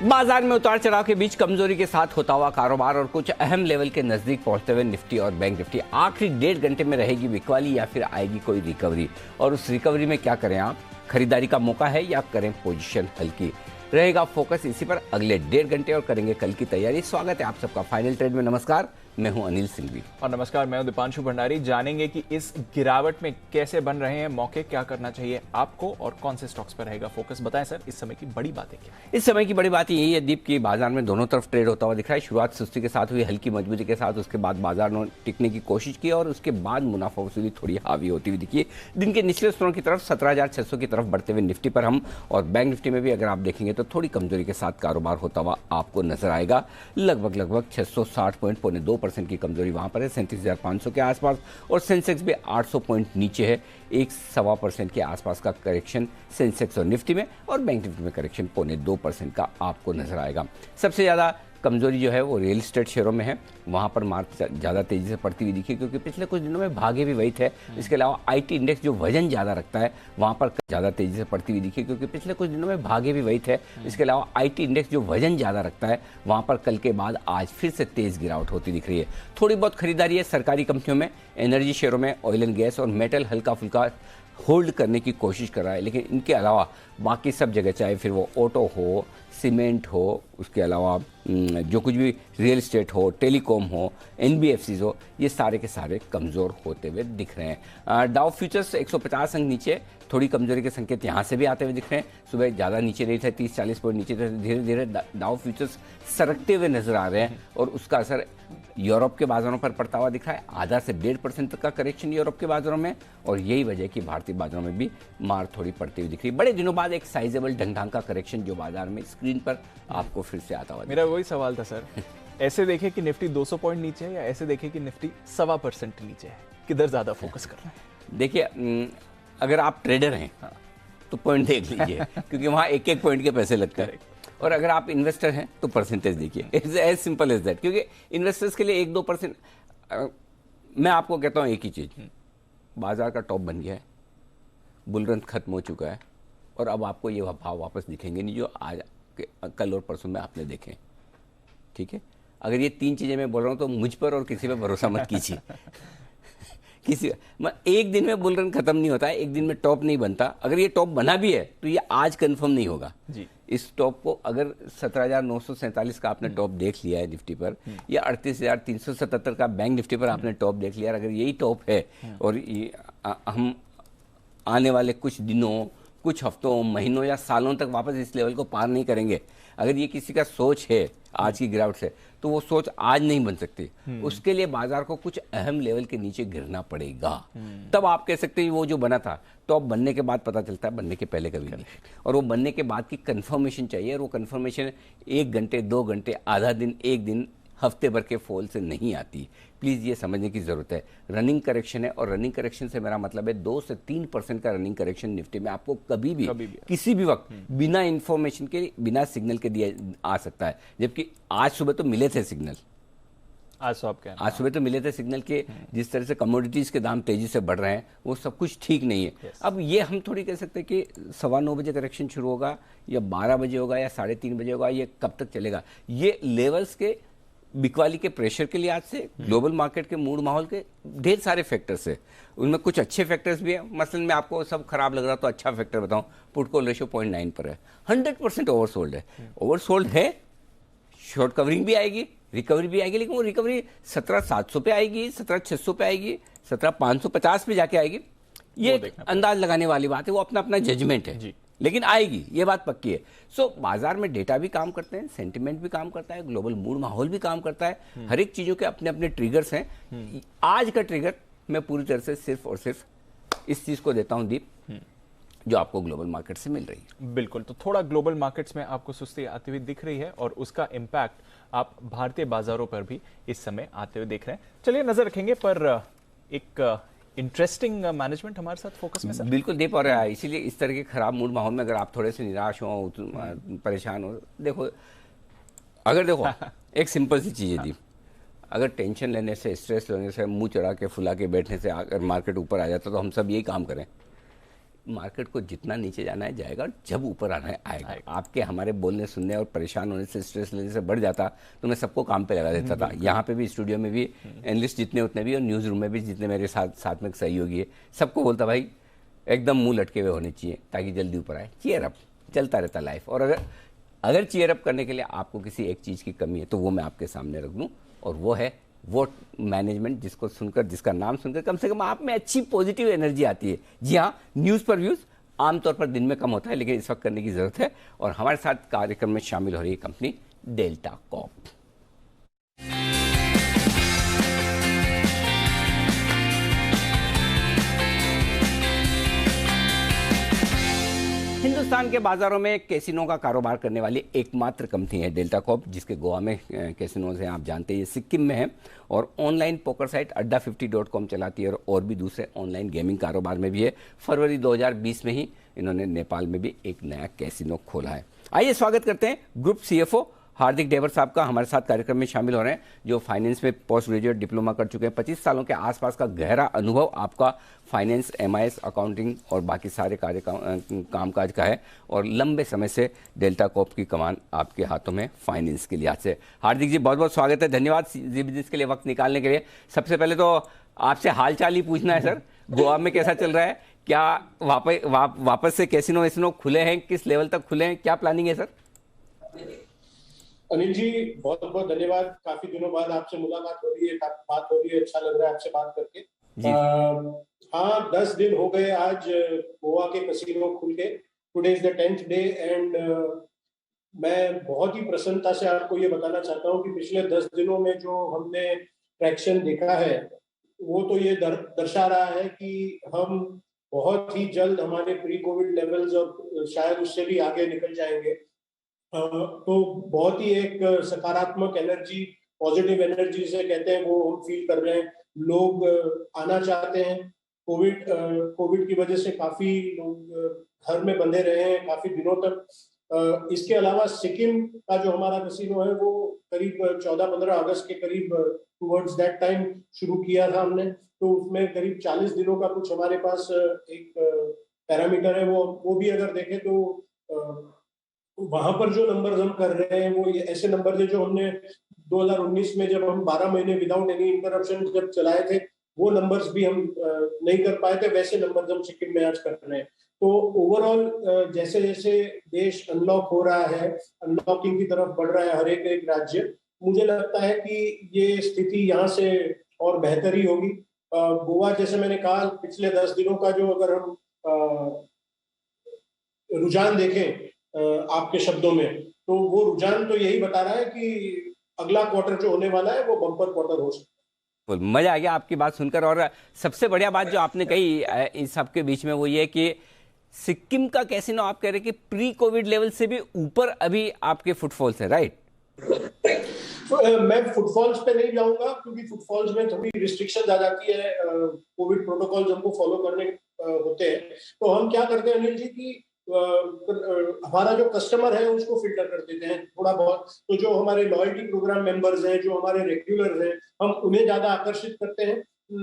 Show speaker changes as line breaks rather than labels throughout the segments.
बाजार में उतार चढ़ाव के बीच कमजोरी के साथ होता हुआ कारोबार और कुछ अहम लेवल के नजदीक पहुंचते हुए निफ्टी और बैंक निफ्टी आखिरी 1.5 घंटे में रहेगी बिकवाली या फिर आएगी कोई रिकवरी, और उस रिकवरी में क्या करें आप? खरीदारी का मौका है या करें पोजीशन हल्की? रहेगा फोकस इसी पर अगले 1.5 घंटे और करेंगे कल की तैयारी। स्वागत है आप सबका फाइनल ट्रेड में। नमस्कार, मैं हूं अनिल सिंघवी
और नमस्कार, मैं हूं दीपांशु भंडारी। जानेंगे कि इस गिरावट में कैसे बन रहे हैं मौके, क्या करना चाहिए आपको और कौन से स्टॉक्स पर रहेगा फोकस। बताएं सर, इस समय की बड़ी बातें क्या है?
इस समय की बड़ी बात यही है दीप की बाजार में दोनों तरफ ट्रेड होता हुआ दिख रहा है। शुरुआत सुस्ती के साथ हुई, हल्की मजबूती के साथ, उसके बाद बाजार ने टिकने की कोशिश की और उसके बाद मुनाफा वसूली थोड़ी हावी होती हुई दिखी। दिन के निचले स्तरों की तरफ 17,600 की तरफ बढ़ते हुए निफ्टी पर हम और बैंक निफ्टी में भी अगर आप देखेंगे तो थोड़ी कमजोरी के साथ कारोबार होता हुआ आपको नजर आएगा। लगभग 660 पॉइंट, 0.2% की कमजोरी वहां पर है 37,500 के आसपास, और सेंसेक्स भी 800 पॉइंट नीचे है। 1.25% के आसपास का करेक्शन सेंसेक्स और निफ्टी में, और बैंक निफ्टी में करेक्शन 0.2% का आपको नजर आएगा। सबसे ज्यादा कमजोरी जो है वो रियल एस्टेट शेयरों में है, वहां पर मार्केट ज़्यादा तेजी से पड़ती हुई दिखी क्योंकि पिछले कुछ दिनों में भागे भी वही थे। इसके अलावा आईटी इंडेक्स जो वजन ज़्यादा रखता है वहां पर ज़्यादा तेजी से पड़ती हुई दिखी क्योंकि पिछले कुछ दिनों में भागे भी वही थे। इसके अलावा आईटी इंडेक्स जो वजन ज़्यादा रखता है वहां पर कल के बाद आज फिर से तेज गिरावट होती दिख रही है। थोड़ी बहुत खरीदारी है सरकारी कंपनियों में, एनर्जी शेयरों में, ऑयल एंड गैस और मेटल हल्का फुल्का होल्ड करने की कोशिश कर रहा है, लेकिन इनके अलावा बाकी सब जगह, चाहे फिर वो ऑटो हो, सीमेंट हो, उसके अलावा जो कुछ भी रियल एस्टेट हो, टेलीकॉम हो, एनबीएफसीज हो, ये सारे के सारे कमज़ोर होते हुए दिख रहे हैं। डाउ फ्यूचर्स 150 अंक नीचे, थोड़ी कमजोरी के संकेत यहाँ से भी आते हुए दिख रहे हैं। सुबह ज़्यादा नीचे नहीं थे, 30-40 पॉइंट नीचे थे, धीरे धीरे डाउ फ्यूचर्स सरकते हुए नजर आ रहे हैं और उसका असर यूरोप के बाजारों पर पड़ता हुआ दिख रहा है। आधा से 1.5% तक का करेक्शन यूरोप के बाजारों में, और यही वजह है कि भारतीय बाजारों में भी मार थोड़ी पड़ती हुई दिख रही है। बड़े दिनों बाद एक साइजेबल ढंग का करेक्शन जो बाजार में स्क्रीन पर आपको फिर से आता हुआ।
मेरा वही सवाल था सर, ऐसे देखे कि निफ्टी 200 पॉइंट नीचे है या ऐसे देखे कि निफ्टी 1.25% नीचे है, किधर ज्यादा फोकस कर रहे हैं?
देखिए, अगर आप ट्रेडर हैं तो पॉइंट देख लीजिए क्योंकि वहाँ एक एक पॉइंट के पैसे लगते हैं, और अगर आप इन्वेस्टर हैं तो परसेंटेज देखिए। It's as simple as that, क्योंकि इन्वेस्टर्स के लिए 1-2%। मैं आपको कहता हूँ एक ही चीज़, बाजार का टॉप बन गया है, बुल रन खत्म हो चुका है, और अब आपको ये भाव वापस दिखेंगे नहीं जो आज कल और परसों में आपने देखे। ठीक है, अगर ये 3 चीज़ें मैं बोल रहा हूँ तो मुझ पर और किसी पर भरोसा मत कीजिए। एक दिन में बुल रन खत्म नहीं होता है, एक दिन में टॉप नहीं बनता। अगर ये टॉप बना भी है तो ये आज कंफर्म नहीं होगा जी। इस टॉप को अगर 17,947 का आपने टॉप देख लिया है निफ्टी पर, या 38,377 का बैंक निफ्टी पर आपने टॉप देख लिया, अगर यही टॉप है और हम आने वाले कुछ दिनों, कुछ हफ्तों, महीनों या सालों तक वापस इस लेवल को पार नहीं करेंगे, अगर ये किसी का सोच है आज की गिरावट से, तो वो सोच आज नहीं बन सकती। उसके लिए बाजार को कुछ अहम लेवल के नीचे गिरना पड़ेगा, तब आप कह सकते हैं वो जो बना था टॉप बनने के बाद पता चलता है, बनने के पहले कभी नहीं। और वो बनने के बाद की कंफर्मेशन चाहिए, और वो कंफर्मेशन 1 घंटे, 2 घंटे, आधा दिन, 1 दिन, हफ्ते भर के फॉल से नहीं आती। प्लीज़ ये समझने की ज़रूरत है, रनिंग करेक्शन है, और रनिंग करेक्शन से मेरा मतलब है 2 से 3% का रनिंग करेक्शन निफ्टी में आपको कभी भी किसी भी वक्त बिना इंफॉर्मेशन के, बिना सिग्नल के दिया आ सकता है। जबकि आज सुबह तो मिले थे सिग्नल, आज सुबह तो मिले थे सिग्नल के जिस तरह से कमोडिटीज़ के दाम तेजी से बढ़ रहे हैं वो सब कुछ ठीक नहीं है। अब ये हम थोड़ी कह सकते हैं कि 9:15 बजे करेक्शन शुरू होगा या 12 बजे होगा या 3:30 बजे होगा, ये कब तक चलेगा? ये लेवल्स के बिकवाली के प्रेशर के लिए आज से ग्लोबल मार्केट के मूड माहौल के ढेर सारे फैक्टर्स है, उनमें कुछ अच्छे फैक्टर्स भी हैं। मसलन मैं आपको सब खराब लग रहा तो अच्छा फैक्टर बताऊं, पुट कॉल रेशियो 0.9 पर है, 100% ओवरसोल्ड है। ओवरसोल्ड है, शॉर्ट कवरिंग भी आएगी, रिकवरी भी आएगी, लेकिन वो रिकवरी 17,700 पे आएगी, 17,600 पे आएगी, 17,550 पे जाके आएगी, ये अंदाज लगाने वाली बात है, वो अपना अपना जजमेंट है, लेकिन आएगी, ये बात पक्की है। सो बाजार में डेटा भी काम करते हैं, सेंटिमेंट भी काम करता है, ग्लोबल मूड माहौल भी काम करता है, हर एक चीजों के अपने अपने ट्रिगर्स हैं। आज का ट्रिगर मैं पूरी तरह से सिर्फ और सिर्फ इस चीज को देता हूं दीप, जो आपको ग्लोबल मार्केट से मिल रही है।
बिल्कुल, तो थोड़ा ग्लोबल मार्केट्स में आपको सुस्ती आती हुई दिख रही है और उसका इम्पैक्ट आप भारतीय बाजारों पर भी इस समय आते हुए देख रहे हैं। चलिए नजर रखेंगे पर एक इंटरेस्टिंग मैनेजमेंट हमारे साथ फोकस में सर।
बिल्कुल दीप, और इसीलिए इस तरह के खराब मूड माहौल में अगर आप थोड़े से निराश हो, परेशान हो, देखो एक सिंपल सी चीज़ है दीप, अगर टेंशन लेने से, स्ट्रेस लेने से, मुंह चढ़ा के फुला के बैठने से अगर मार्केट ऊपर आ जाता तो हम सब यही काम करें। मार्केट को जितना नीचे जाना है जाएगा, और जब ऊपर आना है आएगा। आपके हमारे बोलने सुनने और परेशान होने से, स्ट्रेस लेने से बढ़ जाता तो मैं सबको काम पे लगा देता था। यहाँ पे भी, स्टूडियो में भी, एनालिस्ट जितने उतने भी, और न्यूज़ रूम में भी जितने मेरे साथ में सहयोगी है, सबको बोलता भाई एकदम मुंह लटके हुए होने चाहिए ताकि जल्दी ऊपर आए। चीयर अप चलता रहता लाइफ। और अगर चीयर अप करने के लिए आपको किसी एक चीज़ की कमी है तो वो मैं आपके सामने रख दूँ, और वो है वो मैनेजमेंट, जिसको सुनकर, जिसका नाम सुनकर कम से कम आप में अच्छी पॉजिटिव एनर्जी आती है। जी हाँ, न्यूज़ पर व्यूज़ आमतौर पर दिन में कम होता है, लेकिन इस वक्त करने की ज़रूरत है। और हमारे साथ कार्यक्रम में शामिल हो रही है कंपनी डेल्टा कॉर्प। हिंदुस्तान के बाजारों में कैसीनो का कारोबार करने वाली एकमात्र कंपनी है डेल्टा कॉर्प, जिसके गोवा में कैसीनोज हैं, आप जानते हैं। ये सिक्किम में है और ऑनलाइन पोकर साइट adda50.com चलाती है, और भी दूसरे ऑनलाइन गेमिंग कारोबार में भी है। फरवरी 2020 में ही इन्होंने नेपाल में भी एक नया कैसीनो खोला है। आइए स्वागत करते हैं ग्रुप CFO हार्दिक डेवर साहब का। हमारे साथ कार्यक्रम में शामिल हो रहे हैं, जो फाइनेंस में पोस्ट ग्रेजुएट डिप्लोमा कर चुके हैं। 25 सालों के आसपास का गहरा अनुभव आपका फाइनेंस, MIS, अकाउंटिंग और बाकी सारे कार्य कामकाज का है, और लंबे समय से डेल्टा कॉर्प की कमान आपके हाथों में फाइनेंस के लिहाज से। हार्दिक जी, बहुत बहुत स्वागत है, धन्यवाद जी बिजनेस के लिए वक्त निकालने के लिए। सबसे पहले तो आपसे हाल चाल ही पूछना है सर, गोवा में कैसा चल रहा है? क्या वापस से कैसीनो वैसीनो खुले हैं? किस लेवल तक खुले हैं? क्या प्लानिंग है सर?
अनिल जी, बहुत बहुत धन्यवाद। काफी दिनों बाद आपसे मुलाकात हो रही है, बात हो रही है, अच्छा लग रहा है आपसे बात करके। हाँ, 10 दिन हो गए आज गोवा के कैसीनो खुल के। Today is the 10th day and मैं बहुत ही प्रसन्नता से आपको ये बताना चाहता हूँ कि पिछले 10 दिनों में जो हमने ट्रैक्शन देखा है, वो तो ये दर्शा रहा है कि हम बहुत ही जल्द हमारे प्री कोविड लेवल्स और शायद उससे भी आगे निकल जाएंगे। तो बहुत ही एक सकारात्मक एनर्जी, पॉजिटिव एनर्जी से कहते हैं, वो हम फील कर रहे हैं। लोग आना चाहते हैं। कोविड की वजह से काफी लोग घर में बंधे रहे हैं काफी दिनों तक। इसके अलावा सिक्किम का जो हमारा कैसीनो है वो करीब 14-15 अगस्त के करीब टुवर्ड्स दैट टाइम शुरू किया था हमने। तो उसमें करीब 40 दिनों का कुछ हमारे पास एक पैरामीटर है। वो भी अगर देखें तो वहां पर जो नंबर्स हम कर रहे हैं वो ऐसे नंबर थे जो हमने 2019 में जब हम 12 महीने विदाउट एनी इंटरप्शन जब चलाए थे, वो नंबर्स भी हम नहीं कर पाए थे। वैसे नंबर्स हम सिक्किम में आज कर रहे हैं। तो ओवरऑल जैसे जैसे देश अनलॉक हो रहा है, अनलॉकिंग की तरफ बढ़ रहा है हर एक राज्य, मुझे लगता है कि ये स्थिति यहाँ से और बेहतर ही होगी। गोवा, जैसे मैंने कहा, पिछले 10 दिनों का जो अगर हम रुझान देखें आपके शब्दों में, तो वो रुझान तो यही बता रहा है कि अगला क्वार्टर जो होने वाला है वो बम्पर क्वार्टर हो सकता है।
मजा आ गया आपकी बात सुनकर। और सबसे बढ़िया बात जो आपने कही इन सबके बीच में वो ये कि सिक्किम का कैसीनो आप कह रहे हैं कि प्री कोविड लेवल से भी ऊपर अभी आपके फुटफॉल्स है, राइट?
मैं फुटफॉल्स पे नहीं जाऊंगा क्योंकि फुटफॉल्स में थोड़ी रिस्ट्रिक्शन आ जाती है। कोविड प्रोटोकॉल्स हमको फॉलो करने होते हैं। तो हम क्या करते हैं अनिल जी कि हमारा जो कस्टमर है उसको फिल्टर कर देते हैं थोड़ा बहुत। तो जो हमारे लॉयल्टी प्रोग्राम मेंबर्स हैं, जो हमारे रेगुलर हैं, हम उन्हें ज्यादा आकर्षित करते हैं,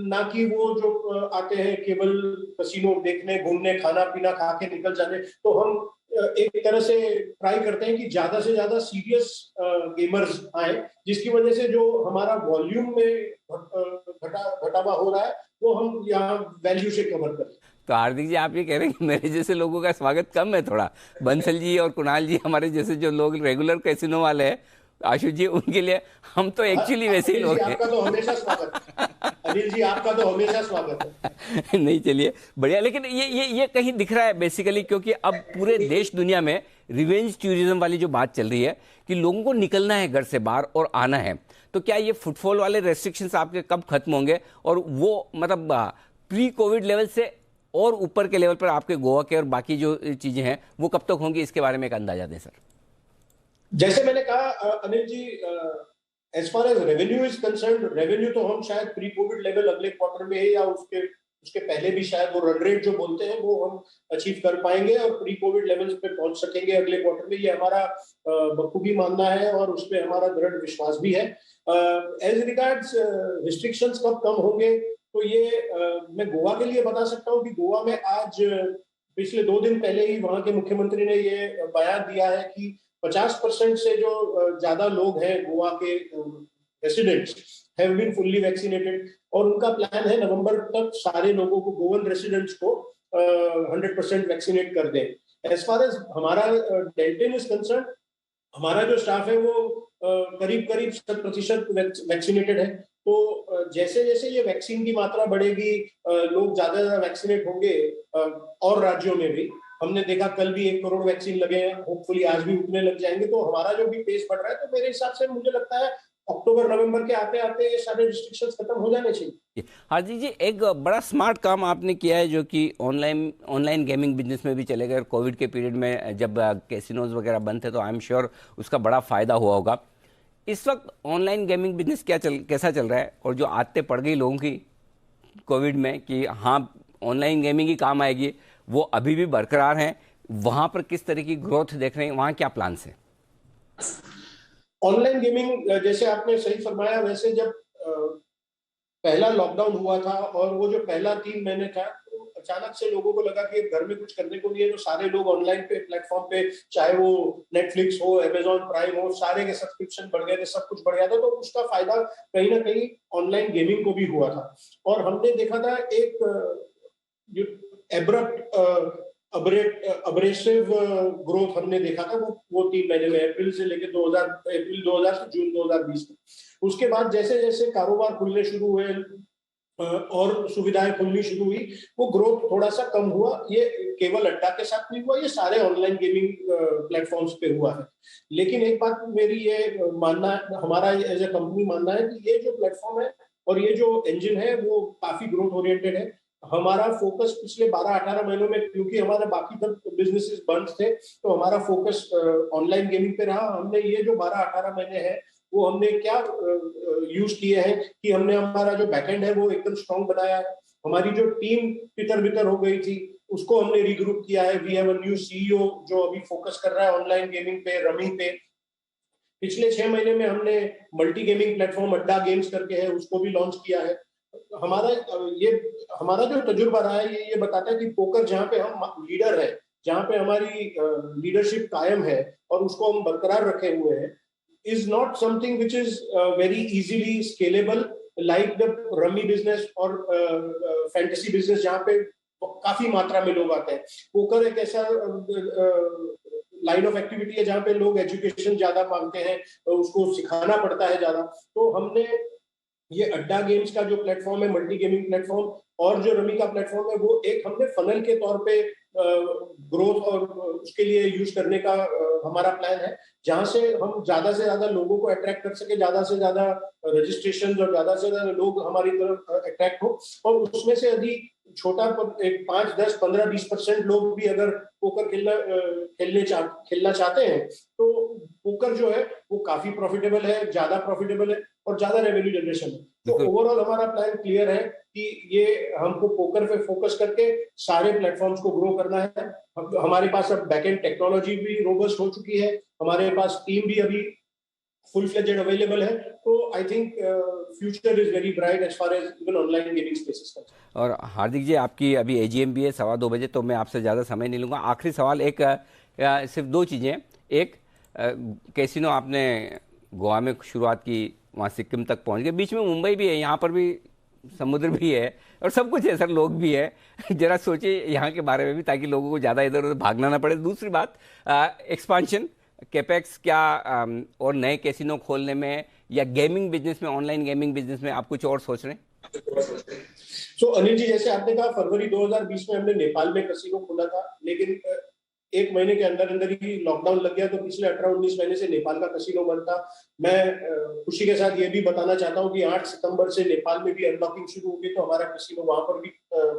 ना कि वो जो आते हैं केवल कैसीनो देखने, घूमने, खाना पीना खा के निकल जाने। तो हम एक तरह से ट्राई करते हैं कि ज्यादा से ज्यादा सीरियस गेमर्स आए, जिसकी वजह से जो हमारा वॉल्यूम में घटावा हो रहा है वो हम यहाँ वैल्यू से कवर करें।
तो हार्दिक जी, आप ये कह रहे हैं कि मेरे जैसे लोगों का स्वागत कम है थोड़ा? बंसल जी और कुणाल जी, हमारे जैसे जो लोग रेगुलर कैसीनो वाले हैं, आशुष जी, उनके लिए हम तो एक्चुअली वैसे ही लोग हैं।
आपका तो हमेशा स्वागत है अनिल जी, आपका तो हमेशा स्वागत है।
नहीं, चलिए बढ़िया। लेकिन ये कहीं दिख रहा है बेसिकली, क्योंकि अब पूरे देश दुनिया में रिवेंज टूरिज्म वाली जो बात चल रही है कि लोगों को निकलना है घर से बाहर और आना है। तो क्या ये फुटफॉल वाले रेस्ट्रिक्शंस आपके कब खत्म होंगे, और वो मतलब प्री कोविड लेवल से और ऊपर के लेवल पर आपके गोवा के और बाकी जो चीजें हैं वो कब तक होंगी? इसके बारे में एक अंदाजा दें सर।
जैसे मैंने कहा Anil ji, as far as revenue is concern, revenue तो हम शायद प्री कोविड लेवल अगले क्वार्टर में है या उसके पहले भी शायद वो रन रेट जो बोलते हैं वो हम अचीव कर पाएंगे और प्री कोविड लेवल्स पे पहुंच सकेंगे अगले क्वार्टर में। ये हमारा बखूबी मानना है और उस पर हमारा दृढ़ विश्वास भी है। एज रिगार्ड्स रिस्ट्रिक्शंस कब कम होंगे, तो ये मैं गोवा के लिए बता सकता हूँ कि गोवा में आज पिछले 2 दिन पहले ही वहां के मुख्यमंत्री ने ये बयान दिया है कि 50% से जो ज्यादा लोग हैं गोवा के residents have been fully vaccinated, और उनका प्लान है नवंबर तक सारे लोगों को, गोवन रेसिडेंट्स को 100% वैक्सीनेट कर दें। एज फार एज हमारा डेल्टन इज कंसर्न, हमारा जो स्टाफ है वो करीब करीब 100% वैक्सीनेटेड है। तो जैसे जैसे ये वैक्सीन की मात्रा बढ़ेगी, लोग ज्यादा ज्यादा वैक्सीनेट होंगे, और राज्यों में भी हमने देखा कल भी 1 करोड़ वैक्सीन लगे हैं, होपफुली आज भी उतने लग जाएंगे, तो हमारा जो भी पेस बढ़ रहा है, तो मेरे हिसाब से मुझे लगता है अक्टूबर नवंबर के आते आते ये सारे रिस्ट्रिक्शंस खत्म हो जाने चाहिए।
हार्दिक जी, एक बड़ा स्मार्ट काम आपने किया है जो कि ऑनलाइन ऑनलाइन गेमिंग बिजनेस में भी चलेगा। कोविड के पीरियड में जब कैसीनोज वगैरह बंद थे तो आई एम श्योर उसका बड़ा फायदा हुआ होगा। इस वक्त ऑनलाइन गेमिंग बिजनेस कैसा चल रहा है, और जो आदतें पड़ गई लोगों की कोविड में कि हाँ ऑनलाइन गेमिंग ही काम आएगी, वो अभी भी बरकरार हैं? वहाँ पर किस तरह की ग्रोथ देख रहे हैं, वहाँ क्या प्लान्स हैं?
ऑनलाइन गेमिंग जैसे आपने सही फरमाया, वैसे जब पहला लॉकडाउन हुआ था और वो जो पहला 3 महीने था, तो अचानक से लोगों को लगा कि घर में कुछ करने को नहीं है, तो सारे लोग ऑनलाइन पे प्लेटफॉर्म पे, चाहे वो नेटफ्लिक्स हो, अमेजॉन प्राइम हो, सारे के सब्सक्रिप्शन बढ़ गए थे, सब कुछ बढ़ गया था, तो उसका फायदा कहीं ना कहीं ऑनलाइन गेमिंग को भी हुआ था। और हमने देखा था एक जो एब्रप्ट अब्रेसिव ग्रोथ हमने देखा था वो 3 महीने में, अप्रैल से लेकर अप्रैल 2000 से जून 2020 में। उसके बाद जैसे जैसे कारोबार खुलने शुरू हुए और सुविधाएं खुलनी शुरू हुई, वो ग्रोथ थोड़ा सा कम हुआ। ये केवल अड्डा के साथ नहीं हुआ, ये सारे ऑनलाइन गेमिंग प्लेटफॉर्म्स पे हुआ है। लेकिन एक बात मेरी ये मानना है, हमारा एज ए कंपनी मानना है कि ये जो प्लेटफॉर्म है और ये जो इंजन है वो काफी ग्रोथ ओरिएंटेड है। हमारा फोकस पिछले 12-18 महीनों में, क्योंकि हमारे बाकी बिजनेसेस बंद थे, तो हमारा फोकस ऑनलाइन गेमिंग पे रहा। हमने ये जो 12-18 महीने है वो हमने क्या यूज किए हैं कि हमने हमारा जो बैकएंड है वो एकदम स्ट्रांग बनाया है। हमारी जो टीम तितर बितर हो गई थी उसको हमने रीग्रुप किया है। We have a new CEO जो अभी फोकस कर रहा है ऑनलाइन गेमिंग पे, रमी पे। पिछले 6 महीने में हमने मल्टी गेमिंग प्लेटफॉर्म अड्डा गेम्स करके है, उसको भी लॉन्च किया है। हमारा ये हमारा जो तजुर्बा रहा है ये बताता है कि पोकर जहाँ पे हम लीडर है, जहाँ पे हमारी लीडरशिप कायम है और उसको हम बरकरार रखे हुए हैं, is not something which is very easily scalable like the rummy business और fantasy business जहाँ पे काफी मात्रा में लोग आते हैं। पोकर एक ऐसा लाइन ऑफ एक्टिविटी है जहाँ पे लोग एजुकेशन ज्यादा मांगते हैं, उसको सिखाना पड़ता है ज्यादा। तो हमने ये अड्डा गेम्स का जो प्लेटफॉर्म है, मल्टी गेमिंग प्लेटफॉर्म, और जो रमी का प्लेटफॉर्म है, वो एक हमने फनल के तौर पे ग्रोथ और उसके लिए यूज करने का हमारा प्लान है, जहां से हम ज्यादा से ज्यादा लोगों को अट्रैक्ट कर सके, ज्यादा से ज्यादा रजिस्ट्रेशन और ज्यादा से ज्यादा लोग हमारी तरफ अट्रैक्ट हो। और उसमें से यदि छोटा एक 5, 10, 15, 20% लोग भी अगर पोकर खेलना चाहते हैं, तो पोकर जो है वो काफी प्रॉफिटेबल है, ज्यादा प्रॉफिटेबल है और ज्यादा रेवेन्यू जनरेशन है। तो ओवरऑल हमारा प्लान क्लियर है कि ये हमको पोकर पे फोकस करके सारे प्लेटफॉर्म्स को ग्रो करना है। हमारे पास अब बैकएंड टेक्नोलॉजी भी रोबस्ट हो चुकी है, हमारे पास टीम भी अभी फुल फ्लेजेड अवेलेबल है। तो I think future is very bright as far as even online gaming spaces का।
और हार्दिक जी, आपकी अभी एजीएम भी है 2:15 बजे, तो मैं आपसे ज़्यादा समय नहीं लूँगा। आखिरी सवाल, एक सिर्फ 2 चीज़ें। एक, कैसीनो आपने गोवा में शुरुआत की, वहाँ सिक्किम तक पहुँच गए, बीच में मुंबई भी है, यहाँ पर भी समुद्र भी है और सब कुछ है सर, लोग भी है। जरा सोचिए यहाँ के बारे में भी, ताकि लोगों को ज़्यादा इधर उधर भागना ना पड़े। दूसरी बात, एक्सपांशन कैपेक्स क्या और नए कैसीनो खोलने में या गेमिंग बिजनेस में, ऑनलाइन गेमिंग बिजनेस में आप कुछ और सोच रहे हैं?
सो अनिल जी, जैसे आपने कहा, फरवरी 2020 में हमने नेपाल में कैसीनो खोला था, लेकिन 1 महीने के अंदर अंदर ही लॉकडाउन लग गया, तो पिछले 18-19 महीने से नेपाल का कैसीनो बंद था। मैं खुशी के साथ ये भी बताना चाहता हूँ कि 8 सितंबर से नेपाल में भी अनलॉकिंग शुरू हो गई, तो हमारा कैसीनो वहां पर भी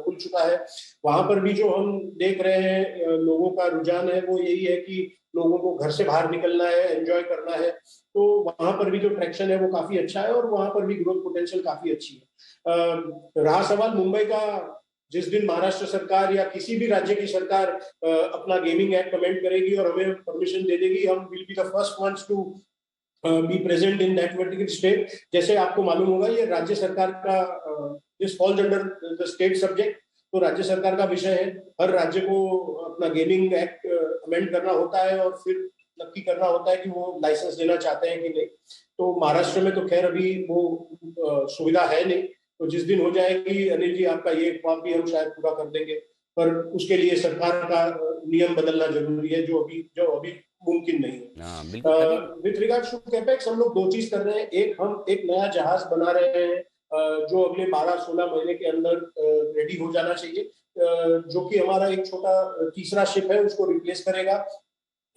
खुल चुका है। वहां पर भी जो हम देख रहे हैं लोगों का रुझान है वो यही है कि लोगों को घर से बाहर निकलना है, एंजॉय करना है। तो वहां पर भी जो ट्रैक्शन है वो काफी अच्छा है और वहां पर भी ग्रोथ पोटेंशियल काफी अच्छी है। रहा सवाल मुंबई का, जिस दिन महाराष्ट्र सरकार या किसी भी राज्य की सरकार अपना गेमिंग एक्ट अमेंड करेगी और हमें परमिशन दे देगी, हम will be the first ones to be present in that particular state. जैसे आपको मालूम होगा, ये राज्य सरकार का this falls under the state subject, तो राज्य सरकार का विषय है। हर राज्य को अपना गेमिंग एक्ट अमेंड करना होता है और फिर नक्की करना होता है कि वो लाइसेंस देना चाहते हैं कि नहीं। तो महाराष्ट्र में तो खैर अभी वो सुविधा है नहीं, तो जिस दिन हो जाएगी अनिल जी, आपका ये ख्वाब भी हम शायद पूरा कर देंगे, पर उसके लिए सरकार का नियम बदलना जरूरी है, जो अभी मुमकिन नहीं है। विथ रिगार्ड्स टू कैपेक्स हम लोग दो चीज कर रहे हैं। हम एक नया जहाज बना रहे हैं जो अगले 12-16 महीने के अंदर रेडी हो जाना चाहिए, जो कि हमारा एक छोटा तीसरा शिप है, उसको रिप्लेस करेगा,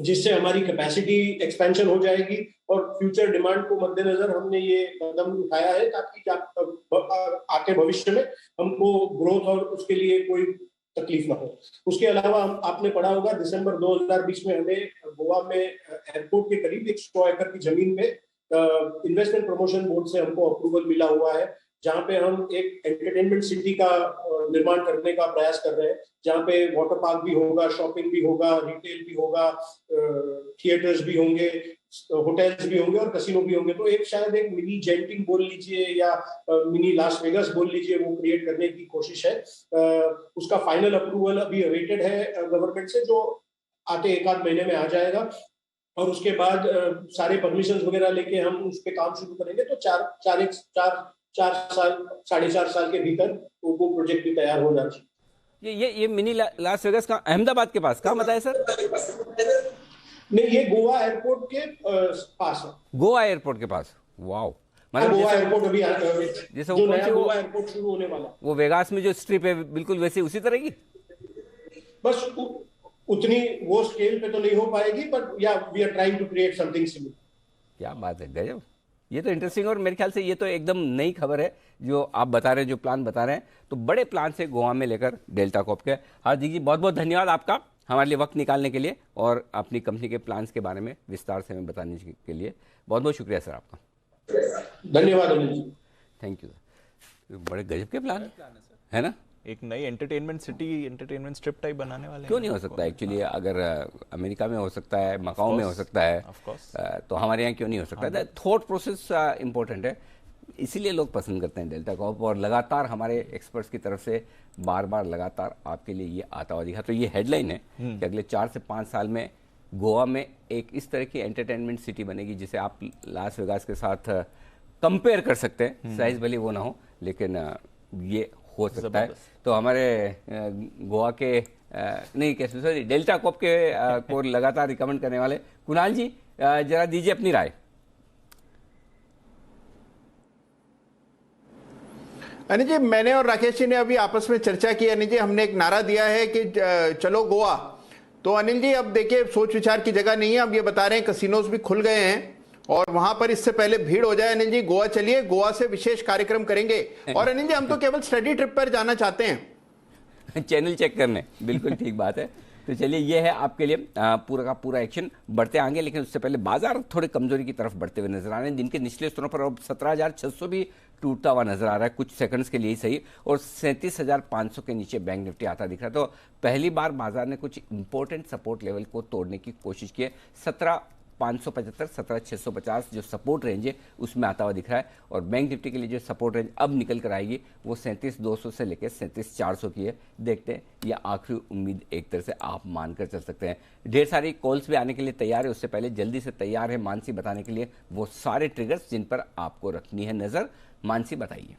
जिससे हमारी कैपेसिटी एक्सपेंशन हो जाएगी और फ्यूचर डिमांड को मद्देनजर हमने ये कदम उठाया है ताकि आगे भविष्य में हमको ग्रोथ और उसके लिए कोई तकलीफ ना हो। उसके अलावा आपने पढ़ा होगा दिसंबर 2020 में हमें गोवा में एयरपोर्ट के करीब 100 एकड़ की जमीन पे इन्वेस्टमेंट प्रमोशन बोर्ड से हमको अप्रूवल मिला हुआ है, जहाँ पे हम एक एंटरटेनमेंट सिटी का निर्माण करने का प्रयास कर रहे हैं, जहाँ पे वाटर पार्क भी होगा, शॉपिंग भी होगा, रिटेल भी होगा, थिएटर्स भी होंगे, होटल्स भी होंगे और कसिनो भी होंगे। तो एक शायद एक मिनी जेंटिंग बोल लीजिए या मिनी लास वेगस बोल लीजिए, वो क्रिएट करने की कोशिश है। उसका फाइनल अप्रूवल अभी अवेटेड है गवर्नमेंट से, जो आते 1-8 महीने में आ जाएगा और उसके बाद सारे परमिशन वगैरह लेके हम उस पर काम शुरू करेंगे। तो 4 साल के भीतर वो प्रोजेक्ट भी तैयार हो जाना चाहिए।
ये मिनी लास वेगस का अहमदाबाद के पास कहाँ बताया सर?
नहीं, ये गोवा एयरपोर्ट के पास है।
गोवा एयरपोर्ट के पास, वाओ।
मतलब गोवा एयरपोर्ट अभी
जैसे
जो नया गोवा एयरपोर्ट शुरू होने वाला,
वो वेगास में जो स्ट्रिप है बिल्कुल वैसे उसी तरह की,
बस उतनी वो स्केल पे तो नहीं हो पाएगी, बट या we are trying to create something similar.
क्या बात है, गजब। ये तो इंटरेस्टिंग, और मेरे ख्याल से ये तो एकदम नई खबर है जो आप बता रहे हैं, जो प्लान बता रहे हैं। तो बड़े प्लान से गोवा में लेकर डेल्टा कॉर्प के। हार्दिक जी, बहुत बहुत धन्यवाद आपका हमारे लिए वक्त निकालने के लिए और अपनी कंपनी के प्लान्स के बारे में विस्तार से हमें बताने के लिए। बहुत बहुत शुक्रिया सर आपका।
धन्यवाद Anil ji.
Thank you sir. बड़े गजब के प्लान है ना।
एक नई entertainment city, entertainment strip type बनाने वाले हैं।
क्यों नहीं हो सकता एक्चुअली? अगर अमेरिका में हो सकता है, मकाओ में हो सकता है, तो हमारे यहाँ क्यों नहीं हो सकता? थॉट प्रोसेस इंपॉर्टेंट है, इसीलिए लोग पसंद करते हैं डेल्टा कॉर्प। और लगातार हमारे एक्सपर्ट्स की तरफ से बार बार लगातार आपके लिए ये आता हुआ दिखा। तो ये हेडलाइन है कि अगले 4 से 5 साल में गोवा में एक इस तरह की एंटरटेनमेंट सिटी बनेगी जिसे आप लास वेगास के साथ कंपेयर कर सकते हैं। साइज भले वो ना हो, लेकिन ये हो सकता है। तो हमारे गोवा के नहीं कैसे सॉरी डेल्टा कॉर्प के को लगातार रिकमेंड करने वाले कुणाल जी, जरा दीजिए अपनी राय।
अनिल जी, मैंने और राकेश जी ने अभी आपस में चर्चा की। अनिल जी, हमने एक नारा दिया है कि चलो गोवा। तो अनिल जी, अब देखिए सोच विचार की जगह नहीं है। अब ये बता रहे हैं कसिनोज भी खुल गए हैं और वहां पर इससे पहले भीड़ हो जाए। अनिल जी, गोवा चलिए, गोवा से विशेष कार्यक्रम करेंगे। और अनिल जी, हम तो केवल स्टडी ट्रिप पर जाना चाहते हैं,
चैनल चेक करने। बिल्कुल ठीक बात है। तो चलिए, ये है आपके लिए पूरा का पूरा एक्शन। बढ़ते आएंगे, लेकिन उससे पहले बाजार थोड़े कमजोरी की तरफ बढ़ते हुए नजर आ रहे हैं। दिन के निचले स्तरों पर अब 17,600 भी टूटता हुआ नजर आ रहा है, कुछ सेकंड्स के लिए ही सही, और 37,500 के नीचे बैंक निफ्टी आता दिख रहा है। तो पहली बार बाजार ने कुछ इंपॉर्टेंट सपोर्ट लेवल को तोड़ने की कोशिश की है। 17,575, 17,650 जो सपोर्ट रेंज है उसमें आता हुआ दिख रहा है। और बैंक निफ्टी के लिए जो सपोर्ट रेंज अब निकल कर आएगी वो 37,200 से लेकर 37,400 की है। देखते हैं, यह आखिरी उम्मीद एक तरह से आप मानकर चल सकते हैं। ढेर सारी कॉल्स भी आने के लिए तैयार है, उससे पहले जल्दी से तैयार है मानसी बताने के लिए वो सारे ट्रिगर्स जिन पर आपको रखनी है नजर। मानसी, बताइए।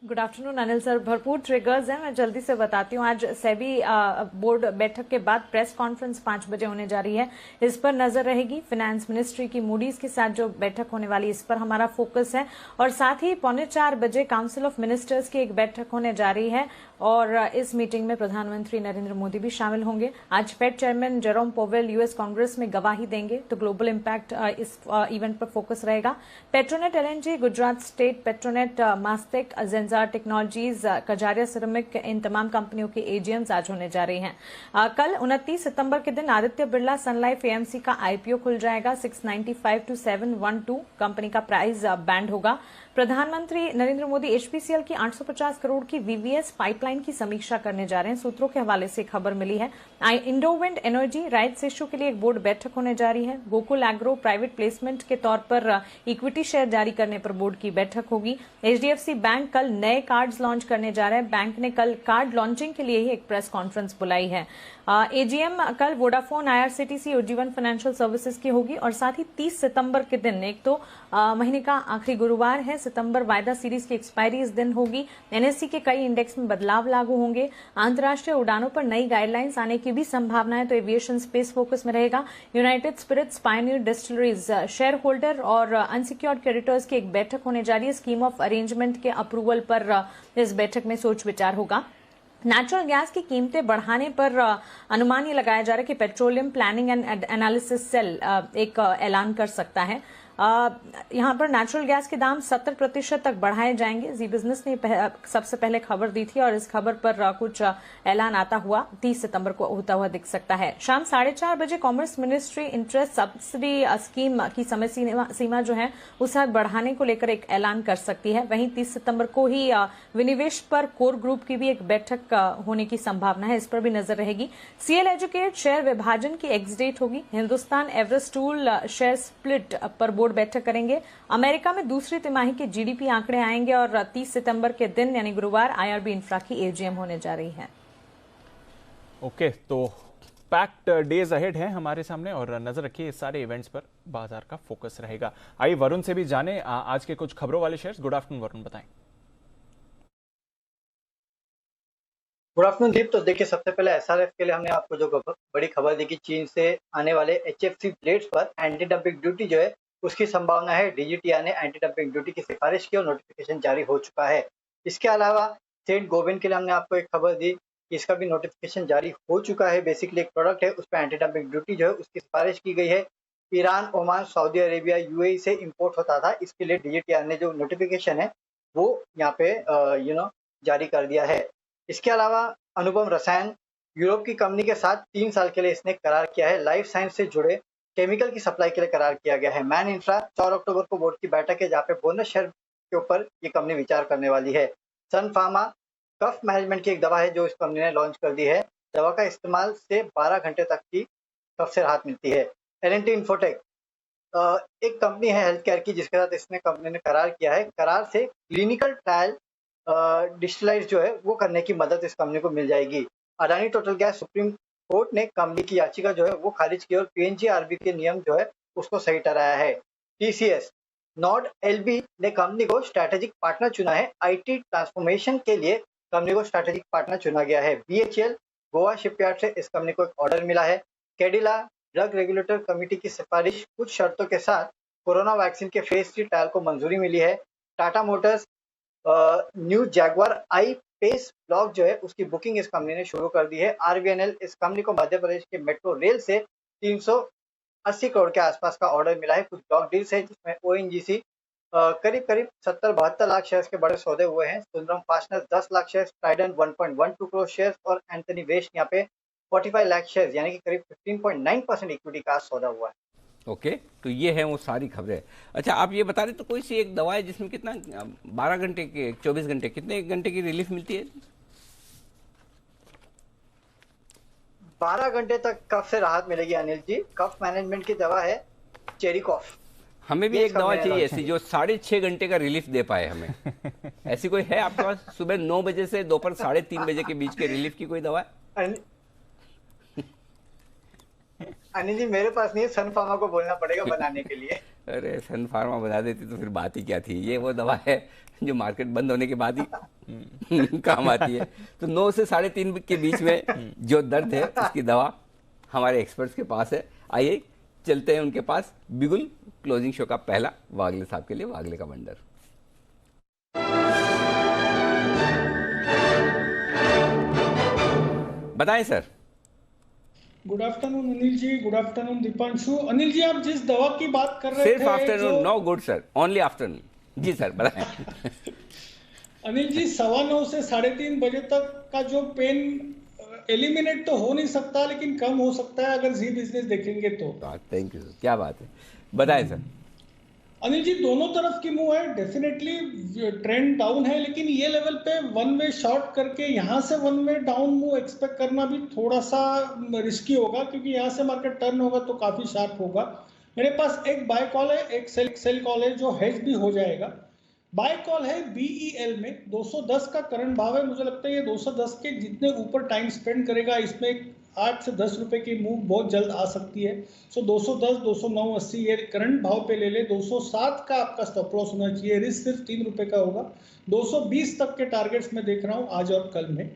गुड आफ्टरनून अनिल सर, भरपूर ट्रिगर्स हैं, मैं जल्दी से बताती हूँ। आज सेबी बोर्ड बैठक के बाद प्रेस कॉन्फ्रेंस 5 बजे होने जा रही है, इस पर नजर रहेगी। फाइनेंस मिनिस्ट्री की मूडीज के साथ जो बैठक होने वाली, इस पर हमारा फोकस है। और साथ ही 3:45 बजे काउंसिल ऑफ मिनिस्टर्स की एक बैठक होने जा रही है और इस मीटिंग में प्रधानमंत्री नरेंद्र मोदी भी शामिल होंगे। आज Fed chairman Jerome Powell US Congress में गवाही देंगे, तो ग्लोबल इंपैक्ट इस इवेंट पर फोकस रहेगा। Petronet LNG, Gujarat State Petronet, Mastek, अजेंजा टेक्नोलॉजीज, कजारिया सिरेमिक, इन तमाम कंपनियों के एजीएम्स आज होने जा रही हैं। कल 29 सितंबर के दिन आदित्य बिरला सन लाइफ एएमसी का आईपीओ खुल जाएगा। 695 to 712 कंपनी का प्राइस बैंड होगा। प्रधानमंत्री नरेंद्र मोदी एचपीसीएल की 850 करोड़ की वीवीएस पाइपलाइन की समीक्षा करने जा रहे हैं। सूत्रों के हवाले से खबर मिली है। इंडोविंड एनर्जी राइट्स इश्यू के लिए एक बोर्ड बैठक होने जा रही है। गोकुल एग्रो प्राइवेट प्लेसमेंट के तौर पर इक्विटी शेयर जारी करने पर बोर्ड की बैठक होगी। एचडीएफसी बैंक कल नए कार्ड्स लॉन्च करने जा रहा है। बैंक ने कल कार्ड लॉन्चिंग के लिए ही एक प्रेस कॉन्फ्रेंस बुलाई है। एजीएम कल Vodafone, IRCTC, Ujjivan financial services की होगी और साथ ही 30 सितंबर के दिन, एक तो महीने का आखिरी गुरुवार है सितंबर, वायदा सीरीज की एक्सपायरी इस दिन होगी। एनएससी के कई इंडेक्स में बदलाव लागू होंगे। अंतर्राष्ट्रीय उड़ानों पर नई गाइडलाइंस आने की भी संभावना है, तो एविएशन स्पेस फोकस में रहेगा। United Spirits, Pioneer Distilleries share holder और अनसिक्योर्ड क्रेडिटर्स की एक बैठक होने जा रही है। स्कीम ऑफ अरेंजमेंट के अप्रूवल पर इस बैठक में सोच विचार होगा। नेचुरल गैस की कीमतें बढ़ाने पर अनुमान ये लगाया जा रहा है कि petroleum planning and analysis cell एक ऐलान कर सकता है। यहां पर नेचुरल गैस के दाम 70% तक बढ़ाए जाएंगे। जी बिजनेस ने सबसे पहले खबर दी थी और इस खबर पर कुछ ऐलान आता हुआ 30 सितंबर को होता हुआ दिख सकता है। शाम 4:30 बजे commerce ministry interest subsidy scheme की समय सीमा जो है उसे बढ़ाने को लेकर एक ऐलान कर सकती है। वहीं 30 सितंबर को ही विनिवेश पर कोर ग्रुप की भी एक बैठक होने की संभावना है, इस पर भी नजर रहेगी। सीएल एजुकेट शेयर विभाजन की एक्स डेट होगी। Hindustan Everest tool share split पर बोर्ड बैठक करेंगे। अमेरिका में दूसरी तिमाही के जीडीपी आंकड़े आएंगे और 30 सितंबर के दिन यानी गुरुवार आईआरबी इंफ्रा की एजीएम होने जा रही है।
ओके, तो पैक्ड डेज अहेड है हमारे सामने और नजर रखिए इस सारे इवेंट्स पर, बाजार का फोकस रहेगा। आइए वरुण से भी जाने आज के कुछ खबरों वाले शेयर्स। गुड आफ्टरनून वरुण, बताएं।
गुड आफ्टरनून दीप। तो देखिए, सबसे पहले एसआरएफ के लिए हमने आपको जो बड़ी खबर दी कि चीन से आने वाले एचएफसी ब्लेड्स पर एंटी डंपिंग ड्यूटी जो है उसकी संभावना है। डीजीटीआर ने एंटी डंपिंग ड्यूटी की सिफारिश की और नोटिफिकेशन जारी हो चुका है। इसके अलावा सेंट गोबिन के लिए हमने आपको एक खबर दी कि इसका भी नोटिफिकेशन जारी हो चुका है। बेसिकली एक प्रोडक्ट है, उस पर एंटी डंपिंग ड्यूटी जो है उसकी सिफारिश की गई है। Iran, Oman, Saudi Arabia, UAE से इंपोर्ट होता था, इसके लिए डीजीटीआर ने जो नोटिफिकेशन है वो यहाँ पे जारी कर दिया है। इसके अलावा अनुपम रसायन यूरोप की कंपनी के साथ 3 साल के लिए इसने करार किया है। लाइफ साइंस से जुड़े केमिकल की सप्लाई के लिए करार किया गया है। मैन इंफ्रा 4 अक्टूबर को बोर्ड की बैठक है जहाँ पे बोनस शेयर के ऊपर ये कंपनी विचार करने वाली है। सन फार्मा कफ मैनेजमेंट की एक दवा है जो इस कंपनी ने लॉन्च कर दी है। दवा का इस्तेमाल से 12 घंटे तक की कफ से राहत मिलती है। एल&टी इन्फोटेक एक कंपनी है हेल्थ केयर की जिसके साथ इसने कंपनी ने करार किया है। करार से क्लिनिकल ट्रायल डिजिटलाइज जो है वो करने की मदद इस कंपनी को मिल जाएगी। Adani total gas supreme court ने कंपनी की याचिका जो है वो खारिज की और पीएनजी-आरबी के नियम जो है उसको सही ठहराया है। टीसीएस नॉर्ड एलबी ने कंपनी को स्ट्रैटेजिक पार्टनर चुना है। आईटी ट्रांसफॉर्मेशन के लिए कंपनी को स्ट्रैटेजिक पार्टनर चुना गया है। बीएचईएल गोवा शिपयार्ड से इस कंपनी को एक ऑर्डर मिला है। कैडिला ड्रग रेगुलेटर कमेटी की सिफारिश कुछ शर्तों के साथ कोरोना वैक्सीन के फेज 3 ट्रायल को मंजूरी मिली है। टाटा मोटर्स न्यू जैगवार आई पेस ब्लॉक जो है उसकी बुकिंग इस कंपनी ने शुरू कर दी है। आरवीएनएल इस कंपनी को मध्य प्रदेश के मेट्रो रेल से 380 करोड़ के आसपास का ऑर्डर मिला है। कुछ ब्लॉक डील्स है जिसमें ओएनजीसी करीब 70-72 लाख शेयर्स के बड़े सौदे हुए हैं। Sundaram fastener 10 lakh shares, Trident 1.12 crore shares और एंथनी वेस्ट यहाँ पे 45 लाख शेयर्स यानी कि करीब 15.9% इक्विटी का सौदा हुआ है।
ओके, तो ये है वो सारी खबरें। अच्छा, आप ये बता रहे तो कोई सी एक दवा है जिसमें कितना 12 घंटे के 24 घंटे कितने घंटे की रिलीफ मिलती है?
12 घंटे तक कफ से राहत मिलेगी अनिल जी। कफ मैनेजमेंट की दवा है चेरी कॉफ।
हमें भी एक दवा चाहिए ऐसी जो 6.5 घंटे का रिलीफ दे पाए हमें। ऐसी कोई है आपके पास? सुबह 9 बजे से दोपहर 3:30 बजे के बीच के रिलीफ की कोई दवा है?
अनिल जी मेरे पास नहीं है, सन फार्मा को बोलना पड़ेगा बनाने के लिए।
अरे सन फार्मा बना देती तो फिर बात ही क्या थी। ये वो दवा है जो मार्केट बंद होने के बाद ही काम आती है। तो 9 से 3:30 के बीच में जो दर्द है उसकी दवा हमारे एक्सपर्ट्स के पास है। आइए चलते हैं उनके पास। बिगुल क्लोजिंग शो का पहला वागले साहब के लिए वागले का वंडर। बताएं sir.
Good afternoon Anil ji, good afternoon Deepanshu. Anil ji, आप जिस दवा की बात कर रहे थे,
सिर्फ afternoon, no good sir, only afternoon. जी सर बताएं।
अनिल जी 9:15 से 3:30 बजे तक का जो पेन एलिमिनेट तो हो नहीं सकता लेकिन कम हो सकता है अगर जी बिजनेस देखेंगे तो।
थैंक यू सर, क्या बात है, बताएं सर।
अनिल जी दोनों तरफ की मूव है, डेफिनेटली ट्रेंड डाउन है, लेकिन ये लेवल पे वन वे शॉर्ट करके यहाँ से one way down move expect करना भी थोड़ा सा रिस्की होगा, क्योंकि यहाँ से मार्केट टर्न होगा तो काफी शार्प होगा। मेरे पास एक बाय कॉल है, एक सेल कॉल है जो हेज भी हो जाएगा। बाय कॉल है BEL में 210 का करंट भाव है, मुझे लगता है ये 210 के जितने ऊपर टाइम स्पेंड करेगा इसमें 8 से 10 रुपए की मूव बहुत जल्द आ सकती है। सो 210, 209.80 ये करंट भाव पे ले ले। 207 का आपका स्टॉप लॉस होना चाहिए, रिस्क सिर्फ 3 रुपए का होगा। 220 तक के टारगेट्स में देख रहा हूँ आज और कल में।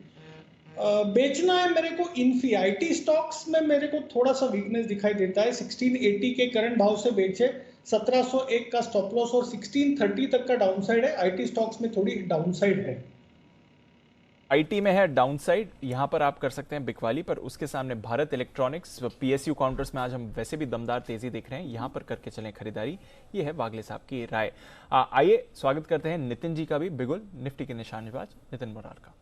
बेचना है मेरे को इन्फी, IT स्टॉक्स में मेरे को थोड़ा सा वीकनेस दिखाई देता है। 1680 के करंट भाव से बेचे, 1701 का स्टॉप लॉस और 1630 तक का डाउनसाइड है। IT स्टॉक्स में थोड़ी डाउनसाइड है।
IT में है डाउनसाइड, यहां पर आप कर सकते हैं बिकवाली, पर उसके सामने भारत इलेक्ट्रॉनिक्स PSU काउंटर्स में आज हम वैसे भी दमदार तेजी देख रहे हैं, यहां पर करके चलें खरीदारी। ये है वागले साहब की राय। आइए स्वागत करते हैं नितिन जी का भी, बिगुल निफ्टी के निशानेबाज नितिन मुरार का।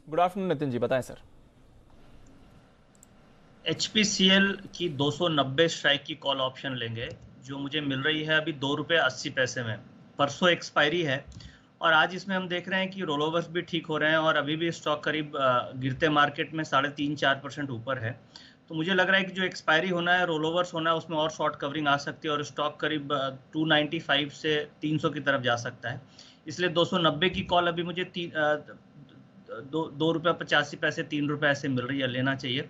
गुड आफ्टरनून नितिन जी, बताएं सर।
HPCL की 290 स्ट्राइक की कॉल ऑप्शन लेंगे, जो मुझे मिल रही है अभी 2 रुपये 80 पैसे में। परसों एक्सपायरी है और आज इसमें हम देख रहे हैं कि रोल ओवर्स भी ठीक हो रहे हैं और अभी भी स्टॉक करीब गिरते मार्केट में 3.5-4% ऊपर है। तो मुझे लग रहा है कि जो एक्सपायरी होना है, रोल ओवर्स होना है, उसमें और शॉर्ट कवरिंग आ सकती है और स्टॉक करीब 295 से 300 की तरफ जा सकता है। इसलिए 290 की कॉल अभी मुझे 2 रुपये 85 पैसे 3 रुपये ऐसे मिल रही है, लेना चाहिए।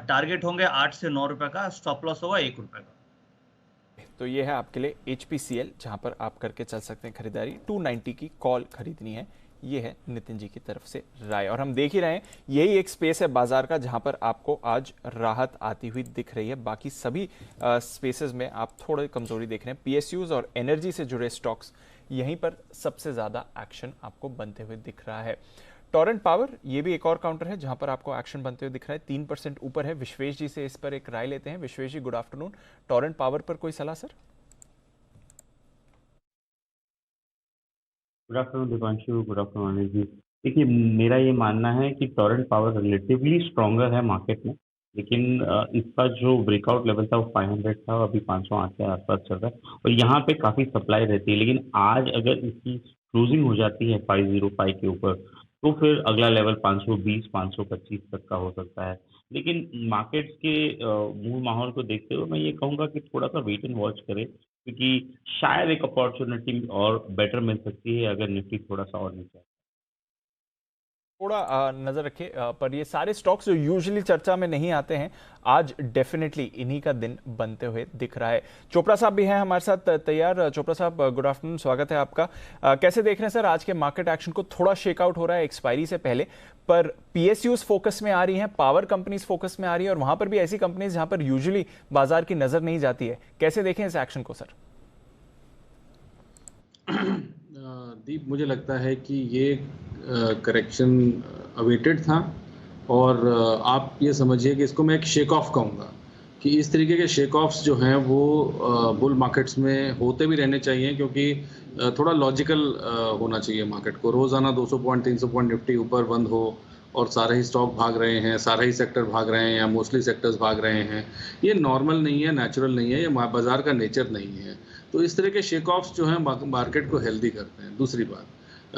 टारगेट होंगे 8 से 9 रुपए का, स्टॉप लॉस होगा 1 रुपए का।
तो ये है आपके लिए HPCL, जहां पर आप करके चल सकते हैं खरीदारी। 290 की कॉल खरीदनी है, ये है नितिन जी की तरफ से राय। और हम देख ही रहे हैं यही एक स्पेस है बाजार का जहां पर आपको आज राहत आती हुई दिख रही है। बाकी सभी स्पेसेस में आप थोड़ी कमजोरी देख रहे हैं। PSUs और एनर्जी से जुड़े स्टॉक्स, यहीं पर सबसे ज्यादा एक्शन आपको बनते हुए दिख रहा है। टोरेंट पावर, ये भी एक और काउंटर है जहां पर आपको एक्शन बनते हुए दिख रहा है, 3% ऊपर है। विश्वेश जी से इस पर एक राय लेते हैं। Vishwesh ji good afternoon, Torrent Power पर कोई सलाह sir?
Good afternoon Deepanshu, good afternoon Anil ji. देखिए, मेरा ये मानना है कि टोरेंट पावर रिलेटिवली स्ट्रॉन्गर है मार्केट में, लेकिन इसका जो ब्रेकआउट लेवल था वो 500 था, अभी 508 के आसपास चल रहा है और यहाँ पे काफी सप्लाई रहती है। लेकिन आज अगर इसकी क्लोजिंग हो जाती है 505 के ऊपर, तो फिर अगला लेवल 520, 525 तक का हो सकता है। लेकिन मार्केट्स के मूल माहौल को देखते हुए मैं ये कहूँगा कि थोड़ा सा वेट एंड वॉच करें, क्योंकि शायद एक अपॉर्चुनिटी और बेटर मिल सकती है अगर निफ्टी थोड़ा सा और नीचे।
थोड़ा नजर रखिए पर ये सारे स्टॉक्स जो यूजुअली चर्चा में नहीं आते हैं, आज डेफिनेटली इन्हीं का दिन बनते हुए दिख रहा है। चोपड़ा साहब भी हैं हमारे साथ तैयार। चोपड़ा साहब गुड आफ्टरनून, स्वागत है आपका। कैसे देख रहे हैं सर आज के मार्केट एक्शन को? थोड़ा शेकआउट हो रहा है एक्सपायरी से पहले, पर PSUs फोकस में आ रही हैं, पावर कंपनीज फोकस में आ रही है और वहां पर भी ऐसी कंपनीज जहां पर यूजुअली बाजार की नजर नहीं जाती है। कैसे देखें इस एक्शन को सर?
दीप, मुझे लगता है कि ये करेक्शन अवेटेड था और आप ये समझिए कि इसको मैं एक शेक ऑफ कहूँगा कि इस तरीके के शेक ऑफ्स जो हैं वो बुल मार्केट्स में होते भी रहने चाहिए, क्योंकि थोड़ा लॉजिकल होना चाहिए मार्केट को। रोज़ाना 200 पॉइंट 300 पॉइंट निफ्टी ऊपर बंद हो और सारे ही स्टॉक भाग रहे हैं, सारे ही सेक्टर भाग रहे हैं या मोस्टली सेक्टर्स भाग रहे हैं, ये नॉर्मल नहीं है, नेचुरल नहीं है, ये बाजार का नेचर नहीं है। तो इस तरह के शेक ऑफ्स जो हैं मार्केट को हेल्दी करते हैं। दूसरी बात,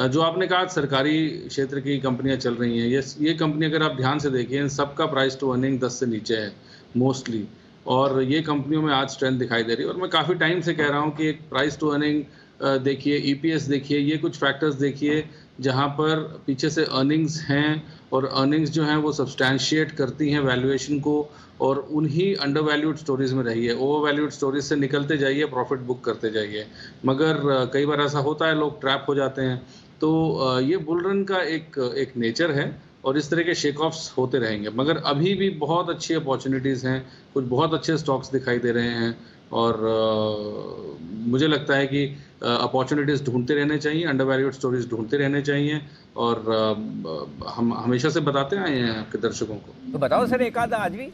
जो आपने कहा सरकारी क्षेत्र की कंपनियां चल रही हैं, ये कंपनी अगर आप ध्यान से देखिए, सबका प्राइस टू अर्निंग 10 से नीचे है मोस्टली, और ये कंपनियों में आज स्ट्रेंथ दिखाई दे रही है। और मैं काफ़ी टाइम से कह रहा हूँ कि एक प्राइस टू अर्निंग देखिए, EPS देखिए, ये कुछ फैक्टर्स देखिए जहाँ पर पीछे से अर्निंग्स हैं और अर्निंग्स जो हैं वो सब्सटैंशिएट करती हैं वैल्यूएशन को, और उन्हीं अंडर वैल्यूड स्टोरीज में रहिए, ओवर वैल्यूड स्टोरीज से निकलते जाइए, प्रॉफिट बुक करते जाइए। मगर कई बार ऐसा होता है, लोग ट्रैप हो जाते हैं। तो ये बुल रन का एक नेचर है और इस तरह के शेक ऑफ्स होते रहेंगे। मगर अभी भी बहुत अच्छी अपॉर्चुनिटीज़ हैं, कुछ बहुत अच्छे स्टॉक्स दिखाई दे रहे हैं और मुझे लगता है कि अपॉर्चुनिटीज़ ढूंढते रहने चाहिए, अंडर वैल्यूड स्टोरीज ढूंढते रहने चाहिए, और हम हमेशा से बताते आए हैं आपके दर्शकों को।
तो बताओ सर एक आधा आज भी।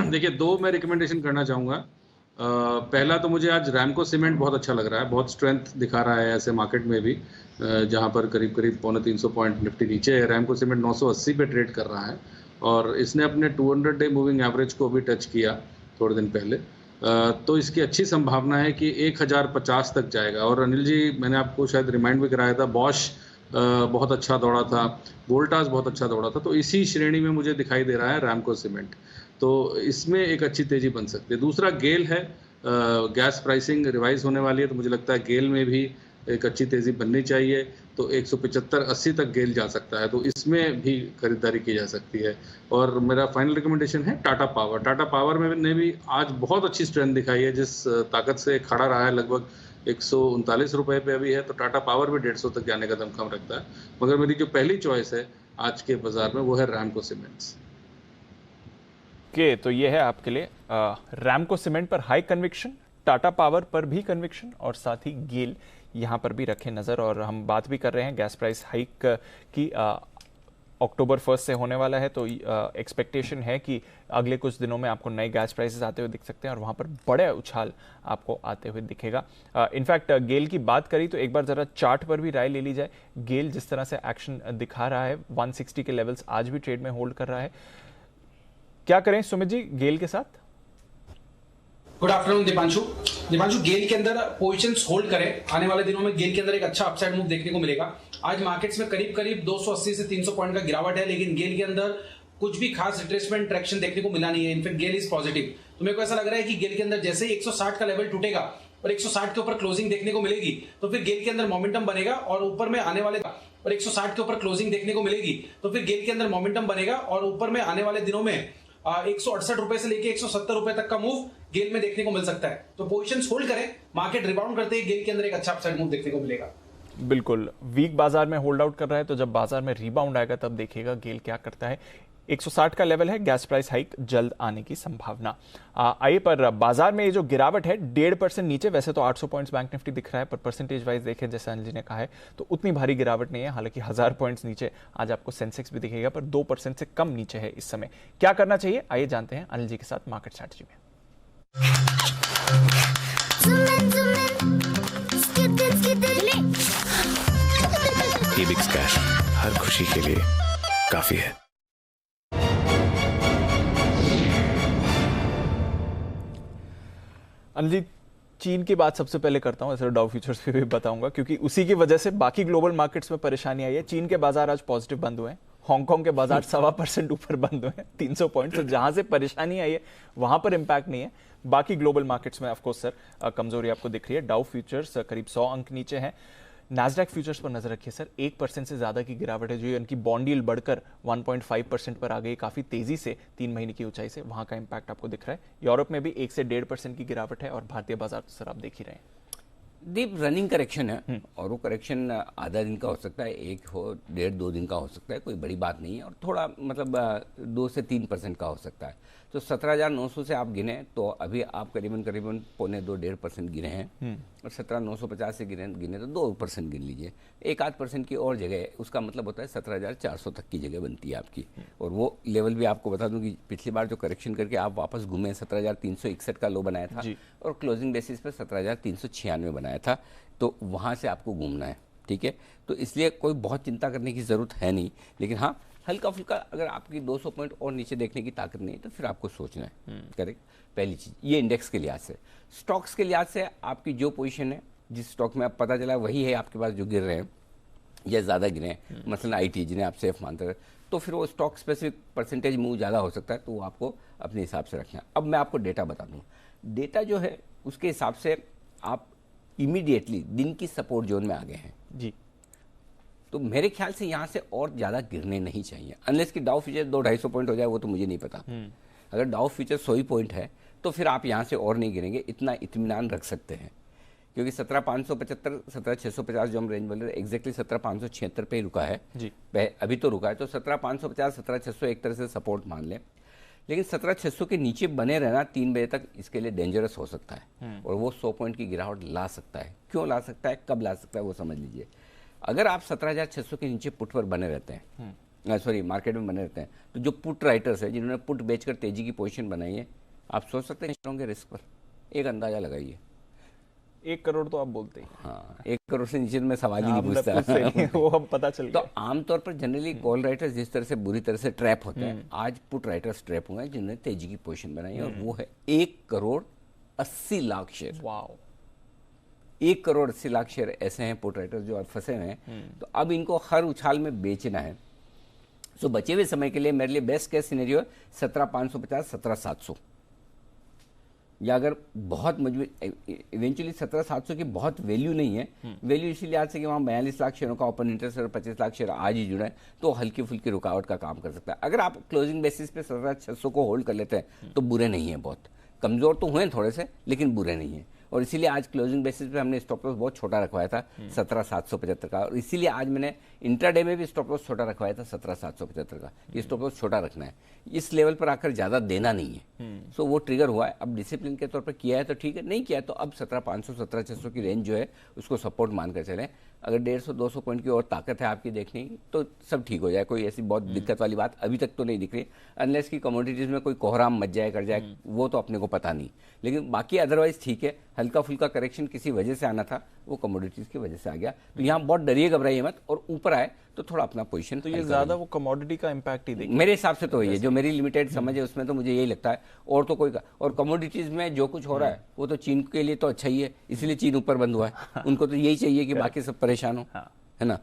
देखिए, 2 मैं रिकमेंडेशन करना चाहूँगा। पहला तो मुझे आज रैमको सीमेंट बहुत अच्छा लग रहा है, बहुत स्ट्रेंथ दिखा रहा है ऐसे मार्केट में भी, जहां पर करीब करीब 350 पॉइंट निफ्टी नीचे है। रैमको सीमेंट 980 पे ट्रेड कर रहा है और इसने अपने 200 डे मूविंग एवरेज को भी टच किया थोड़े दिन पहले, तो इसकी अच्छी संभावना है कि 1050 तक जाएगा। और अनिल जी, मैंने आपको शायद रिमाइंड भी कराया था, बॉश बहुत अच्छा दौड़ा था, वोल्टास बहुत अच्छा दौड़ा था, तो इसी श्रेणी में मुझे दिखाई दे रहा है रैमको सीमेंट, तो इसमें एक अच्छी तेजी बन सकती है। दूसरा गेल है, गैस प्राइसिंग रिवाइज होने वाली है, तो मुझे लगता है गेल में भी एक अच्छी तेजी बननी चाहिए, तो 175-80 तक गेल जा सकता है, तो इसमें भी खरीदारी की जा सकती है। और मेरा फाइनल रिकमेंडेशन है टाटा पावर। टाटा पावर में ने भी आज बहुत अच्छी स्ट्रेंथ दिखाई है, जिस ताकत से खड़ा रहा है, लगभग 139 रुपए पे अभी है, तो टाटा पावर भी 150 तक जाने का दमखम रखता है। मगर मेरी जो पहली चॉइस है आज के बाजार में वो है रैमको सीमेंट्स।
तो ये है आपके लिए रैमको सीमेंट पर हाई कन्विक्शन, टाटा पावर पर भी कन्विक्शन और साथ ही गेल यहां पर भी रखें नजर। और हम बात भी कर रहे हैं गैस प्राइस हाइक की, अक्टूबर 1 से होने वाला है, तो एक्सपेक्टेशन है कि अगले कुछ दिनों में आपको नए गैस प्राइसेस आते हुए दिख सकते हैं और वहां पर बड़े उछाल आपको आते हुए दिखेगा। इनफैक्ट गेल की बात करी तो एक बार जरा चार्ट पर भी राय ले ली जाए। गेल जिस तरह से एक्शन दिखा रहा है, 160 के लेवल्स आज भी ट्रेड में होल्ड कर रहा है। क्या करें सुमित जी गेल के साथ?
Good afternoon Deepanshu. गेल के अंदर पोजीशंस होल्ड करें, आने वाले दिनों में गेल के अंदर एक अच्छा अपसाइड मूव देखने को मिलेगा। आज मार्केट्स में करीब करीब 280 से 300 पॉइंट का गिरावट है, लेकिन गेल के अंदर कुछ भी खास रिट्रेसमेंट ट्रैक्शन देखने को मिला नहीं है। इनफैक्ट गेल इज पॉजिटिव, तो मेरे को ऐसा लग रहा है कि गेल के अंदर जैसे ही 160 का लेवल टूटेगा और 160 के ऊपर क्लोजिंग देखने को मिलेगी, तो फिर गेल के अंदर मोमेंटम बनेगा और ऊपर में आने वाले और 160 के ऊपर क्लोजिंग देखने को मिलेगी, तो फिर गेल के अंदर मोमेंटम बनेगा और ऊपर में आने वाले दिनों में 168 रुपए से लेके 170 रुपए तक का मूव गेल में देखने को मिल सकता है। तो पोजीशंस होल्ड करें, मार्केट रिबाउंड करते ही गेल के अंदर एक अच्छा अपसाइड मूव देखने को मिलेगा।
बिल्कुल, वीक बाजार में होल्ड आउट कर रहा है, तो जब बाजार में रिबाउंड आएगा तब देखिएगा गेल क्या करता है। 160 का लेवल है, गैस प्राइस हाइक जल्द आने की संभावना। आइए पर बाजार में ये जो गिरावट है 1.5% नीचे, वैसे तो 800 पॉइंट्स बैंक निफ्टी दिख रहा है, पर परसेंटेज वाइज देखें जैसे अनिल जी ने कहा है तो उतनी भारी गिरावट नहीं है। हालांकि 1000 पॉइंट्स नीचे आज आपको सेंसेक्स भी दिखेगा, पर 2% से कम नीचे है इस समय। क्या करना चाहिए, आइए जानते हैं अनिल जी के साथ मार्केट स्ट्रैटेजी में।
एबिक्स कैश हर खुशी के लिए काफी है।
अनिल जी, चीन की बात सबसे पहले करता हूं, ऐसे डाउ फ्यूचर्स पे भी बताऊंगा, क्योंकि उसी की वजह से बाकी ग्लोबल मार्केट्स में परेशानी आई है। चीन के बाजार आज पॉजिटिव बंद हुए हैं, हांगकांग के बाजार 1.25% ऊपर बंद हुए हैं, 300 पॉइंट। तो जहां से परेशानी आई है वहां पर इंपैक्ट नहीं है। बाकी ग्लोबल मार्केट्स में ऑफकोर्स सर कमजोरी आपको दिख रही है। डाउ फ्यूचर्स करीब 100 अंक नीचे हैं। नैस्डैक फ्यूचर्स पर नजर रखिए सर, 1% से ज्यादा की गिरावट है, जो इनकी बॉन्ड यील्ड बढ़कर 1.5% पर आ गई, काफी तेजी से 3 महीने की ऊंचाई से। वहां का इंपैक्ट आपको दिख रहा है। यूरोप में भी 1 से 1.5% की गिरावट है और भारतीय बाजार तो सर आप देख ही रहे हैं।
दीप रनिंग करेक्शन है और वो करेक्शन आधा दिन का हो सकता है, 1 हो 1.5-2 दिन का हो सकता है, कोई बड़ी बात नहीं है। और थोड़ा मतलब 2 से 3% का हो सकता है। तो 17,900 से आप गिने तो अभी आप करीबन 1.25% गिरे हैं और 17,950 से गिने तो 2% गिन लीजिए। 1-8% की और जगह है, उसका मतलब होता है 17,400 तक की जगह बनती है आपकी। और वो लेवल भी आपको बता दूं कि पिछली बार जो करेक्शन करके आप वापस घूमे 17,361 का लो बनाया था और क्लोजिंग बेसिस पर 17,396 बनाया था, तो वहाँ से आपको घूमना है, ठीक है। तो इसलिए कोई बहुत चिंता करने की ज़रूरत है नहीं, लेकिन हाँ हल्का फुल्का अगर आपकी 200 पॉइंट और नीचे देखने की ताकत नहीं है तो फिर आपको सोचना है। करेक्ट, पहली चीज़ ये इंडेक्स के लिहाज से। स्टॉक्स के लिहाज से आपकी जो पोजीशन है, जिस स्टॉक में आप पता चला वही है आपके पास जो गिर रहे हैं या ज़्यादा गिरे हैं, मसलन IT जिन्हें आप सेफ मानते हैं, तो फिर वो स्टॉक स्पेसिफिक परसेंटेज मूव ज़्यादा हो सकता है, तो वो आपको अपने हिसाब से रखना है। अब मैं आपको डेटा बता दूँ, डेटा जो है उसके हिसाब से आप इमीडिएटली दिन की सपोर्ट जोन में आ गए हैं
जी।
तो मेरे ख्याल से यहाँ से और ज़्यादा गिरने नहीं चाहिए, अनलेस कि डाउ फ्यूचर 200-250 पॉइंट हो जाए, वो तो मुझे नहीं पता। अगर डाउ फ्यूचर 100 ही पॉइंट है तो फिर आप यहाँ से और नहीं गिरेंगे, इतना इत्मीनान रख सकते हैं। क्योंकि 17,575 17,650 जो हम रेंज बोल रहे हैं एग्जैक्टली 17,576 पे ही रुका है
जी।
अभी तो रुका है, तो 17,550 17,600 एक तरह से सपोर्ट मान लें। लेकिन 17,600 के नीचे बने रहना 3 बजे तक इसके लिए डेंजरस हो सकता है और वो 100 पॉइंट की गिरावट ला सकता है। क्यों ला सकता है, कब ला सकता है, वो समझ लीजिए। अगर आप 17,600 के नीचे पुट पर बने रहते हैं, सॉरी मार्केट में बने रहते हैं, तो जो पुट राइटर्स हैं जिन्होंने पुट बेचकर तेजी की पोजीशन बनाई है, आप सोच सकते हैं होंगे रिस्क पर। एक अंदाजा लगाइए।
1 करोड़ तो आप बोलते ही।
हाँ, 1 करोड़ से नीचे मैं सवाल ही नहीं
मतलब
पूछता।
वो हम पता चल गया।
तो आमतौर पर जनरली कॉल राइटर्स जिस तरह से बुरी तरह से ट्रैप होते हैं, आज पुट राइटर्स ट्रैप हुए हैं जिन्होंने तेजी की पोजीशन बनाई है, और वो है 1 crore 80 lakh share.
Wow,
1 crore 80 lakh share ऐसे हैं पुट राइटर्स जो अब फंसे हुए हैं। तो अब इनको हर उछाल में बेचना है। तो बचे हुए समय के लिए मेरे लिए बेस्ट केस सिनेरियो है 17,550, 17,700, या अगर बहुत मजबूत इवेंचुअली 17,700 की बहुत वैल्यू नहीं है। वैल्यू इसीलिए आज से कि वहाँ 42 लाख शेयरों का ओपन इंटरेस्ट और 25 लाख शेयर आज ही जुड़ा है, तो हल्की फुल्की रुकावट का काम कर सकता है। अगर आप क्लोजिंग बेसिस पे 17,600 को होल्ड कर लेते हैं तो बुरे नहीं है, बहुत कमजोर तो हुए थोड़े से लेकिन बुरे नहीं है। और इसीलिए आज क्लोजिंग बेसिस पे हमने स्टॉप लॉस बहुत छोटा रखवाया था 17,775 का, और इसीलिए आज मैंने इंट्राडे में भी स्टॉप लॉस छोटा रखवाया था 17,775 का। ये स्टॉप लॉस छोटा रखना है, इस लेवल पर आकर ज्यादा देना नहीं है। सो वो ट्रिगर हुआ है, अब डिसिप्लिन के तौर पर किया है तो ठीक है, नहीं किया तो अब 17,500 17,600 की रेंज जो है उसको सपोर्ट मानकर चलें। अगर 150-200 पॉइंट की और ताकत है आपकी देखने की तो सब ठीक हो जाए, कोई ऐसी बहुत दिक्कत वाली बात अभी तक तो नहीं दिख रही, अनलेस की कमोडिटीज में कोई कोहराम मच जाए कर जाए, वो तो अपने को पता नहीं। लेकिन बाकी अदरवाइज ठीक है, हल्का फुल्का करेक्शन किसी वजह से आना था, वो कमोडिटीज की वजह से आ गया। तो यहाँ बहुत डरिए घबराइए मत, और ऊपर आए तो थोड़ा अपना पोजीशन।
तो ये ज्यादा वो कमोडिटी का इम्पैक्ट ही देगी
मेरे हिसाब से, तो ये जो मेरी लिमिटेड समझ है उसमें तो मुझे यही लगता है। और तो कोई और कमोडिटीज में जो कुछ हो रहा है वो तो चीन के लिए तो अच्छा ही है, इसलिए चीन ऊपर बंद हुआ है। उनको तो यही चाहिए कि बाकी सब परेशान हो, है ना।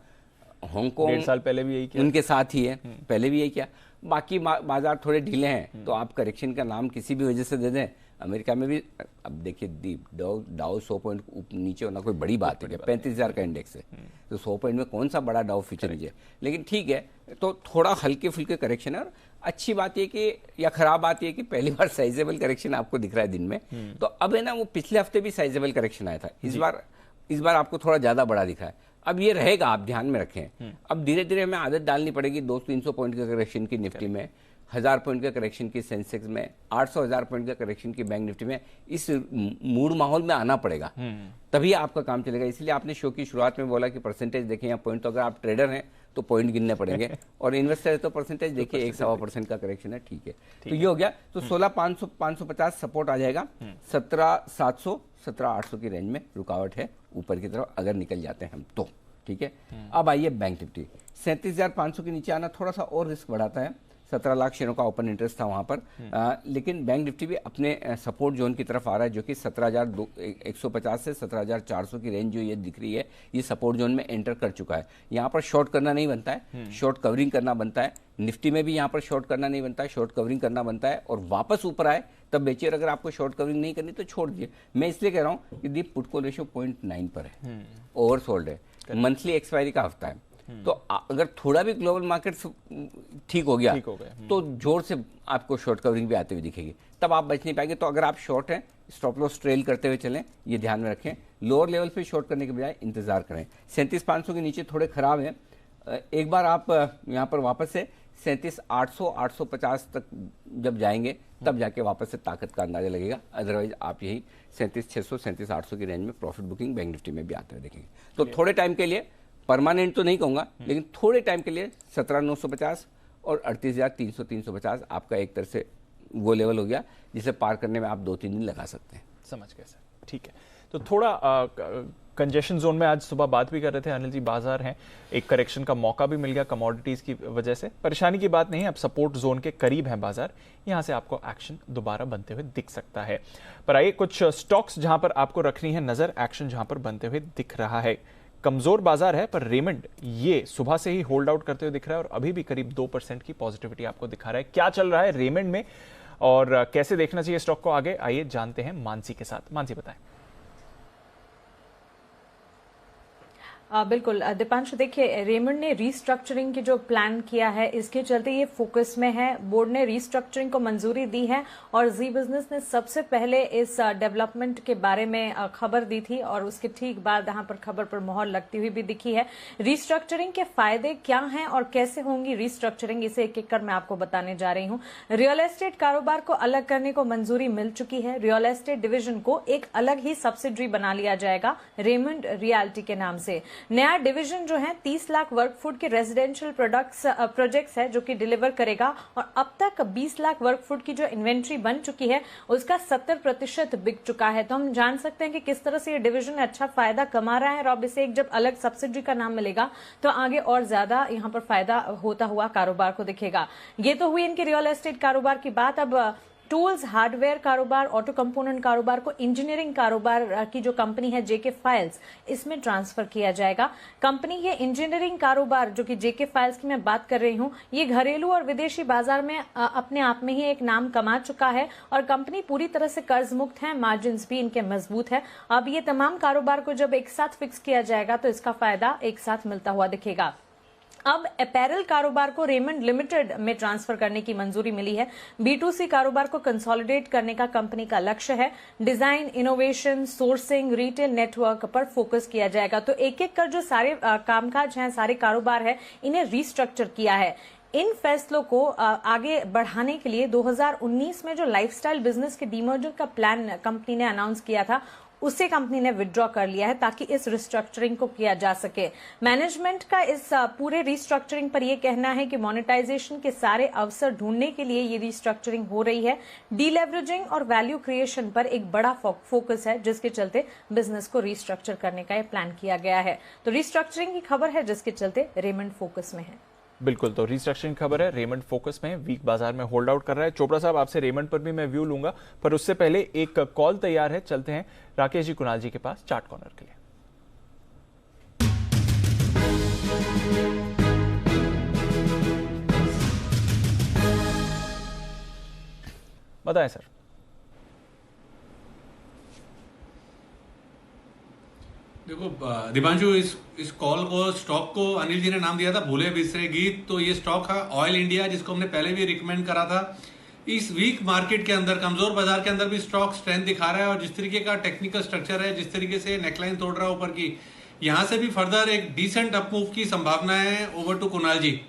हांगकांग
1.5 साल पहले भी यही किया,
उनके साथ ही है, पहले भी यही किया। बाकी बाजार थोड़े ढीले हैं तो आप करेक्शन का नाम किसी भी वजह से दे दें। अमेरिका में भी अब देखिए डाउ 100 पॉइंट नीचे होना कोई बड़ी बात है, 35,000 का इंडेक्स है, तो 100 पॉइंट में कौन सा बड़ा डाउ फ्यूचर नीचे। लेकिन ठीक है, तो थोड़ा हल्के फुल्के करेक्शन है। और अच्छी बात यह कि, या खराब बात यह कि पहली बार साइजेबल करेक्शन आपको दिख रहा है दिन में। तो अब है ना, वो पिछले हफ्ते भी साइजेबल करेक्शन आया था, इस बार आपको थोड़ा ज्यादा बड़ा दिखा है। अब ये रहेगा, आप ध्यान में रखें। अब धीरे धीरे हमें आदत डालनी पड़ेगी 200-300 पॉइंट के करेक्शन की निफ्टी में, 1000 पॉइंट का करेक्शन की सेंसेक्स में, 800-1000 पॉइंट का करेक्शन की बैंक निफ्टी में। इस मूड माहौल में आना पड़ेगा, तभी आपका काम चलेगा। इसलिए आपने शो की शुरुआत में बोला कि परसेंटेज देखें या पॉइंट, तो अगर आप ट्रेडर हैं तो पॉइंट गिनने पड़ेंगे, और इन्वेस्टर है तो परसेंटेज देखिए, 1-1.25% का करेक्शन है, ठीक है। तो ये हो गया। तो 16,500-550 सपोर्ट आ जाएगा, 17,700 17,800 की रेंज में रुकावट है ऊपर की तरफ अगर निकल जाते हैं हम तो, ठीक है। अब आइए बैंक निफ्टी, 37,500 के नीचे आना थोड़ा सा और रिस्क बढ़ाता है। 17 लाख शेयरों का ओपन इंटरेस्ट था वहां पर, लेकिन बैंक निफ्टी भी अपने सपोर्ट जोन की तरफ आ रहा है, जो कि 17,150 से 17,400 की रेंज जो ये दिख रही है, ये सपोर्ट जोन में एंटर कर चुका है। यहाँ पर शॉर्ट करना नहीं बनता है, शॉर्ट कवरिंग करना बनता है। निफ्टी में भी यहाँ पर शॉर्ट करना नहीं बनता है, शॉर्ट कवरिंग करना बनता है, और वापस ऊपर आए तब बेचिए। अगर आपको शॉर्ट कवरिंग नहीं करनी तो छोड़ दीजिए। मैं इसलिए कह रहा हूँ कि दीप पुट को रेशियो 0.9 पर है, ओवरसोल्ड है, मंथली एक्सपायरी का हफ्ता है। तो अगर थोड़ा भी ग्लोबल मार्केट ठीक हो गया तो जोर से आपको शॉर्ट कवरिंग भी आते हुए दिखेगी, तब आप बच नहीं पाएंगे। तो अगर आप शॉर्ट हैं, स्टॉप लॉस ट्रेल करते हुए चलें, ये ध्यान में रखें। लोअर लेवल पे शॉर्ट करने के बजाय इंतजार करें। 37,500 के नीचे थोड़े खराब हैं, एक बार आप यहाँ पर वापस से 37,800 850 तक जब जाएंगे तब जाके वापस से ताकत का अंदाजा लगेगा। अदरवाइज आप यही 37,600 37,800 की रेंज में प्रॉफिट बुकिंग बैंक निफ्टी में भी आते हुए देखेंगे। तो थोड़े टाइम के लिए, परमानेंट तो नहीं कहूंगा, लेकिन थोड़े टाइम के लिए 17,950 और 38,300 350 आपका एक तरह से वो लेवल हो गया जिसे पार करने में आप 2-3 दिन लगा सकते हैं।
समझ गए सर, ठीक है। तो थोड़ा कंजेशन जोन में आज सुबह बात भी कर रहे थे अनिल जी, बाजार हैं, एक करेक्शन का मौका भी मिल गया कमोडिटीज की वजह से। परेशानी की बात नहीं है, अब सपोर्ट जोन के करीब है बाजार, यहां से आपको एक्शन दोबारा बनते हुए दिख सकता है। पर आइए कुछ स्टॉक्स जहां पर आपको रखनी है नजर, एक्शन जहां पर बनते हुए दिख रहा है। कमजोर बाजार है पर रेमंड ये सुबह से ही होल्ड आउट करते हुए दिख रहा है और अभी भी करीब 2% की पॉजिटिविटी आपको दिखा रहा है। क्या चल रहा है रेमंड में और कैसे देखना चाहिए स्टॉक को आगे, आइए जानते हैं मानसी के साथ। मानसी बताएं।
बिल्कुल दीपांशु, देखिए रेमंड ने रीस्ट्रक्चरिंग की जो प्लान किया है इसके चलते ये फोकस में है। बोर्ड ने रीस्ट्रक्चरिंग को मंजूरी दी है और जी बिजनेस ने सबसे पहले इस डेवलपमेंट के बारे में खबर दी थी और उसके ठीक बाद यहाँ पर खबर पर मोहर लगती हुई भी दिखी है। रीस्ट्रक्चरिंग के फायदे क्या हैं और कैसे होंगी रीस्ट्रक्चरिंग, इसे एक एक कर मैं आपको बताने जा रही हूँ। रियल एस्टेट कारोबार को अलग करने को मंजूरी मिल चुकी है। रियल एस्टेट डिवीजन को एक अलग ही सब्सिडरी बना लिया जाएगा रेमंड रियल्टी के नाम से। नया डिवीजन जो है 30 लाख वर्ग फुट के रेजिडेंशियल प्रोजेक्ट्स है जो कि डिलीवर करेगा और अब तक 20 लाख वर्ग फुट की जो इन्वेंट्री बन चुकी है उसका 70% बिक चुका है। तो हम जान सकते हैं कि किस तरह से ये डिवीजन अच्छा फायदा कमा रहा है और अब इसे एक जब अलग सब्सिडी का नाम मिलेगा तो आगे और ज्यादा यहाँ पर फायदा होता हुआ कारोबार को दिखेगा। ये तो हुई इनके रियल एस्टेट कारोबार की बात। अब टूल्स, हार्डवेयर कारोबार, ऑटो कंपोनेंट कारोबार को इंजीनियरिंग कारोबार की जो कंपनी है जेके फाइल्स, इसमें ट्रांसफर किया जाएगा। कंपनी ये इंजीनियरिंग कारोबार जो कि जेके फाइल्स की मैं बात कर रही हूं, ये घरेलू और विदेशी बाजार में अपने आप में ही एक नाम कमा चुका है और कंपनी पूरी तरह से कर्ज मुक्त है, मार्जिन भी इनके मजबूत है। अब ये तमाम कारोबार को जब एक साथ फिक्स किया जाएगा तो इसका फायदा एक साथ मिलता हुआ दिखेगा। अब अपैरल कारोबार को रेमंड लिमिटेड में ट्रांसफर करने की मंजूरी मिली है। B2C कारोबार को कंसोलिडेट करने का कंपनी का लक्ष्य है। Design, innovation, sourcing, retail network पर फोकस किया जाएगा। तो एक एक कर जो सारे कामकाज हैं, सारे कारोबार है, इन्हें रिस्ट्रक्चर किया है। इन फैसलों को आगे बढ़ाने के लिए 2019 में जो लाइफस्टाइल बिजनेस के डीमर्जर का प्लान कंपनी ने अनाउंस किया था उसे कंपनी ने विड्रॉ कर लिया है ताकि इस रिस्ट्रक्चरिंग को किया जा सके। मैनेजमेंट का इस पूरे रिस्ट्रक्चरिंग पर यह कहना है कि मोनेटाइजेशन के सारे अवसर ढूंढने के लिए ये रिस्ट्रक्चरिंग हो रही है। डीलेवरेजिंग और वैल्यू क्रिएशन पर एक बड़ा फोकस है जिसके चलते बिजनेस को रिस्ट्रक्चर करने का यह प्लान किया गया है। तो रिस्ट्रक्चरिंग की खबर है जिसके चलते रेमंड फोकस में है।
बिल्कुल, तो रिस्ट्रक्चरिंग खबर है, रेमंड फोकस में, वीक बाजार में होल्ड आउट कर रहा है। चोपड़ा साहब, आपसे रेमंड पर भी मैं व्यू लूंगा, पर उससे पहले एक कॉल तैयार है। चलते हैं राकेश जी कुणाल जी के पास चार्ट कॉर्नर के लिए। बताएं सर।
देखो दीपांशु, इस कॉल को, स्टॉक को अनिल जी ने नाम दिया था भूले बिसरे गीत। तो ये स्टॉक है ऑयल इंडिया, जिसको हमने पहले भी रिकमेंड करा था। इस वीक मार्केट के अंदर, कमजोर बाजार के अंदर भी स्टॉक स्ट्रेंथ दिखा रहा है और जिस तरीके का टेक्निकल स्ट्रक्चर है, जिस तरीके से नेकलाइन तोड़ रहा है ऊपर की, यहां से भी फर्दर एक डिसेंट अपमूव की संभावना है। ओवर टू कुणाल जी।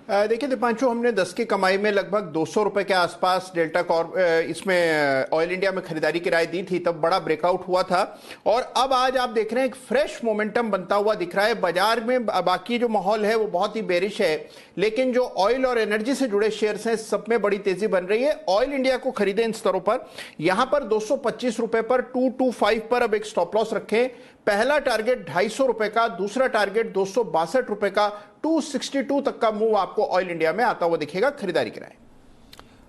देखिए दीपांशु, हमने 10 की कमाई में लगभग 200 रुपए के आसपास डेल्टा कॉर्प इसमें ऑयल इंडिया में खरीदारी की राय दी थी, तब बड़ा ब्रेकआउट हुआ था और अब आज आप देख रहे हैं एक फ्रेश मोमेंटम बनता हुआ दिख रहा है। बाजार में बाकी जो माहौल है वो बहुत ही बेरिश है, लेकिन जो ऑयल और एनर्जी से जुड़े शेयर्स हैं सब में बड़ी तेजी बन रही है। ऑयल इंडिया को खरीदे इन स्तरों पर, यहां पर 225 रुपए पर 225 पर अब एक स्टॉप लॉस रखें। पहला टारगेट 250 रुपए का, दूसरा टारगेट 262 रुपए का, 262 तक का मूव आपको ऑयल इंडिया में आता हुआ दिखेगा खरीदारी की राय।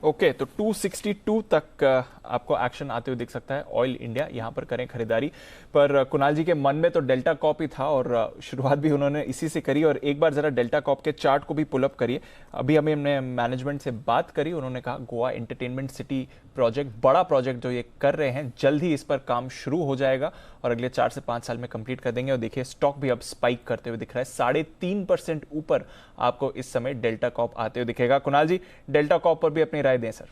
ओके, तो 262 तक आपको एक्शन आते हुए दिख सकता है। ऑयल इंडिया यहां पर करें खरीदारी। पर कुणाल जी के मन में तो डेल्टा कॉप ही था और शुरुआत भी उन्होंने इसी से करी। और एक बार जरा डेल्टा कॉप के चार्ट को भी पुल अप करिए। अभी हमने मैनेजमेंट से बात करी, उन्होंने कहा गोवा एंटरटेनमेंट सिटी प्रोजेक्ट, बड़ा प्रोजेक्ट जो ये कर रहे हैं, जल्द ही इस पर काम शुरू हो जाएगा और अगले 4 से 5 साल में कंप्लीट कर देंगे। और देखिए स्टॉक भी अब स्पाइक करते हुए दिख रहा है, 3.5% ऊपर आपको इस समय डेल्टा कॉप आते हुए दिखेगा। कुणाल जी, डेल्टा कॉप पर भी अपनी राय दें सर।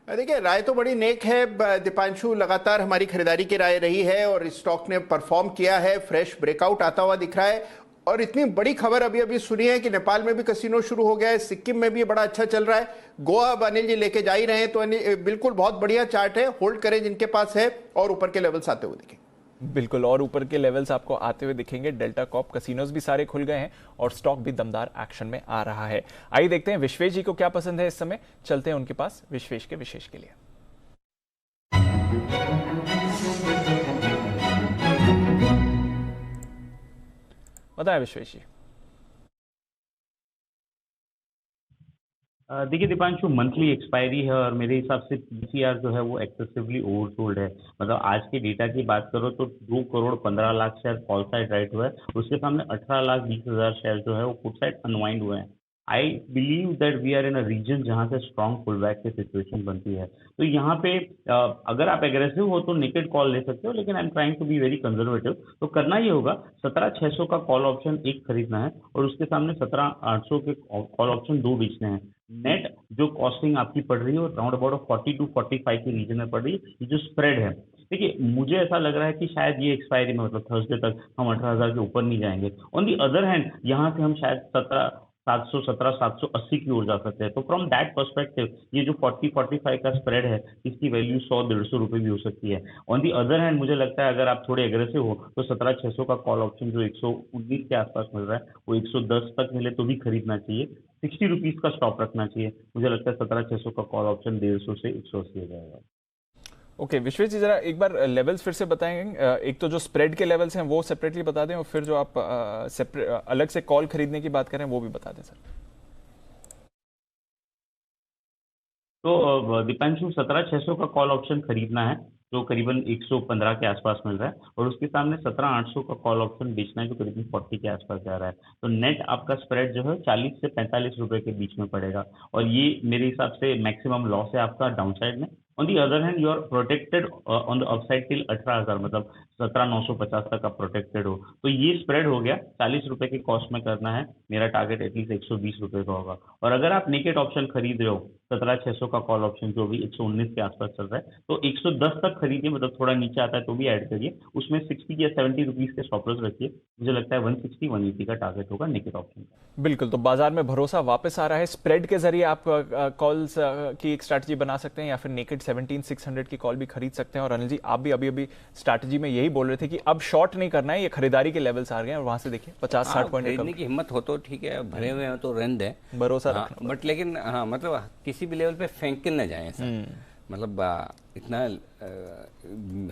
देखिए राय तो बड़ी नेक है दीपांशु, लगातार हमारी खरीदारी की राय रही है और इस स्टॉक ने परफॉर्म किया है, फ्रेश ब्रेकआउट आता हुआ दिख रहा है। और इतनी बड़ी खबर अभी अभी सुनी है कि नेपाल में भी कसिनो शुरू हो गया है, सिक्किम में भी बड़ा अच्छा चल रहा है, गोवा अब अनिल जी लेके जा ही रहे हैं। तो बिल्कुल बहुत बढ़िया चार्ट है, होल्ड करें जिनके पास है और ऊपर के लेवल्स आते हुए दिखेंगे।
बिल्कुल, और ऊपर के लेवल्स आपको आते हुए दिखेंगे। डेल्टा कॉप, कसिनोज भी सारे खुल गए हैं और स्टॉक भी दमदार एक्शन में आ रहा है। आइए देखते हैं विश्वेश जी को क्या पसंद है इस समय। चलते हैं उनके पास विश्वेश के विशेष के लिए। बताएं विश्वेश जी।
देखिए दीपांशु, मंथली एक्सपायरी है और मेरे हिसाब से पीसीआर जो है वो एक्सेसिवली ओवरसोल्ड है। मतलब आज के डेटा की बात करो तो 2 crore 15 lakh share call side right हुआ है, उसके सामने 18 लाख 20 हजार शेयर जो है वो पुट साइड अनवाइंड हुए हैं। I believe that we are in a region जहां से स्ट्रॉन्ग पुल बैक की सिचुएशन बनती है। तो यहाँ पे अगर आप एग्रेसिव हो तो नेकेड कॉल ले सकते हो, लेकिन I am trying to be very conservative. तो करना ये होगा 17,600 का कॉल ऑप्शन एक खरीदना है और उसके सामने 17,800 के कॉल ऑप्शन 2 बेचने हैं। नेट जो कॉस्टिंग आपकी पड़ रही है वो राउंड अबाउट 40 to 45 के रीजन में पड़ रही है। ये जो स्प्रेड है, देखिए मुझे ऐसा लग रहा है कि शायद ये एक्सपायरी में मतलब थर्सडे तक हम 18,000 के ऊपर नहीं जाएंगे। ऑन दी अदर हैंड यहाँ से हम शायद 717 780 की ओर जा सकते हैं। तो फ्रॉम दैट पर्सपेक्टिव ये जो 40-45 का स्प्रेड है, इसकी वैल्यू 100-150 रुपए भी हो सकती है। ऑन दी अदर हैंड मुझे लगता है अगर आप थोड़े एग्रेसिव हो तो 17,600 का कॉल ऑप्शन जो 119 के आसपास मिल रहा है वो 110 तक मिले तो भी खरीदना चाहिए। 60 रुपीज का स्टॉप रखना चाहिए। मुझे लगता है 17,600 का कॉल ऑप्शन 150 से 180 हो जाएगा।
ओके विश्वेश जी, जरा एक बार लेवल्स फिर से बताएंगे। एक तो जो स्प्रेड के लेवल्स हैं वो सेपरेटली बता दें, और फिर जो आप अलग से कॉल खरीदने की बात करें वो भी बता दें सर।
तो दीपांशु 17,600 का कॉल ऑप्शन खरीदना है जो करीबन 115 के आसपास मिल रहा है, और उसके सामने 17,800 का कॉल ऑप्शन बेचना है जो करीबन 40 के आसपास जा रहा है। तो नेट आपका स्प्रेड जो है 40 से 45 रुपए के बीच में पड़ेगा, और ये मेरे हिसाब से मैक्सिमम लॉस है आपका डाउनसाइड में। On the other hand you are protected on the upside till 18,000, मतलब 17,950 तक आप प्रोटेक्टेड हो। तो ये स्प्रेड हो गया 40 रुपए के कॉस्ट में करना है। मेरा टारगेट एटलीस्ट 120 रुपए का होगा। और अगर आप नेकेड ऑप्शन खरीद रहे हो 17,600 का कॉल ऑप्शन जो भी 119 के आसपास चल रहा है, तो 110 तक खरीदिए, मतलब थोड़ा नीचे आता है तो भी ऐड करिए। उसमें 60 या 70 रुपीज के स्टॉप लॉस रखिए। मुझे लगता है 160-180 का टारगेट होगा नेकेड ऑप्शन।
बिल्कुल, तो बाजार में भरोसा वापस आ रहा है। स्प्रेड के जरिए आप कॉल्स की एक स्ट्रैटेजी बना सकते हैं, या फिर नेकेड 17,600 की कॉल भी खरीद सकते हैं। और अनिल जी, आप भी अभी स्ट्रैटेजी में यही बोल रहे थे कि अब शॉर्ट नहीं करना है, ये खरीदारी के लेवल्स आ गए हैं, और वहां से देखिए 50-60 पॉइंट
खरीदने की हिम्मत हो तो ठीक है, भरे हुए हैं तो रन दें,
भरोसा रखें।
बट लेकिन हाँ, मतलब किसी भी लेवल पे फेंक के न जाए ऐसा। मतलब इतना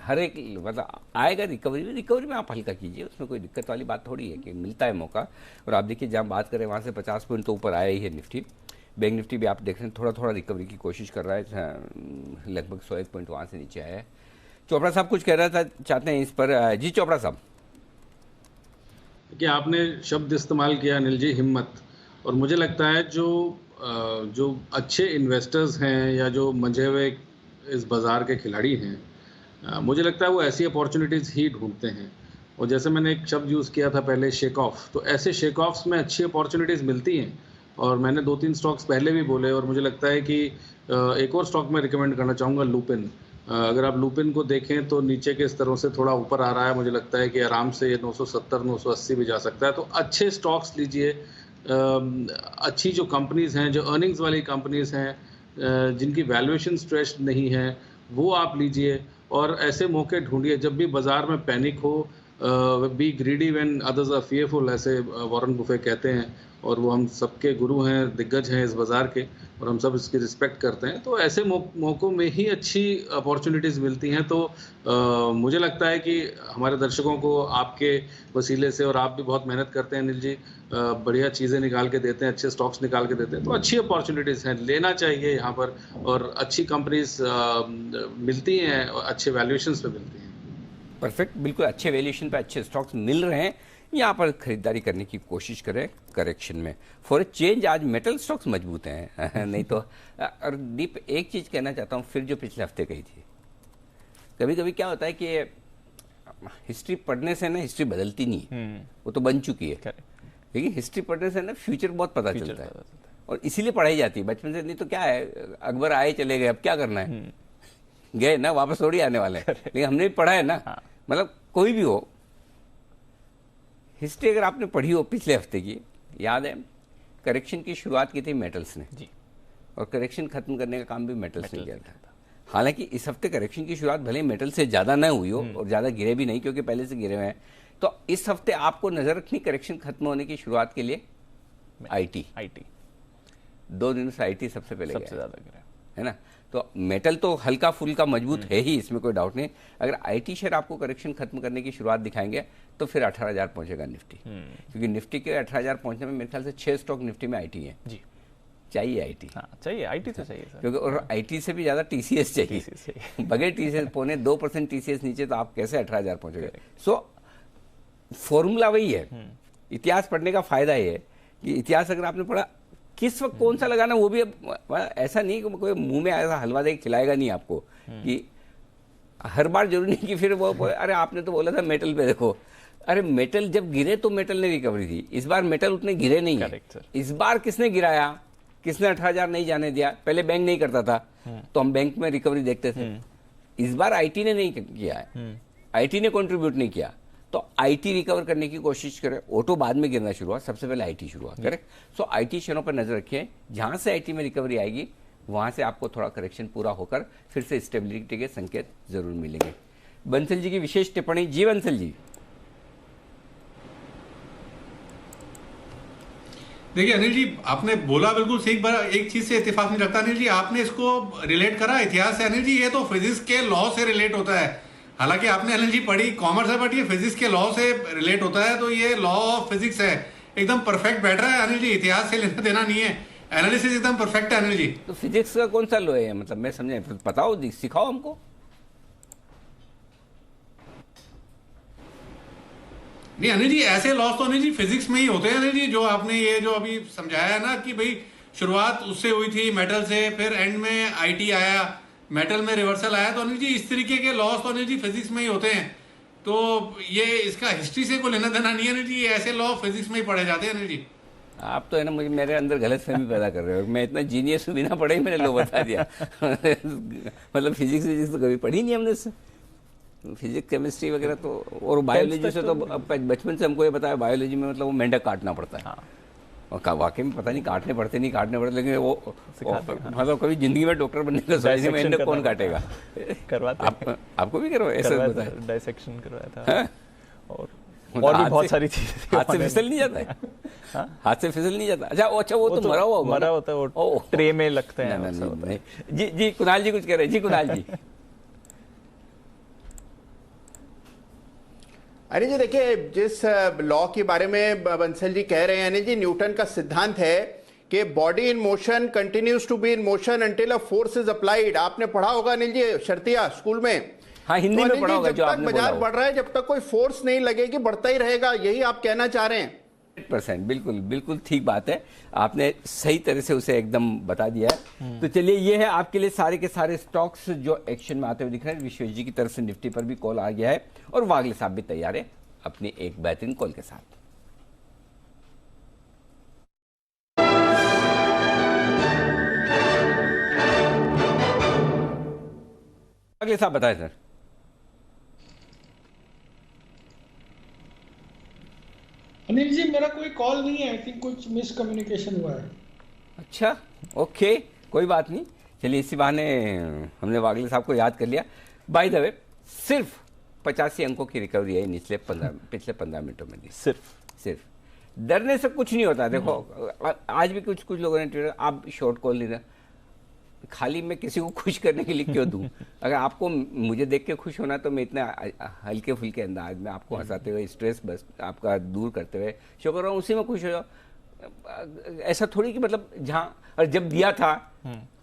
हर एक मतलब आएगा रिकवरी में आप हल्का कीजिए, उसमें कोई दिक्कत वाली बात थोड़ी है कि मिलता है मौका। और आप देखिए जहाँ बात करें वहाँ से 50 पॉइंट तो ऊपर आया ही है निफ्टी। बैंक निफ्टी भी आप देख रहे हैं थोड़ा रिकवरी की कोशिश कर रहा है, लगभग 101 पॉइंट वहाँ से नीचे आया है। चोपड़ा साहब कुछ कह रहा था, चाहते हैं इस पर? जी चोपड़ा साहब।
कि आपने शब्द इस्तेमाल किया अनिल जी, हिम्मत, और मुझे लगता है जो अच्छे इन्वेस्टर्स हैं या जो मंझे हुए इस बाज़ार के खिलाड़ी हैं, मुझे लगता है वो ऐसी अपॉर्चुनिटीज़ ही ढूंढते हैं। और जैसे मैंने एक शब्द यूज़ किया था पहले, शेक ऑफ, तो ऐसे शेक ऑफ्स में अच्छी अपॉर्चुनिटीज़ मिलती हैं। और मैंने 2-3 स्टॉक्स पहले भी बोले, और मुझे लगता है कि एक और स्टॉक मैं रिकमेंड करना चाहूँगा, लुपिन। अगर आप लुपिन को देखें तो नीचे के स्तरों से थोड़ा ऊपर आ रहा है, मुझे लगता है कि आराम से ये 970-980 भी जा सकता है। तो अच्छे स्टॉक्स लीजिए, अच्छी जो कंपनीज़ हैं, जो अर्निंग्स वाली कंपनीज़ हैं, जिनकी वैल्यूएशन स्ट्रेस्ड नहीं है, वो आप लीजिए। और ऐसे मौके ढूंढिए जब भी बाज़ार में पैनिक हो। Be greedy when others are fearful, ऐसे वॉरेन बुफे कहते हैं, और वो हम सबके गुरु हैं, दिग्गज हैं इस बाज़ार के, और हम सब इसकी रिस्पेक्ट करते हैं। तो ऐसे मौक़ों में ही अच्छी अपॉर्चुनिटीज़ मिलती हैं। तो मुझे लगता है कि हमारे दर्शकों को आपके वसीले से, और आप भी बहुत मेहनत करते हैं अनिल जी, बढ़िया चीज़ें निकाल के देते हैं, अच्छे स्टॉक्स निकाल के देते हैं, तो अच्छी अपॉर्चुनिटीज़ हैं, लेना चाहिए यहाँ पर। और अच्छी कंपनीज मिलती हैं और अच्छे वैल्यूएशंस पे मिलती हैं।
परफेक्ट, बिल्कुल अच्छे वैल्यूएशन पे अच्छे स्टॉक्स मिल रहे हैं, यहाँ पर खरीदारी करने की कोशिश करें करेक्शन में। फॉर ए चेंज आज मेटल स्टॉक्स मजबूत हैं नहीं तो। और दीप, एक चीज़ कहना चाहता हूँ फिर, जो पिछले हफ्ते कही थी, कभी कभी क्या होता है कि हिस्ट्री पढ़ने से ना हिस्ट्री बदलती नहीं है, वो तो बन चुकी है, लेकिन हिस्ट्री पढ़ने से ना फ्यूचर बहुत पता चलता है, और इसीलिए पढ़ाई जाती है बचपन से। नहीं तो क्या है, अकबर आए चले गए, अब क्या करना है, गए ना, वापस थोड़ी आने वाले हैं। लेकिन हमने भी पढ़ा है ना, मतलब कोई भी हो हिस्ट्री अगर आपने पढ़ी हो पिछले हफ्ते की, याद है करेक्शन की शुरुआत की थी मेटल्स ने जी, और करेक्शन खत्म करने का काम भी मेटल्स ने किया था। हालांकि इस हफ्ते करेक्शन की शुरुआत भले मेटल से ज़्यादा न हुई हो और ज़्यादा गिरे भी नहीं, क्योंकि पहले से गिरे हुए हैं। तो इस हफ्ते आपको नज़र रखनी करेक्शन खत्म होने की शुरुआत के लिए आईटी 2 दिन से आईटी सबसे पहले सबसे ज़्यादा गिरा है ना। तो मेटल तो हल्का फुल्का मजबूत है ही, इसमें कोई डाउट नहीं। अगर आईटी शेयर आपको करेक्शन खत्म करने की शुरुआत दिखाएंगे तो फिर 18,000 पहुंचेगा निफ्टी, क्योंकि निफ्टी के 18,000 पहुंचने में मेरे ख्याल से 6 स्टॉक निफ्टी में आईटी है जी। चाहिए आईटी, हाँ चाहिए, आईटी तो चाहिए सर, क्योंकि और आईटी से भी ज़्यादा टीसीएस चाहिए। बगैर टीसीएस 0.2% टीसीएस नीचे तो आप कैसे 18,000 पहुंचेंगे। सो फॉर्मूला वही है। इतिहास पढ़ने का फायदा ये है कि इतिहास अगर आपने पढ़ा, किस वक्त कौन सा लगाना, वो भी ऐसा नहीं कि कोई मुंह में ऐसा हलवा दे खिलाएगा नहीं आपको कि हर बार जरूरी नहीं कि फिर वो अरे आपने तो बोला था मेटल पे देखो। अरे मेटल जब गिरे तो मेटल ने रिकवरी थी, इस बार मेटल उतने गिरे नहीं है। इस बार किसने गिराया, किसने 18,000 नहीं जाने दिया? पहले बैंक नहीं करता था तो हम बैंक में रिकवरी देखते थे। इस बार आईटी ने नहीं किया है, आईटी ने कंट्रीब्यूट नहीं किया, तो आईटी रिकवर करने की कोशिश करें, ऑटो बाद में गिरना शुरू हुआ, सबसे पहले आईटी शुरू हुआ, करेक्ट। सो आईटी शेयरों पर नजर रखें, जहां से आईटी में रिकवरी आएगी वहां से आपको थोड़ा करेक्शन पूरा होकर फिर से स्टेबिलिटी के संकेत जरूर मिलेंगे। बंसल जी की विशेष टिप्पणी। जी बंसल जी।
देखिए अनिल जी, आपने बोला बिल्कुल सही, पर एक चीज से इत्तेफाक नहीं रखता अनिल जी, आपने इसको रिलेट करा इतिहास से। अनिल जी ये तो फिजिक्स के लॉ से रिलेट होता है, हालांकि आपने अनिल जी पढ़ी कॉमर्स है, बट ये फिजिक्स के लॉ से रिलेट होता है, तो ये लॉ ऑफ फिजिक्स है, एकदम परफेक्ट बैठ रहा है अनिल जी, इतिहास से लेना देना नहीं है, एनालिसिस एकदम परफेक्ट है अनिल जी।
तो फिजिक्स का कौन सा लॉ है, मतलब मैं समझे, बताओ, सिखाओ हमको।
नहीं अनिल जी, ऐसे लॉस तो अनिल जी फिजिक्स में ही होते हैं अनिल जी, जो आपने ये जो अभी समझाया है ना कि भाई शुरुआत उससे हुई थी मेटल से, फिर एंड में आईटी आया, मेटल में रिवर्सल आया, तो अनिल जी इस तरीके के लॉस तो अनिल जी फिजिक्स में ही होते हैं, तो ये इसका हिस्ट्री से कोई लेना देना नहीं है अनिल जी, ये ऐसे लॉ फिजिक्स में ही पढ़े जाते हैं अनिल जी।
आप तो है ना मुझे मेरे अंदर गलतफहमी पैदा कर रहे हो, मैं इतना जीनियस हूँ, बिना पढ़े ही मैंने लो बता दिया। मतलब फिजिक्स तो कभी पढ़ी नहीं हमने, फिजिक्स केमिस्ट्री वगैरह तो, और बायोलॉजी से तो बचपन से हमको ये बताया, बायोलॉजी में मतलब वो मेंढक काटना पड़ता है। और वाकई में पता नहीं काटने पड़ते नहीं काटने पड़ते, लेकिन वो मतलब कभी जिंदगी में डॉक्टर बनने का सोचा, मेंढक कौन काटेगा। करवाते आपको भी करवाया ऐसा बताया,
डाइसेक्शन करवाया था, और भी बहुत सारी चीजें।
हाथ से फिसल नहीं जाता है, हाथ से फिसल नहीं जाता। अच्छा वो तो मरा हुआ
मरा होता है, वो ट्रे में लगते हैं।
जी कुणाल जी कुछ कह रहे हैं। जी कुणाल जी।
अनिल जी देखिए, जिस लॉ के बारे में बंसल जी कह रहे हैं, अनिल जी न्यूटन का सिद्धांत है कि body in motion continues to be in motion until a force is applied. आपने पढ़ा होगा अनिल जी शर्तिया स्कूल में।
हाँ, हिंदी में पढ़ा होगा।
जब तक बाजार बढ़ रहा है, जब तक कोई फोर्स नहीं लगेगी, बढ़ता ही रहेगा, यही आप कहना चाह रहे हैं।
100% बिल्कुल बिल्कुल ठीक बात है, आपने सही तरह से उसे एकदम बता दिया है। तो चलिए, ये है आपके लिए सारे के सारे स्टॉक्स जो एक्शन में आते हुए दिख रहे हैं। विश्वेश जी की तरफ से निफ्टी पर भी कॉल आ गया है और वागले साहब भी तैयार है अपनी एक बेहतरीन कॉल के साथ। वागले साहब बताएं सर।
अनिल जी मेरा कोई कॉल नहीं है, आई थिंक कुछ मिसकम्युनिकेशन हुआ है।
अच्छा, ओके, कोई बात नहीं। चलिए, इसी बहाने हमने वागले साहब को याद कर लिया। बाय द वे, सिर्फ 85 अंकों की रिकवरी है पिछले 15 मिनटों में। सिर्फ डरने से कुछ नहीं होता। देखो, आज भी कुछ लोगों ने आप शॉर्ट कॉल नहीं, खाली मैं किसी को खुश करने के लिए क्यों दूं? अगर आपको मुझे देख के खुश होना, तो मैं इतने हल्के फुल्के अंदाज में आपको हंसाते हुए, स्ट्रेस बस आपका दूर करते हुए शो कर रहा हूँ, उसी में खुश हो जाओ। ऐसा थोड़ी कि मतलब जहाँ, और जब दिया था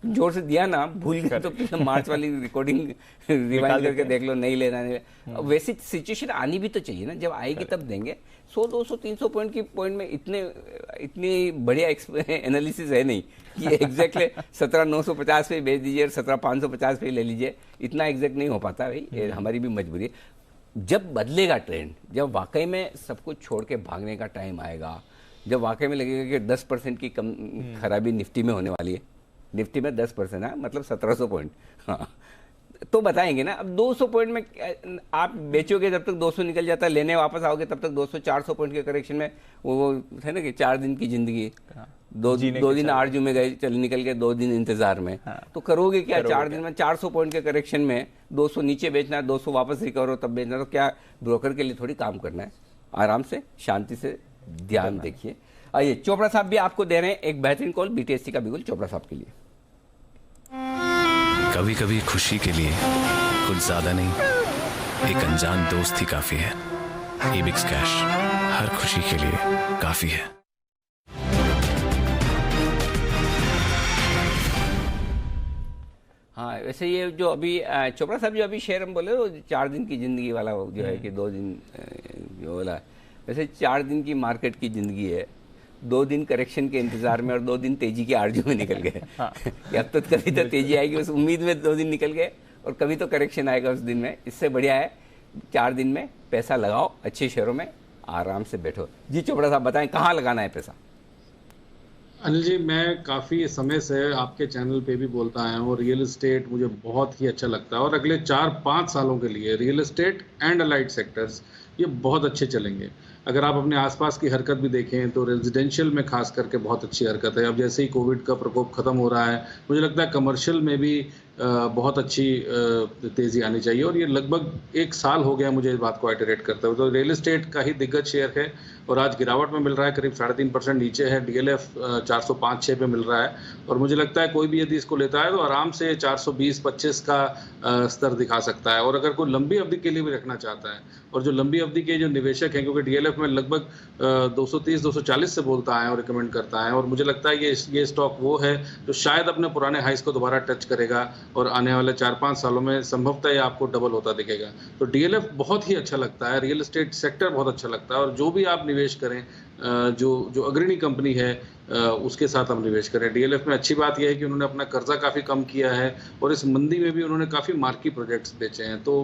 जोर से दिया ना, भूल गए तो मार्च वाली रिकॉर्डिंग रिवाइंड करके देख लो, नहीं लेना नहीं। वैसी सिचुएशन आनी भी तो चाहिए ना, जब आएगी तब देंगे। 100, 200, 300 पॉइंट की पॉइंट में इतनी बढ़िया एनालिसिस है नहीं कि एग्जैक्टली 17,950 पे बेच दीजिए और 17,550 पे ले लीजिए, इतना एग्जैक्ट नहीं हो पाता भाई, ये हमारी भी मजबूरी है। जब बदलेगा ट्रेंड, जब वाकई में सब कुछ छोड़ के भागने का टाइम आएगा, जब वाकई में लगेगा कि 10% की कम खराबी निफ्टी में होने वाली है, निफ्टी में 10% है, मतलब 1700 पॉइंट, हाँ, तो बताएंगे ना। अब 200 पॉइंट में आप बेचोगे, जब तक 200 निकल जाता है, लेने वापस आओगे तब तक 200-400 पॉइंट के करेक्शन में वो है ना कि 4 दिन की जिंदगी, दो दिन आरजू में गए, चल निकल के 2 दिन इंतजार में, तो करोगे क्या? 4 दिन में 400 पॉइंट के करेक्शन में 200 नीचे बेचना है, 200 वापस रिकवर हो तब बेचना, तो क्या ब्रोकर के लिए थोड़ी काम करना है? आराम से, शांति से, ध्यान देखिए। आइए, चोपड़ा साहब भी आपको दे रहे हैं एक बेहतरीन कॉल, बीटीएससी का बिगुल चोपड़ा साहब के लिए।
कभी कभी खुशी के लिए कुछ ज्यादा नहीं, एक अनजान दोस्त ही काफी है। एबिक्स कैश हर खुशी के लिए काफी है।
हाँ, वैसे ये जो अभी चोपड़ा साहब जो अभी शेयर हम बोले, वो 4 दिन की जिंदगी वाला जो है कि 2 दिन जो बोला, वैसे 4 दिन की मार्केट की जिंदगी है, 2 दिन करेक्शन के इंतजार में और 2 दिन तेजी के आरजू में निकल गए। हाँ। अब तो कभी तो तेजी आएगी उस उम्मीद में 2 दिन निकल गए, और कभी तो करेक्शन आएगा उस दिन में। इससे बढ़िया है 4 दिन में पैसा लगाओ, अच्छे शेयरों में आराम से बैठो। जी चोपड़ा साहब बताएं, कहाँ लगाना है पैसा?
अनिल जी, मैं काफ़ी समय से आपके चैनल पे भी बोलता आया हूँ, रियल एस्टेट मुझे बहुत ही अच्छा लगता है, और अगले 4-5 सालों के लिए real estate and allied sectors ये बहुत अच्छे चलेंगे। अगर आप अपने आसपास की हरकत भी देखें तो रेजिडेंशियल में खास करके बहुत अच्छी हरकत है। अब जैसे ही कोविड का प्रकोप खत्म हो रहा है, मुझे लगता है कमर्शियल में भी बहुत अच्छी तेज़ी आनी चाहिए, और ये लगभग 1 साल हो गया मुझे इस बात को आइटरेट करते हुए। तो रियल एस्टेट का ही दिग्गज शेयर है और आज गिरावट में मिल रहा है, करीब 3.5% नीचे है। DLF 405-6 पे मिल रहा है और मुझे लगता है कोई भी यदि इसको लेता है तो आराम से 420-25 का स्तर दिखा सकता है। और अगर कोई लंबी अवधि के लिए भी रखना चाहता है, और जो लंबी अवधि के जो निवेशक हैं, क्योंकि DLF में लगभग 230-240 से बोलता है और रिकमेंड करता है, और मुझे लगता है ये स्टॉक वो है जो शायद अपने पुराने हाइस को दोबारा टच करेगा और आने वाले 4-5 सालों में संभवतः ये आपको डबल होता दिखेगा। तो DLF बहुत ही अच्छा लगता है, रियल एस्टेट सेक्टर बहुत अच्छा लगता है, और जो भी आप निवेश करें, जो अग्रणी कंपनी है उसके साथ हम निवेश करें। DLF में अच्छी बात यह है कि उन्होंने अपना कर्जा काफ़ी कम किया है और इस मंदी में भी उन्होंने काफ़ी मार्की प्रोजेक्ट्स बेचे हैं। तो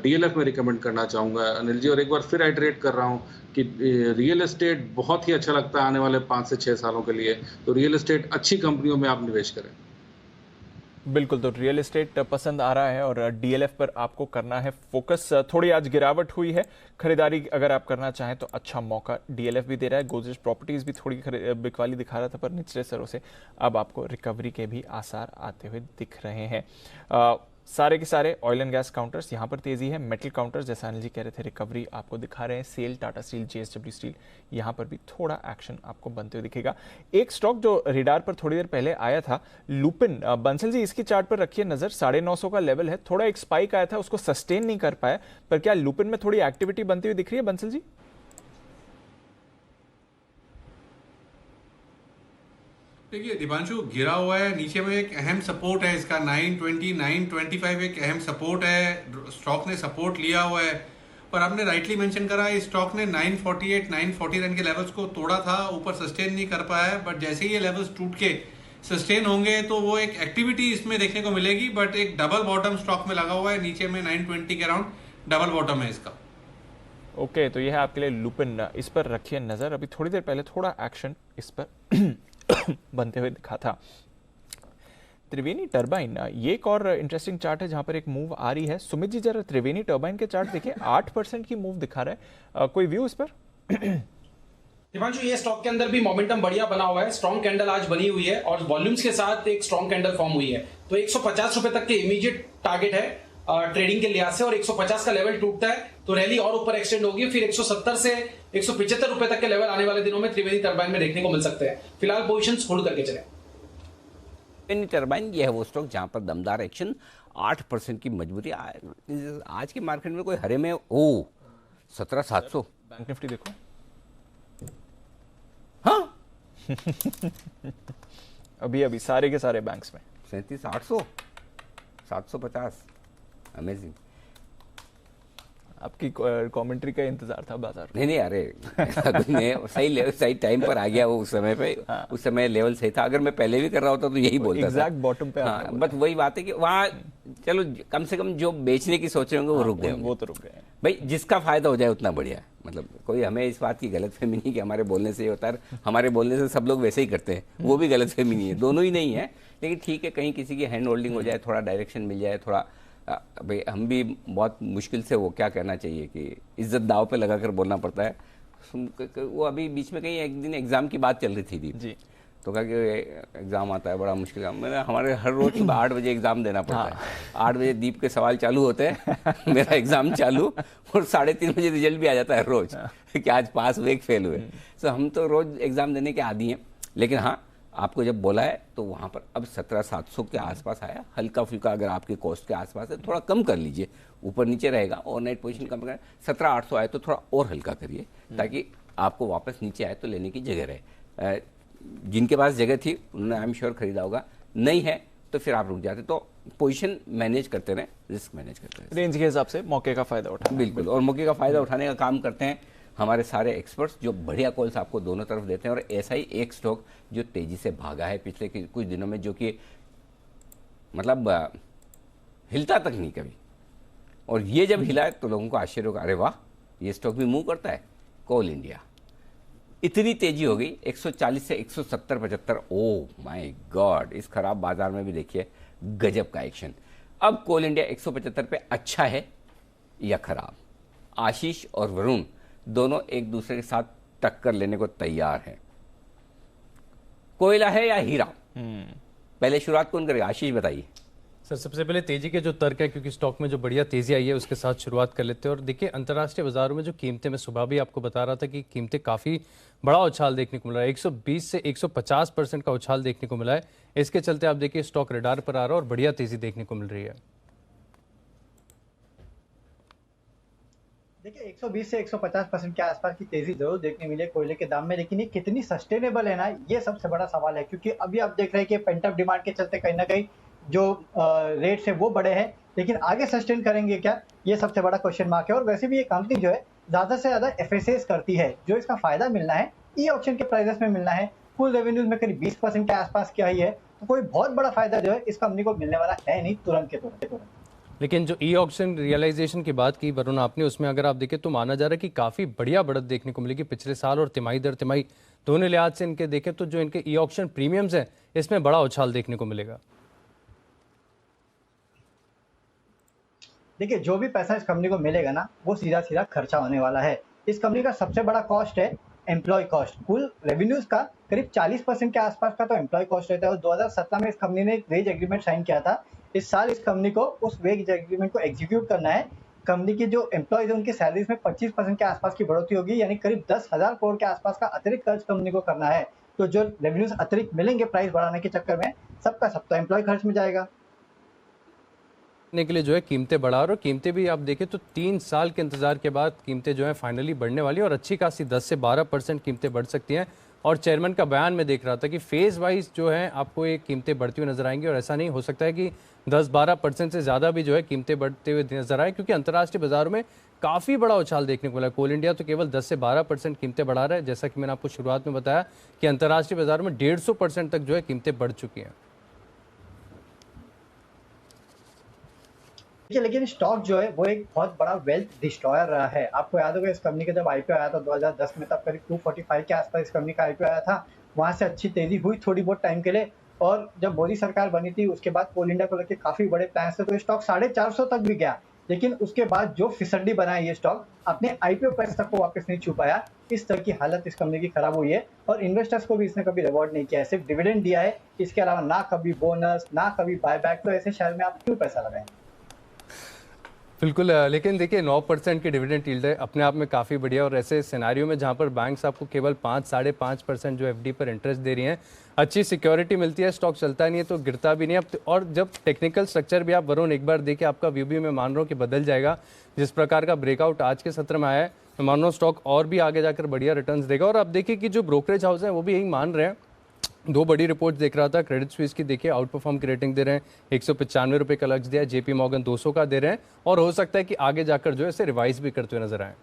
DLF में रिकमेंड करना चाहूँगा अनिल जी, और एक बार फिर आइटरेट कर रहा हूँ कि रियल एस्टेट बहुत ही अच्छा लगता है आने वाले 5 से 6 सालों के लिए। तो रियल एस्टेट अच्छी कंपनियों में आप निवेश करें।
बिल्कुल, तो रियल एस्टेट पसंद आ रहा है और DLF पर आपको करना है फोकस। थोड़ी आज गिरावट हुई है, खरीदारी अगर आप करना चाहें तो अच्छा मौका DLF भी दे रहा है। गोदरेज प्रॉपर्टीज भी थोड़ी बिकवाली दिखा रहा था, पर निचले स्तरों से अब आपको रिकवरी के भी आसार आते हुए दिख रहे हैं। सारे के सारे ऑयल एंड गैस काउंटर्स यहाँ पर तेजी है। मेटल काउंटर्स जैसा अनिल जी कह रहे थे रिकवरी आपको दिखा रहे हैं। SAIL, Tata Steel, JSW steel, यहाँ पर भी थोड़ा एक्शन आपको बनते हुए दिखेगा। एक स्टॉक जो रेडार पर थोड़ी देर पहले आया था, लुपिन। बंसल जी, इसकी चार्ट पर रखिए नजर। 950 का लेवल है, थोड़ा एक स्पाइक आया था, उसको सस्टेन नहीं कर पाया, पर क्या लुपिन में थोड़ी एक्टिविटी बनती हुई दिख रही है बंसल जी?
देखिए दीपांशु, गिरा हुआ है, नीचे में एक अहम सपोर्ट है इसका 920, 925 एक अहम सपोर्ट है। स्टॉक ने सपोर्ट लिया हुआ है, पर आपने राइटली मेंशन करा इस स्टॉक ने 948, 940 रन के लेवल्स को तोड़ा था, ऊपर सस्टेन नहीं कर पाया है। बट जैसे ही ये लेवल्स टूट के सस्टेन होंगे तो वो एक एक्टिविटी इसमें देखने को मिलेगी। बट एक डबल बॉटम स्टॉक में लगा हुआ है, नीचे में 920 के अराउंड डबल बॉटम है इसका।
ओके, तो यह है आपके लिए लुपिन, इस पर रखिए नजर। अभी थोड़ी देर पहले थोड़ा एक्शन इस पर बनते हुए दिखा था। त्रिवेणी टर्बाइन, ये एक और इंटरेस्टिंग चार्ट है जहां पर एक मूव आ रही है। सुमित जी, जरा त्रिवेणी टर्बाइन के चार्ट देखिए, 8% की मूव दिखा रहा है। कोई व्यू इस पर?
दिपांशु, ये स्टॉक के अंदर भी मोमेंटम बढ़िया बना हुआ है। स्ट्रॉन्ग कैंडल आज बनी हुई है और वॉल्यूम्स के साथ एक स्ट्रॉन्ग कैंडल फॉर्म हुई है। तो 150 रुपए तक के इमीडिएट टारगेट है ट्रेडिंग के लिहाज से, और 150 का लेवल टूटता है तो रैली और ऊपर एक्सटेंड होगी। फिर 170 से 175 रुपए तक के लेवल आने वाले दिनों में त्रिवेणी टर्बाइन में देखने को मिल सकते हैं। फिलहाल पोजीशंस होल्ड करके चले।
त्रिवेणी टर्बाइन ये है वो स्टॉक जहां पर दमदार एक्शन, 8% की मजबूरी। आज के मार्केट में कोई हरे में 17,700
बैंक निफ्टी देखो।
हाँ
अभी सारे के सारे बैंक्स में
37,800, 750। अमेजिंग।
आपकी कमेंट्री का इंतजार था बाजार।
नहीं, अरे सही टाइम पर आ गया वो उस समय पे। हाँ। उस समय लेवल सही था। अगर मैं पहले भी कर रहा होता तो यही बोलता था,
एग्जैक्ट बॉटम पे।
हाँ, बट वही बात है कि वहाँ चलो कम से कम जो बेचने की सोच रहे होंगे वो रुक गए।
वो तो रुक गए
भाई, जिसका फायदा हो जाए उतना बढ़िया। मतलब कोई हमें इस बात की गलतफहमी नहीं कि हमारे बोलने से ये होता है, हमारे बोलने से सब लोग वैसे ही करते हैं, वो भी गलतफहमी नहीं है, दोनों ही नहीं है। लेकिन ठीक है, कहीं किसी की हैंड होल्डिंग हो जाए, थोड़ा डायरेक्शन मिल जाए, थोड़ा भाई हम भी बहुत मुश्किल से वो क्या कहना चाहिए कि इज्जत दाव पे लगाकर बोलना पड़ता है। वो अभी बीच में कहीं एक दिन एग्जाम की बात चल रही थी दीप जी, तो कहा कि एग्जाम आता है बड़ा मुश्किल। मैंने हमारे हर रोज सुबह 8 बजे एग्जाम देना पड़ता है। 8 बजे दीप के सवाल चालू होते हैं, मेरा एग्जाम चालू, और 3:30 बजे रिजल्ट भी आ जाता है रोज कि आज पास हुए कि फेल हुए। तो हम तो रोज एग्जाम देने के आदी हैं। लेकिन हाँ, आपको जब बोला है तो वहाँ पर अब 17,700 के आसपास आया। हल्का फुल्का अगर आपके कॉस्ट के आसपास है थोड़ा कम कर लीजिए, ऊपर नीचे रहेगा। ओवरनाइट पोजीशन कम करें। 17,800 आए तो थोड़ा और हल्का करिए, ताकि आपको वापस नीचे आए तो लेने की जगह रहे। जिनके पास जगह थी उन्होंने आई एम श्योर खरीदा होगा, नहीं है तो फिर आप रुक जाते। तो पोजीशन मैनेज करते रहें, रिस्क मैनेज करते रहें,
रेंज के हिसाब से मौके का फायदा उठाना।
बिल्कुल, और मौके का फायदा उठाने का काम करते हैं हमारे सारे एक्सपर्ट्स, जो बढ़िया कॉल्स आपको दोनों तरफ देते हैं। और ऐसा ही एक स्टॉक जो तेजी से भागा है पिछले कुछ दिनों में, जो कि मतलब हिलता तक नहीं कभी, और ये जब हिला है तो लोगों को आश्चर्य होगा, अरे वाह ये स्टॉक भी मूव करता है। कोल इंडिया, इतनी तेजी हो गई 140 से 170-75। ओह माय गॉड, इस खराब बाजार में भी देखिए गजब का एक्शन। अब कोल इंडिया 175 पे अच्छा है या खराब? आशीष और वरुण दोनों एक दूसरे के साथ टक्कर लेने को तैयार हैं। कोयला है या हीरा? पहले शुरुआत कौन करेगा? आशीष बताइए।
सर सबसे पहले तेजी के जो तर्क है, क्योंकि स्टॉक में जो बढ़िया तेजी आई है उसके साथ शुरुआत कर लेते हैं। और देखिए अंतर्राष्ट्रीय बाजारों में जो कीमतें, मैं सुबह भी आपको बता रहा था कि कीमतें काफ़ी बड़ा उछाल देखने को मिला है, 120 से 150% का उछाल देखने को मिला है। इसके चलते आप देखिए स्टॉक रडार पर आ रहा है और बढ़िया तेजी देखने को मिल रही है।
देखिए 120 से 150% के आसपास की तेजी जरूर देखने मिले कोयले के दाम में, लेकिन ये कितनी सस्टेनेबल है ना, ये सबसे बड़ा सवाल है। क्योंकि अभी आप देख रहे हैं कि पेंटअप डिमांड के चलते कहीं ना कहीं जो रेट्स है वो बढ़े हैं, लेकिन आगे सस्टेन करेंगे क्या, ये सबसे बड़ा क्वेश्चन मार्क है। और वैसे भी ये कंपनी जो है ज्यादा से ज्यादा एफएसएस करती है, जो इसका फायदा मिलना है ई ऑक्शन के प्राइसेस में मिलना है। कुल रेवेन्यूज में करीब 20% के आसपास की आई है, तो कोई बहुत बड़ा फायदा जो है इस कंपनी को मिलने वाला है नहीं तुरंत के तुरंत।
लेकिन जो ई ऑक्शन रियलाइजेशन की बात की वरुण आपने, उसमें अगर आप देखें तो माना जा रहा है कि काफ़ी बढ़िया बढ़त देखने को मिलेगी पिछले साल और तिमाही दर तिमाही दोनों लिहाज से इनके देखें तो जो इनके ई ऑक्शन प्रीमियम्स हैं इसमें बड़ा उछाल देखने को मिलेगा।
देखिए जो भी पैसा इस कंपनी को मिलेगा ना, वो सीधा सीधा खर्चा होने वाला है। इस कंपनी का सबसे बड़ा कॉस्ट है एम्प्लॉय कॉस्ट। कुल रेवेन्यूज का करीब 40% के आसपास का तो एम्प्लॉय कॉस्ट रहता है। और 2017 में इस कंपनी ने एक वेज एग्रीमेंट साइन किया था। इस साल इस कंपनी को उस वेज एग्रीमेंट को एग्जीक्यूट करना है। कंपनी की जो एम्प्लॉयज है उनकी सैलरीज में 25% के आसपास की बढ़ोतरी होगी, यानी करीब 10,000 करोड़ के आसपास का अतिरिक्त खर्च कंपनी को करना है। तो जो रेवेन्यूज अतिरिक्त मिलेंगे प्राइस बढ़ाने के चक्कर में, सबका सब तो एम्प्लॉय खर्च में जाएगा।
के लिए जो है कीमतें बढ़ा, और कीमतें भी आप देखें तो 3 साल के इंतजार के बाद कीमतें जो है फाइनली बढ़ने वाली है और अच्छी खासी 10 से 12% कीमतें बढ़ सकती हैं। और चेयरमैन का बयान में देख रहा था कि फेज वाइज जो है आपको ये कीमतें बढ़ती हुई नजर आएंगी, और ऐसा नहीं हो सकता है कि 10-12% से ज़्यादा भी जो है कीमतें बढ़ते हुए नजर आए, क्योंकि अंतर्राष्ट्रीय बाजारों में काफ़ी बड़ा उछाल देखने को मिला। कोल इंडिया तो केवल 10 से 12% कीमतें बढ़ा रहा है। जैसा कि मैंने आपको शुरुआत में बताया कि अंतर्राष्ट्रीय बाजारों में 150% तक जो है कीमतें बढ़ चुकी हैं।
लेकिन स्टॉक जो है वो एक बहुत बड़ा वेल्थ डिस्ट्रॉयर रहा है। आपको याद होगा इस कंपनी का जब आईपीओ आया था 2010 में, तब करीब 245 के आसपास इस कंपनी का आईपीओ आया था। वहां से अच्छी तेजी हुई थोड़ी बहुत टाइम के लिए, और जब मोदी सरकार बनी थी उसके बाद कोल इंडिया को लेकर काफी बड़े प्लान थे, तो स्टॉक 450 तक भी गया। लेकिन उसके बाद जो फिसड्डी बना है ये स्टॉक, अपने आईपीओ प्राइस तक को वापस नहीं छू पाया। इस तरह की हालत इस कंपनी की खराब हुई है, और इन्वेस्टर्स को भी इसने कभी रिवॉर्ड नहीं किया है, सिर्फ डिविडेंड दिया है। इसके अलावा ना कभी बोनस, ना कभी बायबैक। तो ऐसे शहर में आप क्यों पैसा लगाएं?
बिल्कुल, लेकिन देखिए 9% की डिविडेंड यील्ड है, अपने आप में काफ़ी बढ़िया। और ऐसे सिनेरियो में जहां पर बैंक्स आपको केवल 5-5.5% जो एफडी पर इंटरेस्ट दे रही हैं, अच्छी सिक्योरिटी मिलती है, स्टॉक चलता नहीं है तो गिरता भी नहीं है। और जब टेक्निकल स्ट्रक्चर भी आप वरुण एक बार देखिए, आपका व्यू भी मैं मान रहा हूँ कि बदल जाएगा। जिस प्रकार का ब्रेकआउट आज के सत्र में आया है, मैं मान रहा हूँ स्टॉक और भी आगे जाकर बढ़िया रिटर्न्स देगा। और आप देखिए कि जो ब्रोकरेज हाउस है वो भी यही मान रहे हैं। 2 बड़ी रिपोर्ट देख रहा था, क्रेडिट स्विस की देखिए आउट परफॉर्म की रेटिंग दे रहे हैं, 195 रुपये का लक्ष्य दिया, जेपी मॉर्गन 200 का दे रहे हैं, और हो सकता है कि आगे जाकर जो है इसे रिवाइज भी करते हुए नजर आए।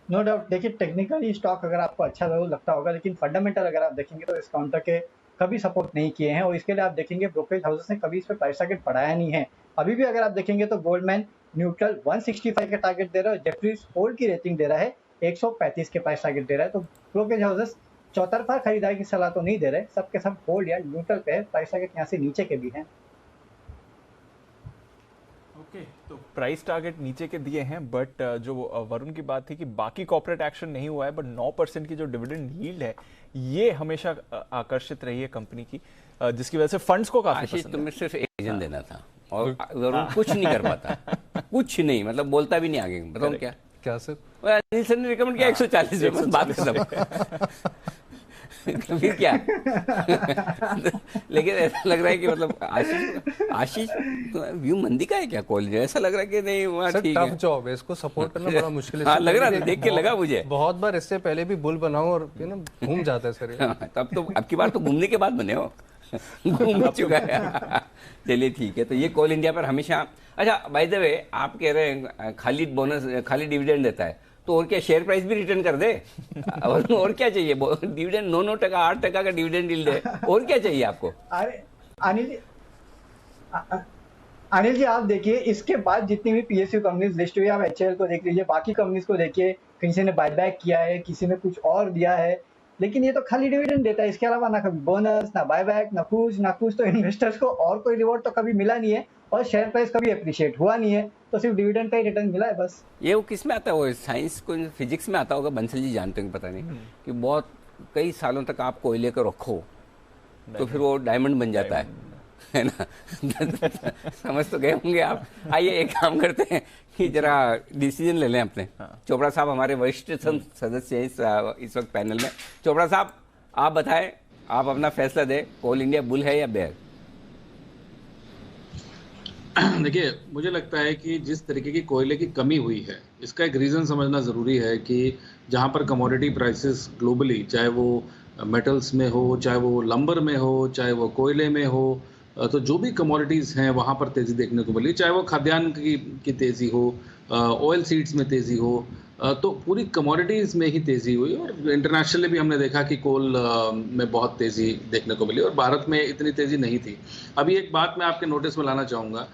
नो डाउट, देखिए टेक्निकली स्टॉक अगर आपको अच्छा जरूर लगता होगा, लेकिन फंडामेंटल अगर आप देखेंगे तो इस काउंटर के कभी सपोर्ट नहीं किए हैं। और इसके लिए आप देखेंगे ब्रोकरेज हाउसेस ने कभी इस पर प्राइस टारगेट बढ़ाया नहीं है। अभी भी अगर आप देखेंगे तो गोल्डमैन न्यूट्रल 165 का टारगेट दे रहा है, जेफरीज होल्ड की रेटिंग दे रहा है, 135 के प्राइस टारगेट दे रहा है। तो ब्रोकरेज हाउसेस चौतरफा खरीदारी की सलाह तो नहीं दे रहे, सबके सब होल्ड या न्यूट्रल पे है। प्राइस टारगेट यहाँ से नीचे के भी हैं।
तो प्राइस टारगेट नीचे के दिए हैं, बट जो वरुण की बात थी कि बाकी कॉर्पोरेट एक्शन नहीं हुआ है, बट 9% की जो डिविडेंड यील्ड है ये हमेशा आकर्षित रही है कंपनी की, जिसकी वजह से फंड्स को काफी पसंद है।
तुम्हें सिर्फ एक रीजन देना था, और वरुण कुछ नहीं कर पाता, कुछ नहीं, मतलब बोलता भी नहीं आगे। बताओ क्या
सर?
अनिल सर ने रिकमेंड किया 140 में, बस बात खत्म। फिर क्या? लेकिन ऐसा लग रहा है कि मतलब आशीष व्यू मंदी का है क्या कॉलेज? ऐसा लग रहा है कि नहीं वहाँ ठीक है,
टफ जॉब है, इसको सपोर्ट करना बड़ा मुश्किल है।
हाँ, लग रहा था, देख के लगा मुझे।
बहुत बार इससे पहले भी बुल बनाऊं और घूम जाता है सर।
तब तो अब की बार तो घूमने के बाद बने हो, घूम चुका है। चलिए ठीक है, तो ये कोल इंडिया पर हमेशा। अच्छा बाय द वे, आप कह रहे हैं खाली बोनस, खाली डिविडेंड देता है, तो और क्या शेयर प्राइस भी रिटर्न कर दे? और क्या चाहिए? डिविडेंड 9% 8% का डिविडेंड डील दे, और क्या चाहिए आपको?
अरे अनिल जी आप देखिए, इसके बाद जितनी भी पीएसयू कंपनीज लिस्ट हुई, आप एचएएल को देख लीजिए, बाकी कंपनीज को देखिए, किसी ने बायबैक किया है, किसी ने कुछ और दिया है। लेकिन ये तो खाली डिविडेंड देता है, इसके अलावा ना कभी बोनस, ना बायबैक, ना कुछ तो इन्वेस्टर्स को और कोई रिवॉर्ड तो कभी मिला नहीं है, और शेयर प्राइस कभी अप्रिशिएट हुआ नहीं है, तो सिर्फ डिविडेंड का ही रिटर्न मिला है बस।
ये वो किस में आता है, वो साइंस को फिजिक्स में आता होगा, बंसल जी जानते होंगे, पता नहीं, कि बहुत कई सालों तक आप कोयले को रखो तो फिर वो डायमंड बन जाता है ना। समझ तो गए होंगे आप। आइए एक काम करते हैं कि जरा डिसीजन ले लें अपने। चोपड़ा साहब हमारे वरिष्ठ सदस्य हैं इस वक्त पैनल में। चोपड़ा साहब आप बताएं, आप अपना फैसला दें, कोल इंडिया बुल है या बेयर?
देखिए, मुझे लगता है कि जिस तरीके की कोयले की कमी हुई है, इसका एक रीज़न समझना ज़रूरी है कि जहाँ पर कमोडिटी प्राइसेस ग्लोबली, चाहे वो मेटल्स में हो, चाहे वो लंबर में हो, चाहे वो कोयले में हो, तो जो भी कमोडिटीज़ हैं वहाँ पर तेज़ी देखने को मिली, चाहे वो खाद्यान्न की तेज़ी हो, ऑयल सीड्स में तेज़ी हो, तो पूरी कमोडिटीज़ में ही तेज़ी हुई। और इंटरनेशनली भी हमने देखा कि कोल में बहुत तेज़ी देखने को मिली और भारत में इतनी तेज़ी नहीं थी। अभी एक बात मैं आपके नोटिस में लाना चाहूँगा,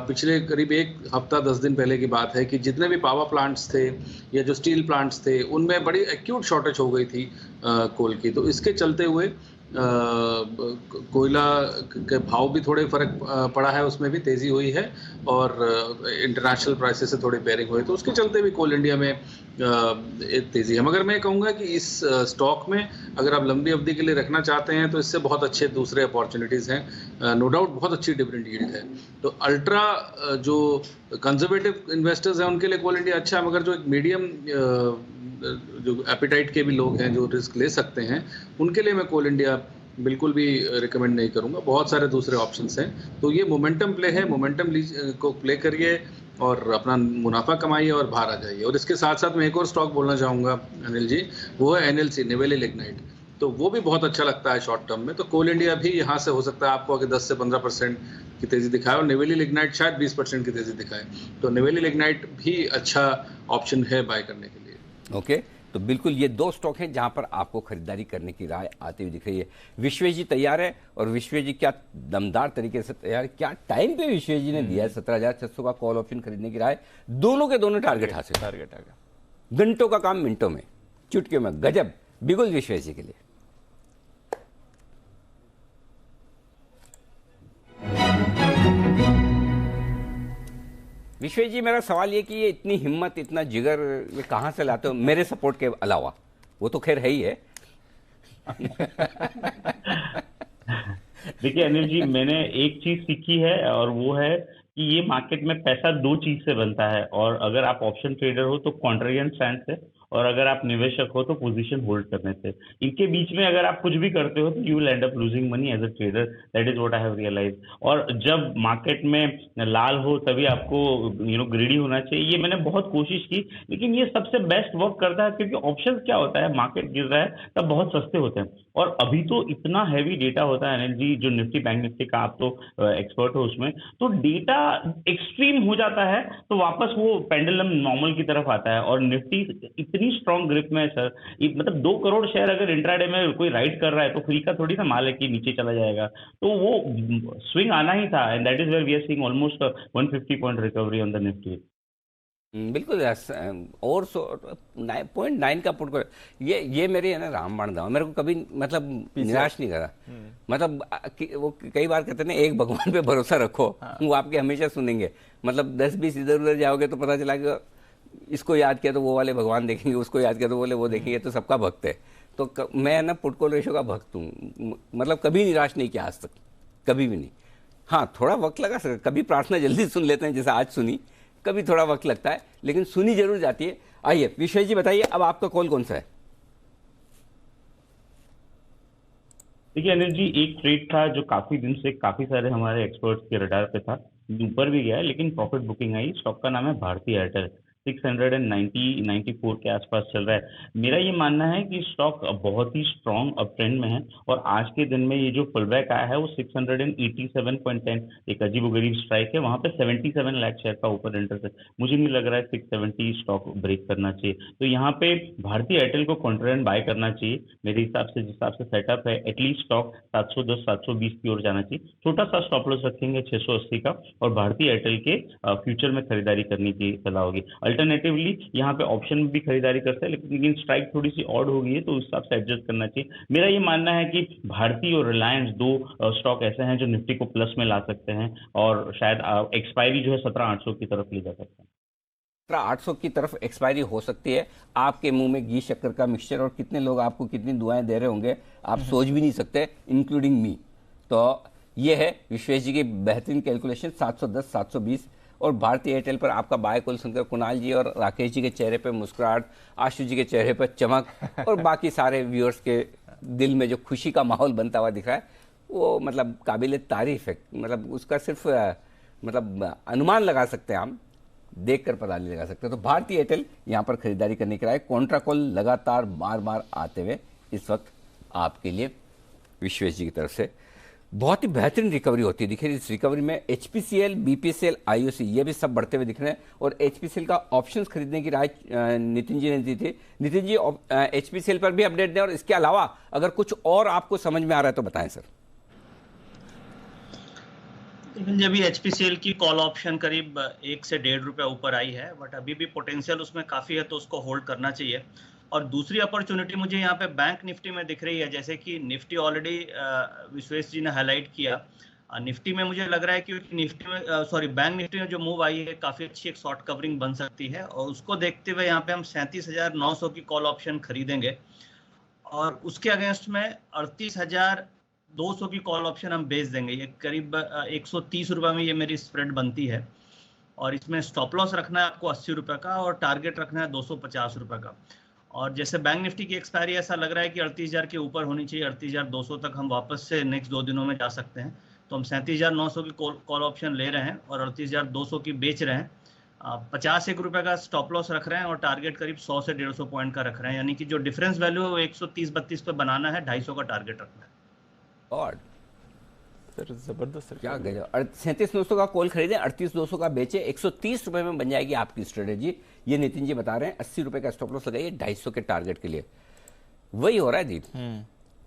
पिछले करीब एक हफ्ता 10 दिन पहले की बात है कि जितने भी पावर प्लांट्स थे या जो स्टील प्लांट्स थे, उनमें बड़ी एक्यूट शॉर्टेज हो गई थी कोल की। तो इसके चलते हुए कोयला के भाव भी थोड़े फर्क पड़ा है, उसमें भी तेज़ी हुई है और इंटरनेशनल प्राइसेस से थोड़ी बेयरिंग हुई, तो उसके चलते भी कोल इंडिया में एक तेज़ी है। मगर मैं कहूँगा कि इस स्टॉक में अगर आप लंबी अवधि के लिए रखना चाहते हैं तो इससे बहुत अच्छे दूसरे अपॉर्चुनिटीज़ हैं। नो डाउट बहुत अच्छी डिविडेंड यील्ड है, तो अल्ट्रा जो कंजर्वेटिव इन्वेस्टर्स हैं उनके लिए कोल इंडिया अच्छा है, मगर जो एक मीडियम जो एपिटाइट के भी लोग हैं जो रिस्क ले सकते हैं, उनके लिए मैं कोल इंडिया बिल्कुल भी रिकमेंड नहीं करूंगा। बहुत सारे दूसरे ऑप्शंस हैं, तो ये मोमेंटम प्ले है, मोमेंटम को प्ले करिए और अपना मुनाफा कमाइए और बाहर आ जाइए। और इसके साथ साथ मैं एक और स्टॉक बोलना चाहूँगा अनिल जी, वो है NLC, नेवेली लिग्नाइट। तो वो भी बहुत अच्छा लगता है शॉर्ट टर्म में, तो कोल इंडिया भी यहाँ से हो सकता है आपको आगे 10 से 15% की तेज़ी दिखाए और नेवेली लिग्नाइट शायद 20% की तेज़ी दिखाए, तो नेवेली लिग्नाइट भी अच्छा ऑप्शन है बाय करने के लिए।
ओके, तो बिल्कुल ये दो स्टॉक हैं जहां पर आपको खरीदारी करने की राय आती हुई दिख रही है। विश्वेश जी तैयार है, और विश्वेश जी क्या दमदार तरीके से तैयार, क्या टाइम पे विश्वेश जी ने दिया है 17,600 का कॉल ऑप्शन खरीदने की राय। दोनों के दोनों टारगेट हासिल,
टारगेट आ गया,
घंटों का काम मिनटों में, चुटकियों में, गजब। बिल्कुल विश्वेश जी के लिए विश्वेश जी, मेरा सवाल ये कि ये इतनी हिम्मत, इतना जिगर ये कहाँ से लाते हो, मेरे सपोर्ट के अलावा? वो तो खैर है ही है।
देखिए अनिल जी, मैंने एक चीज सीखी है और वो है कि ये मार्केट में पैसा दो चीज से बनता है, और अगर आप ऑप्शन ट्रेडर हो तो कॉन्ट्रेरियन स्टैंड से, और अगर आप निवेशक हो तो पोजीशन होल्ड करने से। इनके बीच में अगर आप कुछ भी करते हो तो you will end up losing money as a trader. That is what I have realise. और जब मार्केट में लाल हो तभी आपको ग्रीडी होना चाहिए। ये मैंने बहुत कोशिश की, लेकिन ये सबसे बेस्ट वर्क करता है, क्योंकि ऑप्शन क्या होता है, मार्केट गिर रहा है तब बहुत सस्ते होते हैं, और अभी तो इतना हैवी डेटा होता है अनिल जी, जो निफ्टी बैंक निफ्टी का, आप तो एक्सपर्ट हो उसमें, तो डेटा एक्सट्रीम हो जाता है तो वापस वो पेंडुलम नॉर्मल की तरफ आता है। और निफ्टी इतनी स्ट्रॉन्ग ग्रिप में है सर, मतलब 2 करोड़ शेयर अगर इंट्राडे में कोई राइड कर रहा है तो फ्री का थोड़ी ना माल है कि नीचे चला जाएगा, तो वो स्विंग आना ही था, and that is where we are seeing almost 150 point recovery on the Nifty.
बिल्कुल, और 0.9 का पुट, ये मेरी है ना रामबाण दाव, मेरे को कभी मतलब निराश नहीं करा। मतलब वो कई बार कहते हैं एक भगवान पे भरोसा रखो, वो आपके हमेशा सुनेंगे। मतलब 10-20 इधर उधर जाओगे तो पता चला कि इसको याद किया तो वो वाले भगवान देखेंगे, उसको याद किया तो वो देखेंगे, तो सबका भक्त है। तो मैं ना पुट कॉल रेशो का भक्त हूँ, मतलब कभी निराश नहीं किया आज तक, कभी भी नहीं। हाँ, थोड़ा वक्त लगा सर, कभी प्रार्थना जल्दी सुन लेते हैं जैसे आज सुनी, कभी थोड़ा वक्त लगता है, लेकिन सुनी जरूर जाती है। आइए विश्वेश जी बताइए, अब आपका कॉल कौन सा है?
देखिए अनिल जी, एक ट्रेड था जो काफी दिन से काफी सारे हमारे एक्सपर्ट्स के रडार पे था, ऊपर भी गया है लेकिन प्रॉफिट बुकिंग आई। स्टॉक का नाम है भारती एयरटेल, 694 के आसपास चल रहा है। मेरा ये मानना है कि स्टॉक बहुत ही स्ट्रॉन्ग अप ट्रेंड में है, और आज के दिन में ये जो पुल बैक आया है वो 687.10, एक अजीबोगरीब स्ट्राइक है, वहां पे 77 लाख शेयर का ऊपर इंटरेस्ट है। मुझे नहीं लग रहा है 670 स्टॉक ब्रेक करना चाहिए, तो यहाँ पे भारतीय एयरटेल को कॉन्ट्रेंट बाय करना चाहिए मेरे हिसाब से। जिस हिसाब से सेटअप है, एटलीस्ट स्टॉक 710-720 की ओर जाना चाहिए। छोटा सा स्टॉप लॉस रखेंगे 680 का, और भारतीय एयरटेल के फ्यूचर में खरीदारी करने की सलाह होगी। अल्टरनेटिवली यहाँ पे ऑप्शन में भी खरीदारी करते हैं, लेकिन स्ट्राइक थोड़ी सी ऑड हो गई है तो उस हिसाब से एडजस्ट करना चाहिए। मेरा ये मानना है कि भारती और रिलायंस दो स्टॉक ऐसे हैं जो निफ्टी को प्लस में ला सकते हैं और शायद एक्सपायरी जो है 17,800 की तरफ ले जा सकते हैं।
800 की तरफ एक्सपायरी हो सकती है। आपके मुंह में घी शक्कर का मिक्सचर और कितने लोग आपको कितनी दुआएं दे रहे होंगे आप सोच भी नहीं सकते, इंक्लूडिंग मी। तो ये है विश्वेश जी की बेहतरीन कैलकुलेशन 710 720। और भारतीय एयरटेल पर आपका बाय कॉल सुनकर कुणाल जी और राकेश जी के चेहरे पर मुस्कुराहट, आशु जी के चेहरे पर चमक और बाकी सारे व्यूअर्स के दिल में जो खुशी का माहौल बनता हुआ दिख रहा है वो मतलब काबिल तारीफ है। मतलब उसका सिर्फ मतलब अनुमान लगा सकते हैं, हम देख कर पता नहीं लगा सकते। तो भारतीय एयरटेल यहाँ पर खरीदारी करने के लिए कॉन्ट्रा कॉल लगातार बार बार आते हुए इस वक्त आपके लिए विश्वेश जी की तरफ से बहुत ही बेहतरीन रिकवरी होती है। देखिए इस रिकवरी में HPCL, BPCL, IOC ये भी सब बढ़ते हुए दिख रहे हैं। और HPCL का ऑप्शंस खरीदने की राय नितिन जी ने दी थी। नितिन जी HPCL पर भी अपडेट दें और इसके अलावा अगर कुछ और आपको समझ में आ रहा है तो बताएं सर।
लेकिन जब भी HPCL की कॉल ऑप्शन करीब 1 से 1.5 रुपये ऊपर आई है, बट अभी भी पोटेंशियल उसमें काफ़ी है तो उसको होल्ड करना चाहिए। और दूसरी अपॉर्चुनिटी मुझे यहाँ पे बैंक निफ्टी में दिख रही है, जैसे कि निफ्टी ऑलरेडी विश्वेश जी ने हाईलाइट किया। निफ्टी में मुझे लग रहा है कि निफ्टी में बैंक निफ्टी में जो मूव आई है काफ़ी अच्छी एक शॉर्ट कवरिंग बन सकती है और उसको देखते हुए यहाँ पे हम 37,900 की कॉल ऑप्शन खरीदेंगे और उसके अगेंस्ट में 38,200 की कॉल ऑप्शन हम बेच देंगे। ये करीब 130 रुपये में ये मेरी स्प्रेड बनती है और इसमें स्टॉप लॉस रखना है आपको 80 रुपये का और टारगेट रखना है 250 रुपये का। और जैसे बैंक निफ्टी की एक्सपायरी ऐसा लग रहा है कि 38,000 के ऊपर होनी चाहिए, 38,200 तक हम वापस से नेक्स्ट 2 दिनों में जा सकते हैं। तो हम 37,900 की कॉल ऑप्शन ले रहे हैं और 38,200 की बेच रहे हैं। 50 रुपये का स्टॉप लॉस रख रहे हैं और टारगेट करीब 100 से 150 पॉइंट का रख रहे हैं, यानी कि जो डिफरेंस वैल्यू है वो 130-32 पे बनाना है, 250 का टारगेट रखना है।
और सर जबरदस्त
क्या गया। 37,900 का कॉल खरीदें, 38,200 का बेचे, 130 रुपए में बन जाएगी आपकी स्ट्रेटेजी। ये नितिन जी बता रहे हैं। 80 रुपए का स्टॉप लॉस लगाइए 250 के टारगेट के लिए। वही हो रहा है दीप,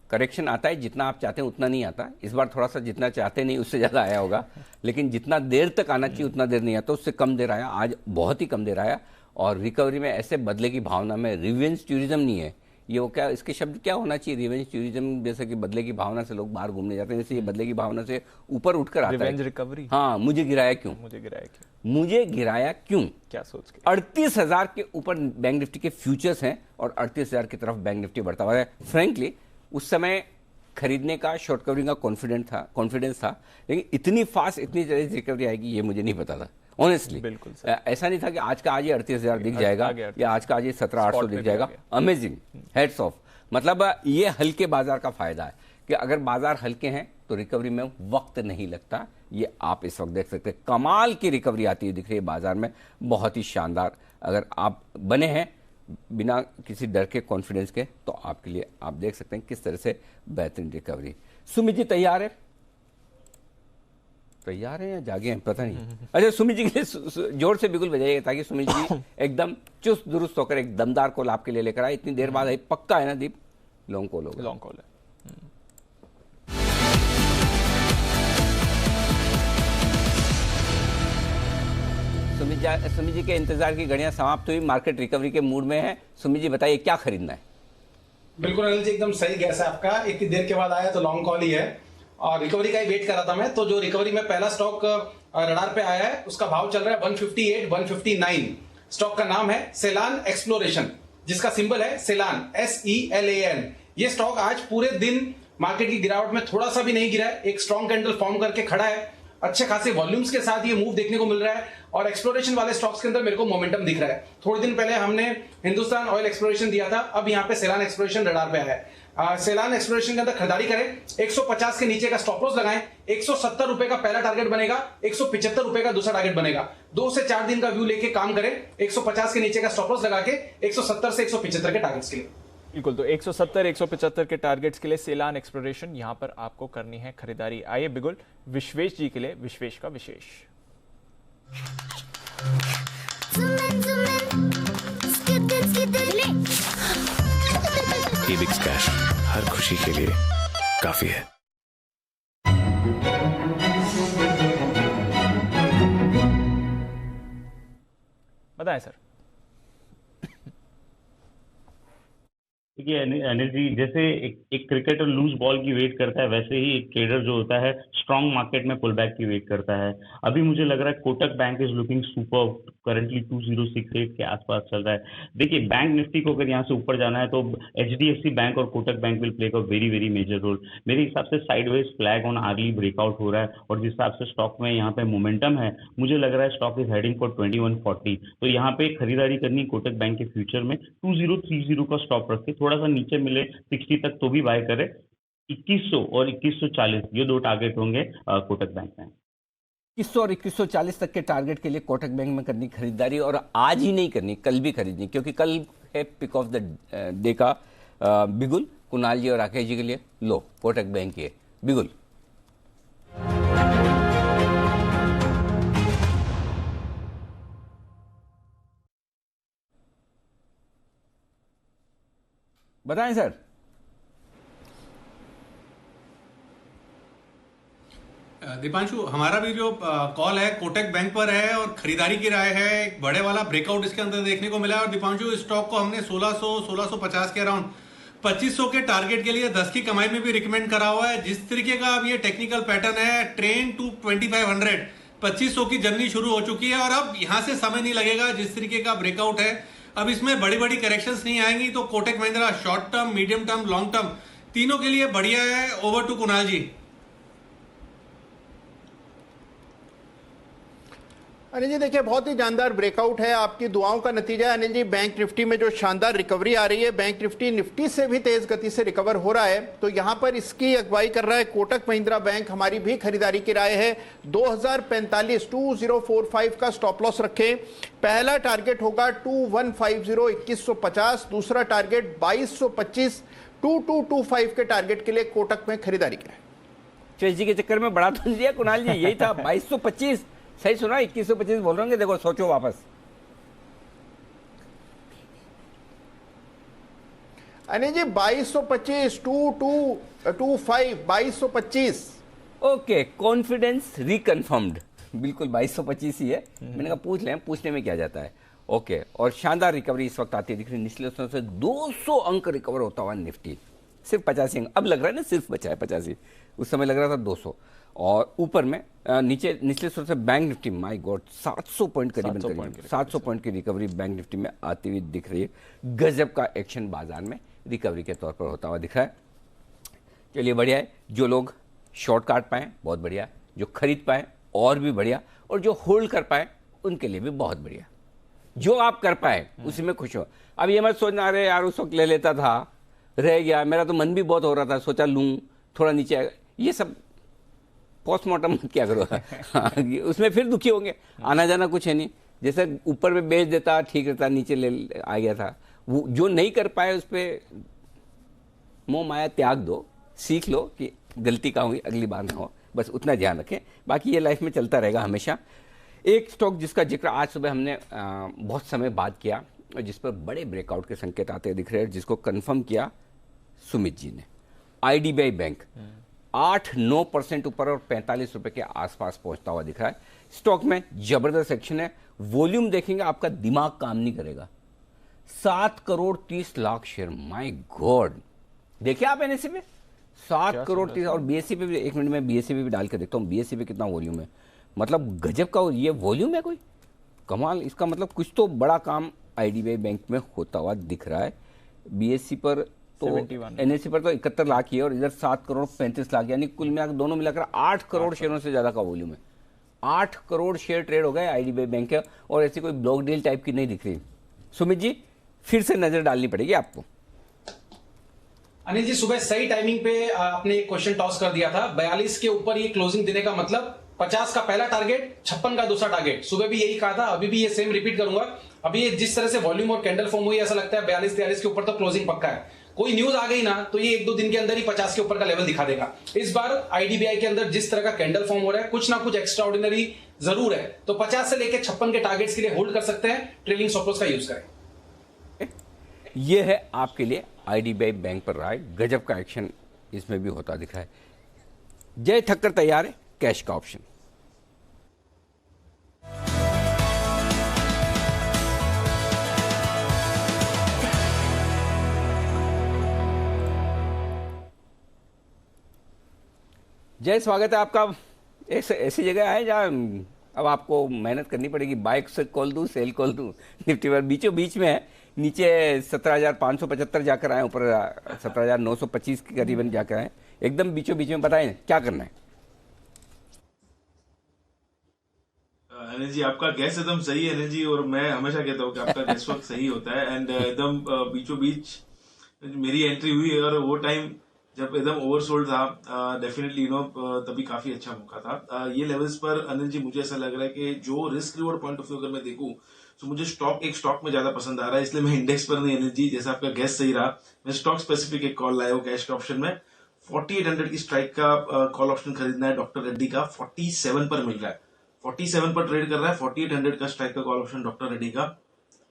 करेक्शन आता है, जितना आप चाहते हैं उतना नहीं आता। इस बार थोड़ा सा जितना चाहते नहीं उससे ज्यादा आया होगा, लेकिन जितना देर तक आना चाहिए उतना देर नहीं आता, उससे कम देर आया। आज बहुत ही कम देर आया और रिकवरी में ऐसे बदले की भावना में रिवेंज टूरिज्म नहीं है ये। वो क्या इसके शब्द क्या होना चाहिए, रिवेंज टूरिज्म, जैसे कि बदले की भावना से लोग बाहर घूमने जाते हैं, जैसे ये बदले की भावना से ऊपर उठकर आता है।
Revenge recovery.
हाँ, मुझे गिराया क्यों, मुझे गिराया क्यों,
क्या सोच के।
38,000 के ऊपर बैंक निफ्टी के फ्यूचर्स हैं और 38,000 की तरफ बैंक निफ्टी बढ़ता हुआ है। फ्रेंकली उस समय खरीदने का, शॉर्ट कवरिंग का कॉन्फिडेंस था, लेकिन इतनी फास्ट इतनी तेज रिकवरी आएगी ये मुझे नहीं पता था ऑनेस्टली।
बिल्कुल
ऐसा नहीं था कि आज का आज ये 38,000 दिख जाएगा या आज का आज ये 17,800 दिख जाएगा। Amazing, heads of. मतलब ये हल्के बाजार का फायदा है कि अगर बाजार हल्के हैं तो रिकवरी में वक्त नहीं लगता। ये आप इस वक्त देख सकते हैं, कमाल की रिकवरी आती है दिख रही है बाजार में, बहुत ही शानदार। अगर आप बने हैं बिना किसी डर के, कॉन्फिडेंस के, तो आपके लिए आप देख सकते हैं किस तरह से बेहतरीन रिकवरी। सुमित जी तैयार है? तैयार है या जागे हैं पता नहीं। अच्छा, सुमित जी के लिए जोर से बिल्कुल बजाइए ताकि सुमित जी एकदम चुस्त दुरुस्त होकर एक दमदार कॉल आपके लिए लेकर आए। इतनी देर बाद आई, पक्का है ना दीप? लॉन्ग कॉल होगा।
लॉन्ग कॉल है।
सुमित जी के इंतजार की घड़ियां समाप्त हुई, मार्केट रिकवरी के मूड में है। सुमित जी बताइए क्या खरीदना है?
बिल्कुल अनिल जी, एकदम सही गैस है आपका। इतनी देर के बाद आया तो लॉन्ग कॉल ही है और रिकवरी का ही वेट कर रहा था मैं। तो जो रिकवरी में पहला स्टॉक रडार पे आया है उसका भाव चल रहा है 158, 159। स्टॉक का नाम है सेलान एक्सप्लोरेशन, जिसका सिंबल है सेलान, SELAN। ये स्टॉक आज पूरे दिन मार्केट की गिरावट में थोड़ा सा भी नहीं गिरा है, एक स्ट्रॉन्ग कैंडल फॉर्म करके खड़ा है। अच्छे खासे वॉल्यूम्स के साथ ये मूव देखने को मिल रहा है और एक्सप्लोरेशन वाले स्टॉक्स के अंदर मेरे को मोमेंटम दिख रहा है। थोड़े दिन पहले हमने हिंदुस्तान ऑयल एक्सप्लोरेशन दिया था, अब यहाँ पे सेलान एक्सप्लोरेशन रडार पे आया है। सेलान एक्सप्लोरेशन के अंदर खरीदारी करें, 150 के नीचे का स्टॉप लॉस लगाएं, 170 रुपए का पहला टारगेट बनेगा, 175 रुपए का दूसरा टारगेट बनेगा। 2 से 4 दिन का व्यू लेके काम करें, 150 के नीचे का स्टॉप लॉस लगा के 170 से 175 के टारगेट्स के लिए।
बिल्कुल, तो 170, 175 के टारगेट्स के लिए सेलान एक्सप्लोरेशन यहां पर आपको करनी है खरीदारी। आइए बिगुल विश्वेश जी के लिए विश्वेश का विशेष।
एबिक्स कैश हर खुशी के लिए काफी है।
बताएं सर।
देखिए अनिल जी, जैसे एक क्रिकेटर लूज बॉल की वेट करता है, वैसे ही एक ट्रेडर जो होता है स्ट्रांग मार्केट में पुल बैक की वेट करता है। अभी मुझे लग रहा है Kotak bank is looking super, currently 2068 के आसपास चल रहा है। देखिए बैंक निफ्टी को अगर यहाँ से ऊपर जाना है तो HDFC बैंक और Kotak bank will play a very very major role. मेरे हिसाब से sideways flag on early breakout हो रहा है, और जिस हिसाब से स्टॉक में यहाँ पे मोमेंटम है, मुझे लग रहा है स्टॉक इज हेडिंग फॉर 2140। तो यहाँ पे खरीदारी करनी कोटक बैंक के फ्यूचर में 2030 का स्टॉप रख के, थोड़ा सा नीचे मिले 60 तक तो भी बाय करे। 2100 और 2140 ये दो टारगेट होंगे कोटक बैंक में।
2100 और 2140 तक के टारगेट के लिए कोटक बैंक में करनी खरीदारी, और आज ही नहीं करनी, कल भी खरीदनी, क्योंकि कल है पिक ऑफ द डे का बिगुल कुणाल जी और राकेश जी के लिए। लो कोटक बैंक के बिगुल। बताएं सर।
दीपांशु, हमारा भी जो कॉल है कोटक बैंक पर है और खरीदारी की राय है। एक बड़े वाला ब्रेकआउट इसके अंदर देखने को मिला है, और दीपांशु इस स्टॉक को हमने 1650 के अराउंड 2500 के टारगेट के लिए 10 की कमाई में भी रिकमेंड करा हुआ है। जिस तरीके का अब ये टेक्निकल पैटर्न है, ट्रेन टू 2500, 2500 की जर्नी शुरू हो चुकी है, और अब यहां से समय नहीं लगेगा। जिस तरीके का ब्रेकआउट है, अब इसमें बड़ी बड़ी करेक्शंस नहीं आएंगी। तो Kotak Mahindra short term, medium term, long term तीनों के लिए बढ़िया है। ओवर टू कुणाल जी।
अनिल जी देखिए, बहुत ही जानदार ब्रेकआउट है, आपकी दुआओं का नतीजा है अनिल जी। बैंक निफ्टी में जो शानदार रिकवरी आ रही है, बैंक निफ्टी से भी तेज गति से रिकवर हो रहा है, तो यहां पर इसकी अगुवाई कर रहा है कोटक महिंद्रा बैंक। हमारी भी खरीदारी की राय है 2045 2045 का स्टॉप लॉस रखें। पहला टारगेट होगा 2150 2150, दूसरा टारगेट 2225 2225 के टारगेट के लिए कोटक में खरीदारी करें।
चेस जी के चक्कर में बड़ा तो दिया कुणाल जी, यही था 2225। सही सुना, 2125 बोल रहे होंगे। देखो सोचो वापस।
अनिल जी 2225 2225 2225।
ओके, कॉन्फिडेंस रिकन्फर्म्ड, बिल्कुल 2225 ही है। मैंने कहा पूछ लें, पूछने में क्या जाता है। ओके, और शानदार रिकवरी इस वक्त आती दिख रही है। निचले स्तरों से 200 अंक रिकवर होता हुआ निफ्टी, सिर्फ 85 अंक अब लग रहा है ना, सिर्फ बचा है 85, उस समय लग रहा था 200। और ऊपर में नीचे निचले स्तर से bank Nifty, my God 700 point करीबन 700 पॉइंट की रिकवरी बैंक निफ्टी में आती हुई दिख रही है। गजब का एक्शन बाजार में रिकवरी के तौर पर होता हुआ दिख रहा है। चलिए बढ़िया है, जो लोग शॉर्ट काट पाए बहुत बढ़िया, जो खरीद पाए और भी बढ़िया, और जो होल्ड कर पाए उनके लिए भी बहुत बढ़िया। जो आप कर पाए उसी में खुश हो। अब ये मत सोचना अरे यार उस वक्त ले लेता था, रह गया, मेरा तो मन भी बहुत हो रहा था, सोचा लूं, थोड़ा नीचे आएगा, ये सब पोस्टमार्टम क्या करो। उसमें फिर दुखी होंगे। आना जाना कुछ है नहीं, जैसे ऊपर में बेच देता ठीक रहता, नीचे ले आ गया था। वो जो नहीं कर पाए उस पर मोह माया त्याग दो, सीख लो कि गलती का हुई, अगली बार ना हो, बस उतना ध्यान रखें। बाकी ये लाइफ में चलता रहेगा हमेशा। एक स्टॉक जिसका जिक्र आज सुबह हमने बहुत समय बाद किया और जिस पर बड़े ब्रेकआउट के संकेत आते दिख रहे हैं, जिसको कंफर्म किया सुमित जी ने, IDBI बैंक 8-9% ऊपर और 45 रुपए के आसपास पहुंचता हुआ दिख रहा है। स्टॉक में जबरदस्त एक्शन है। वॉल्यूम देखेंगे आपका दिमाग काम नहीं करेगा। 7 crore 30 lakh share, my God. देखिए आप NSE पे 7 करोड़ 30, और BSE पे भी, एक मिनट में BSE पे भी डाल के देखता हूँ BSE पे कितना वॉल्यूम है। मतलब गजब का ये वॉल्यूम है, कोई कमाल। इसका मतलब कुछ तो बड़ा काम IDBI बैंक में होता हुआ दिख रहा है। BSE पर तो 71, NSE पर तो 71 लाख ही है, और इधर 7 करोड़ 35 लाख, यानी कुल मिलाकर दोनों मिलाकर 8 करोड़ शेयरों से ज्यादा का वॉल्यूम है। 8 करोड़ शेयर ट्रेड हो गए IDBI बैंक के, और ऐसी कोई ब्लॉक डील टाइप की नहीं दिख रही। सुमित जी फिर से नजर डालनी पड़ेगी आपको।
अनिल जी सुबह सही टाइमिंग पे आपने एक क्वेश्चन टॉस कर दिया था। 42 के ऊपर ये क्लोजिंग देने का मतलब 50 का पहला टारगेट, 56 का दूसरा टारगेट। सुबह भी यही कहा था, अभी भी ये सेम रिपीट करूंगा। अभी ये जिस तरह से वॉल्यूम और कैंडल फॉर्म हुई, ऐसा लगता है 42-43 के ऊपर तो क्लोजिंग पक्का है। कोई न्यूज आ गई ना तो ये 1-2 दिन के अंदर ही 50 के ऊपर का लेवल दिखा देगा। इस बार IDBI के अंदर जिस तरह का कैंडल फॉर्म हो रहा है, कुछ ना कुछ एक्स्ट्राऑर्डिनरी जरूर है। तो 50 से लेकर 56 के टारगेट्स के लिए होल्ड कर सकते हैं, ट्रेलिंग स्टॉप लॉस का यूज करें।
ये है आपके लिए IDBI बैंक पर रहा है। गजब का एक्शन इसमें भी होता दिख रहा है। जय ठक्कर तैयार है, कैश का ऑप्शन। जय, स्वागत है आपका। ऐसी जगह है जहाँ अब आपको मेहनत करनी पड़ेगी, बाय से कॉल दूँ, सेल कॉल दूँ। निफ्टी पर बीचों बीच में है, नीचे 17,575 जाकर आए, ऊपर 17,925 के करीबन जाकर आए, एकदम बीचों बीच में। बताएं क्या करना है।
अनिल जी, आपका गैस एकदम सही है अनिल जी, और मैं हमेशा कहता हूँ कि आपका गैस वर्क सही होता है। एंड एकदम बीचों बीच मेरी एंट्री हुई है, और वो टाइम जब एकदम ओवरसोल्ड था, डेफिनेटली तभी काफी अच्छा मौका था। ये लेवल्स पर अनिल जी मुझे ऐसा लग रहा है कि जो risk reward point of view अगर मैं देखूं तो मुझे स्टॉक में ज्यादा पसंद आ रहा है, इसलिए मैं इंडेक्स पर नहीं अनिल जी, जैसा आपका गैस सही रहा, मैं स्टॉक स्पेसिफिक एक कॉल लाया हूँ कैश के ऑप्शन में। 4800 की स्ट्राइक का कॉल ऑप्शन खरीदना है डॉक्टर रेड्डी का, 47 पर मिल रहा है, 47 पर ट्रेड कर रहा है। 4800 का स्ट्राइक का कॉल ऑप्शन डॉक्टर रेड्डी का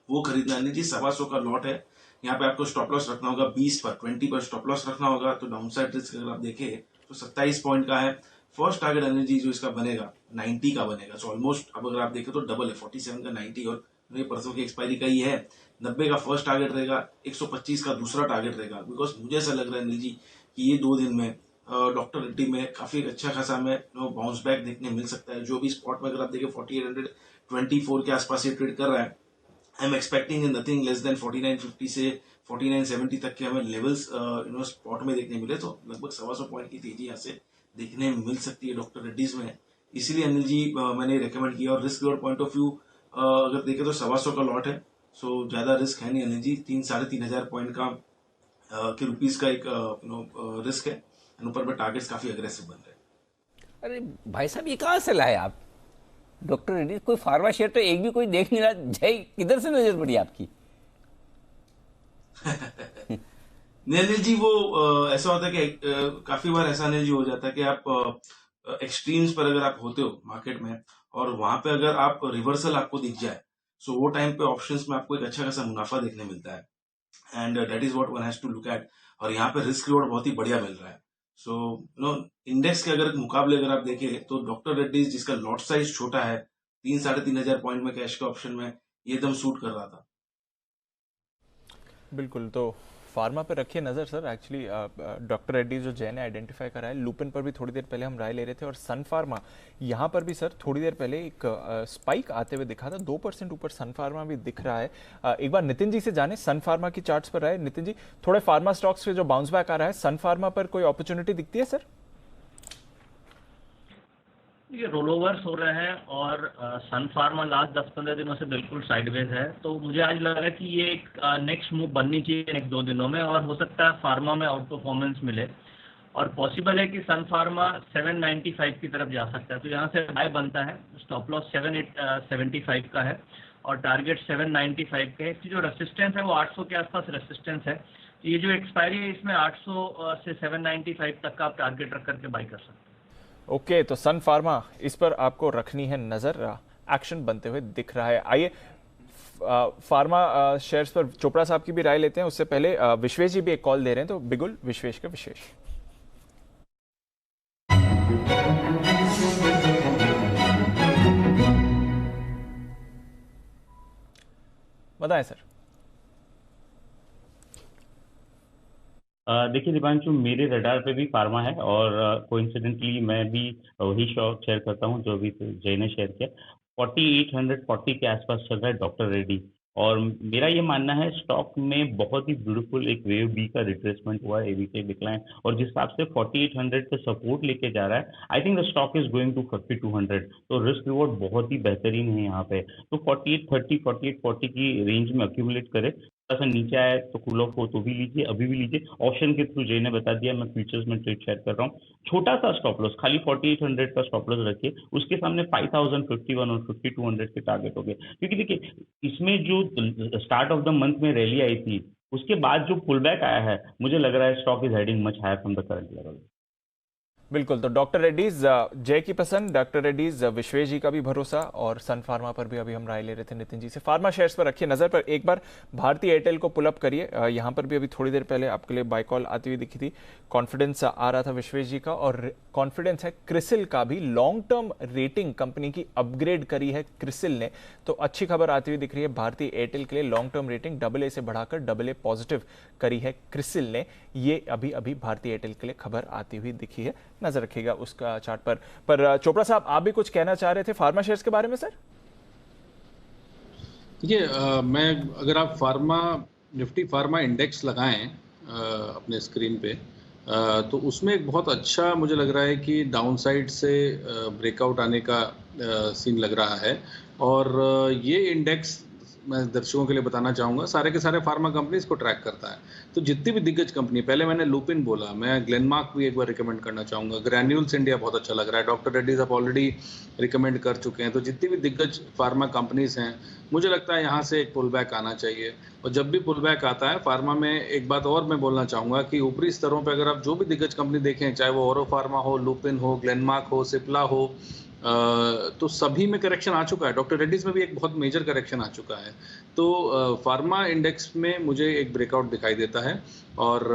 वो खरीदना है जी। 125 का लॉट है, यहाँ पे आपको स्टॉप लॉस रखना होगा 20 पर, 20 पर स्टॉप लॉस रखना होगा। तो डाउनसाइड रिस्क अगर आप देखें तो 27 पॉइंट का है। फर्स्ट टारगेट एनर्जी जो इसका बनेगा 90 का बनेगा, सो ऑलमोस्ट अब अगर आप देखें तो डबल है, 47 का 90, और ये परसों की एक्सपायरी का ही है। 90 का फर्स्ट टारगेट रहेगा, 125 का दूसरा टारगेट रहेगा। बिकॉज मुझे ऐसा लग रहा है अनिल जी कि ये 2 दिन में डॉक्टर रेड्डी में काफी अच्छा खासा हमें बाउंस बैक देखने मिल सकता है। जो भी स्पॉट में अगर आप देखें 4824 के आसपास ये ट्रेड कर रहा है। I am expecting nothing less than 4950 से 4970 तक के हमें लेवल्स स्पॉट में देखने मिले, तो लगभग 125 पॉइंट की तेजी यहाँ से देखने मिल सकती है डॉक्टर रेड्डीज में। इसीलिए अनिल जी मैंने रिकमेंड किया। और risk reward point of view अगर देखें तो 125 का लॉट है, सो ज्यादा रिस्क है नहीं अनिल जी। 3-3.5 पॉइंट का के रुपीज का एक रिस्क है, ऊपर में टारगेट्स काफी अग्रेसिव बन रहे हैं।
अरे भाई साहब, ये कहाँ से लाए आप डॉक्टर रेड्डी? कोई फार्मा शेयर तो एक भी कोई देख नहीं रहा। जय, किधर से नजर पड़ी आपकी?
नहीं अनिल जी, वो ऐसा होता है कि काफी बार ऐसा अनिल जी हो जाता है कि आप एक्सट्रीम्स पर अगर आप होते हो मार्केट में, और वहां पे अगर आप रिवर्सल आपको दिख जाए, सो वो टाइम पे ऑप्शंस में आपको एक अच्छा खासा मुनाफा देखने मिलता है। And that is what one has to look at. और यहाँ पे रिस्क रिवॉर्ड बहुत ही बढ़िया मिल रहा है। सो इंडेक्स के अगर मुकाबले अगर आप देखें तो डॉक्टर रेड्डीज जिसका लॉट साइज छोटा है, 3-3.5 पॉइंट में कैश के ऑप्शन में, ये एकदम सूट कर रहा था।
बिल्कुल, तो फार्मा पे रखिए नजर सर। एक्चुअली डॉक्टर रेड्डी जो जय ने आइडेंटिफाई करा है, लुपिन पर भी थोड़ी देर पहले हम राय ले रहे थे, और सन फार्मा यहाँ पर भी सर थोड़ी देर पहले एक स्पाइक आते हुए दिखा था, 2% ऊपर सन फार्मा भी दिख रहा है। एक बार नितिन जी से जाने सन फार्मा की चार्ट्स पर राय। नितिन जी, थोड़े फार्मा स्टॉक्स पे जो बाउंस बैक आ रहा है, सन फार्मा पर कोई अपॉर्चुनिटी दिखती है सर?
ये रोलोवर्स हो रहे हैं, और सन फार्मा लास्ट 10-15 दिनों से बिल्कुल साइडवेज है। तो मुझे आज लग रहा है कि ये एक नेक्स्ट मूव बननी चाहिए नेक्स्ट 2 दिनों में, और हो सकता है फार्मा में आउट परफॉर्मेंस मिले, और पॉसिबल है कि सन फार्मा 795 की तरफ जा सकता है। तो यहाँ से बाय बनता है। स्टॉप लॉस 775 का है, और टारगेट 795 के है। इसकी जो रेसिस्टेंस है वो 800 के आसपास रेसिस्टेंस है। ये जो एक्सपायरी है इसमें 800 से 795 तक का आप टारगेट रख करके बाय कर सकते हैं।
ओके, तो सन फार्मा इस पर आपको रखनी है नजर, एक्शन बनते हुए दिख रहा है। आइए फार्मा शेयर्स पर चोपड़ा साहब की भी राय लेते हैं। उससे पहले विश्वेश जी भी एक कॉल दे रहे हैं, तो बिगुल विश्वेश का विशेष। बताएं सर।
देखिए दीपांशु, मेरे रडार पे भी फार्मा है, और कोइंसिडेंटली मैं भी वही स्टॉक शेयर करता हूँ जो अभी जय ने शेयर किया। 4840 के आसपास चल रहा है डॉक्टर रेड्डी, और मेरा ये मानना है स्टॉक में बहुत ही ब्यूटीफुल एक वेव बी का रिट्रेसमेंट हुआ है, एवी के डिक्लाइन, और जिस हिसाब से 4800 पे सपोर्ट लेके जा रहा है, I think the stock is going to 4200। तो रिस्क रिवॉर्ड बहुत ही बेहतरीन है यहाँ पे। तो 4830 4840 की रेंज में अक्यूमुलेट करे। थोड़ा सा नीचे आए तो कूल ऑफ हो तो भी लीजिए, अभी भी लीजिए। ऑप्शन के थ्रू जय ने बता दिया, मैं फ्यूचर्स में ट्रेड शेयर कर रहा हूँ। छोटा सा स्टॉप लॉस, खाली 4800 का स्टॉप लॉस रखिए, उसके सामने 5051 और 5200 के टारगेट हो गए। क्योंकि देखिए इसमें जो स्टार्ट ऑफ द मंथ में रैली आई थी, उसके बाद जो पुल बैक आया है, मुझे लग रहा है stock is heading much higher from the current level.
बिल्कुल, तो डॉक्टर रेड्डीज जय की पसंद, डॉक्टर रेड्डीज विश्वेश जी का भी भरोसा, और सन फार्मा पर भी अभी हम राय ले रहे थे नितिन जी से। फार्मा शेयर्स पर रखिए नजर। पर एक बार भारतीय एयरटेल को पुल अप करिए। यहाँ पर भी अभी थोड़ी देर पहले आपके लिए बाय कॉल आती हुई दिखी थी। कॉन्फिडेंस आ रहा था विश्वेश जी का, और कॉन्फिडेंस है क्रिसिल का भी। लॉन्ग टर्म रेटिंग कंपनी की अपग्रेड करी है क्रिसिल ने, तो अच्छी खबर आती हुई दिख रही है भारतीय एयरटेल के लिए। लॉन्ग टर्म रेटिंग AA से बढ़ाकर AA पॉजिटिव करी है क्रिसिल ने। ये अभी अभी भारतीय एयरटेल के लिए खबर आती हुई दिखी है। नजर रखिएगा उसका चार्ट पर चोपड़ा साहब, आप भी कुछ कहना चाह रहे थे फार्मा शेयर्स के बारे में सर?
देखिए, मैं अगर आप निफ्टी फार्मा इंडेक्स लगाएं अपने स्क्रीन पे, तो उसमें एक बहुत अच्छा मुझे लग रहा है कि डाउनसाइड से ब्रेकआउट आने का सीन लग रहा है। और ये इंडेक्स मैं दर्शकों के लिए बताना चाहूँगा, सारे के सारे फार्मा कंपनीज को ट्रैक करता है। तो जितनी भी दिग्गज कंपनी, पहले मैंने लुपिन बोला, मैं ग्लेनमार्क भी एक बार रिकमेंड करना चाहूँगा, ग्रैन्यूल्स इंडिया बहुत अच्छा लग रहा है, डॉक्टर रेड्डीज आप ऑलरेडी रिकमेंड कर चुके हैं। तो जितनी भी दिग्गज फार्मा कंपनीज हैं, मुझे लगता है यहाँ से एक पुल बैक आना चाहिए। और जब भी पुल बैक आता है फार्मा में, एक बात और मैं बोलना चाहूँगा कि ऊपरी स्तरों पर अगर आप जो भी दिग्गज कंपनी देखें, चाहे वो ओरो फार्मा हो, लुपिन हो, ग्लेनमार्क हो, सिप्ला हो, तो सभी में करेक्शन आ चुका है। डॉक्टर रेड्डीज में भी एक बहुत मेजर करेक्शन आ चुका है। तो फार्मा इंडेक्स में मुझे एक ब्रेकआउट दिखाई देता है और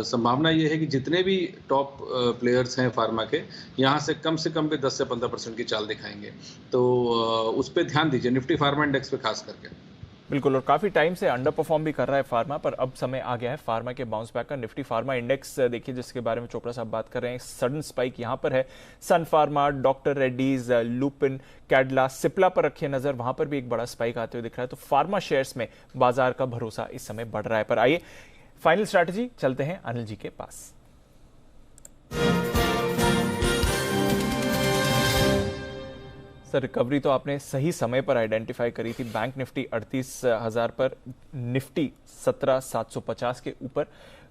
संभावना ये है कि जितने भी टॉप प्लेयर्स हैं फार्मा के, यहाँ से कम भी 10 से 15% की चाल दिखाएंगे। तो उस पर ध्यान दीजिए, निफ्टी फार्मा इंडेक्स पे खास करके।
बिल्कुल, और काफी टाइम से अंडर परफॉर्म भी कर रहा है फार्मा, पर अब समय आ गया है फार्मा के बाउंस बैक का। निफ्टी फार्मा इंडेक्स देखिए जिसके बारे में चोपड़ा साहब बात कर रहे हैं, सडन स्पाइक यहाँ पर है। Sun Pharma, doctor Reddy's, Lupin, Cadila, Cipla पर रखिए नजर, वहां पर भी एक बड़ा स्पाइक आते हुए दिख रहा है। तो फार्मा शेयर्स में बाजार का भरोसा इस समय बढ़ रहा है। पर आइए फाइनल स्ट्रैटेजी चलते हैं अनिल जी के पास। सर, रिकवरी तो आपने सही समय पर आइडेंटिफाई करी थी। बैंक निफ्टी 38,000 पर, निफ्टी 17,750 के ऊपर।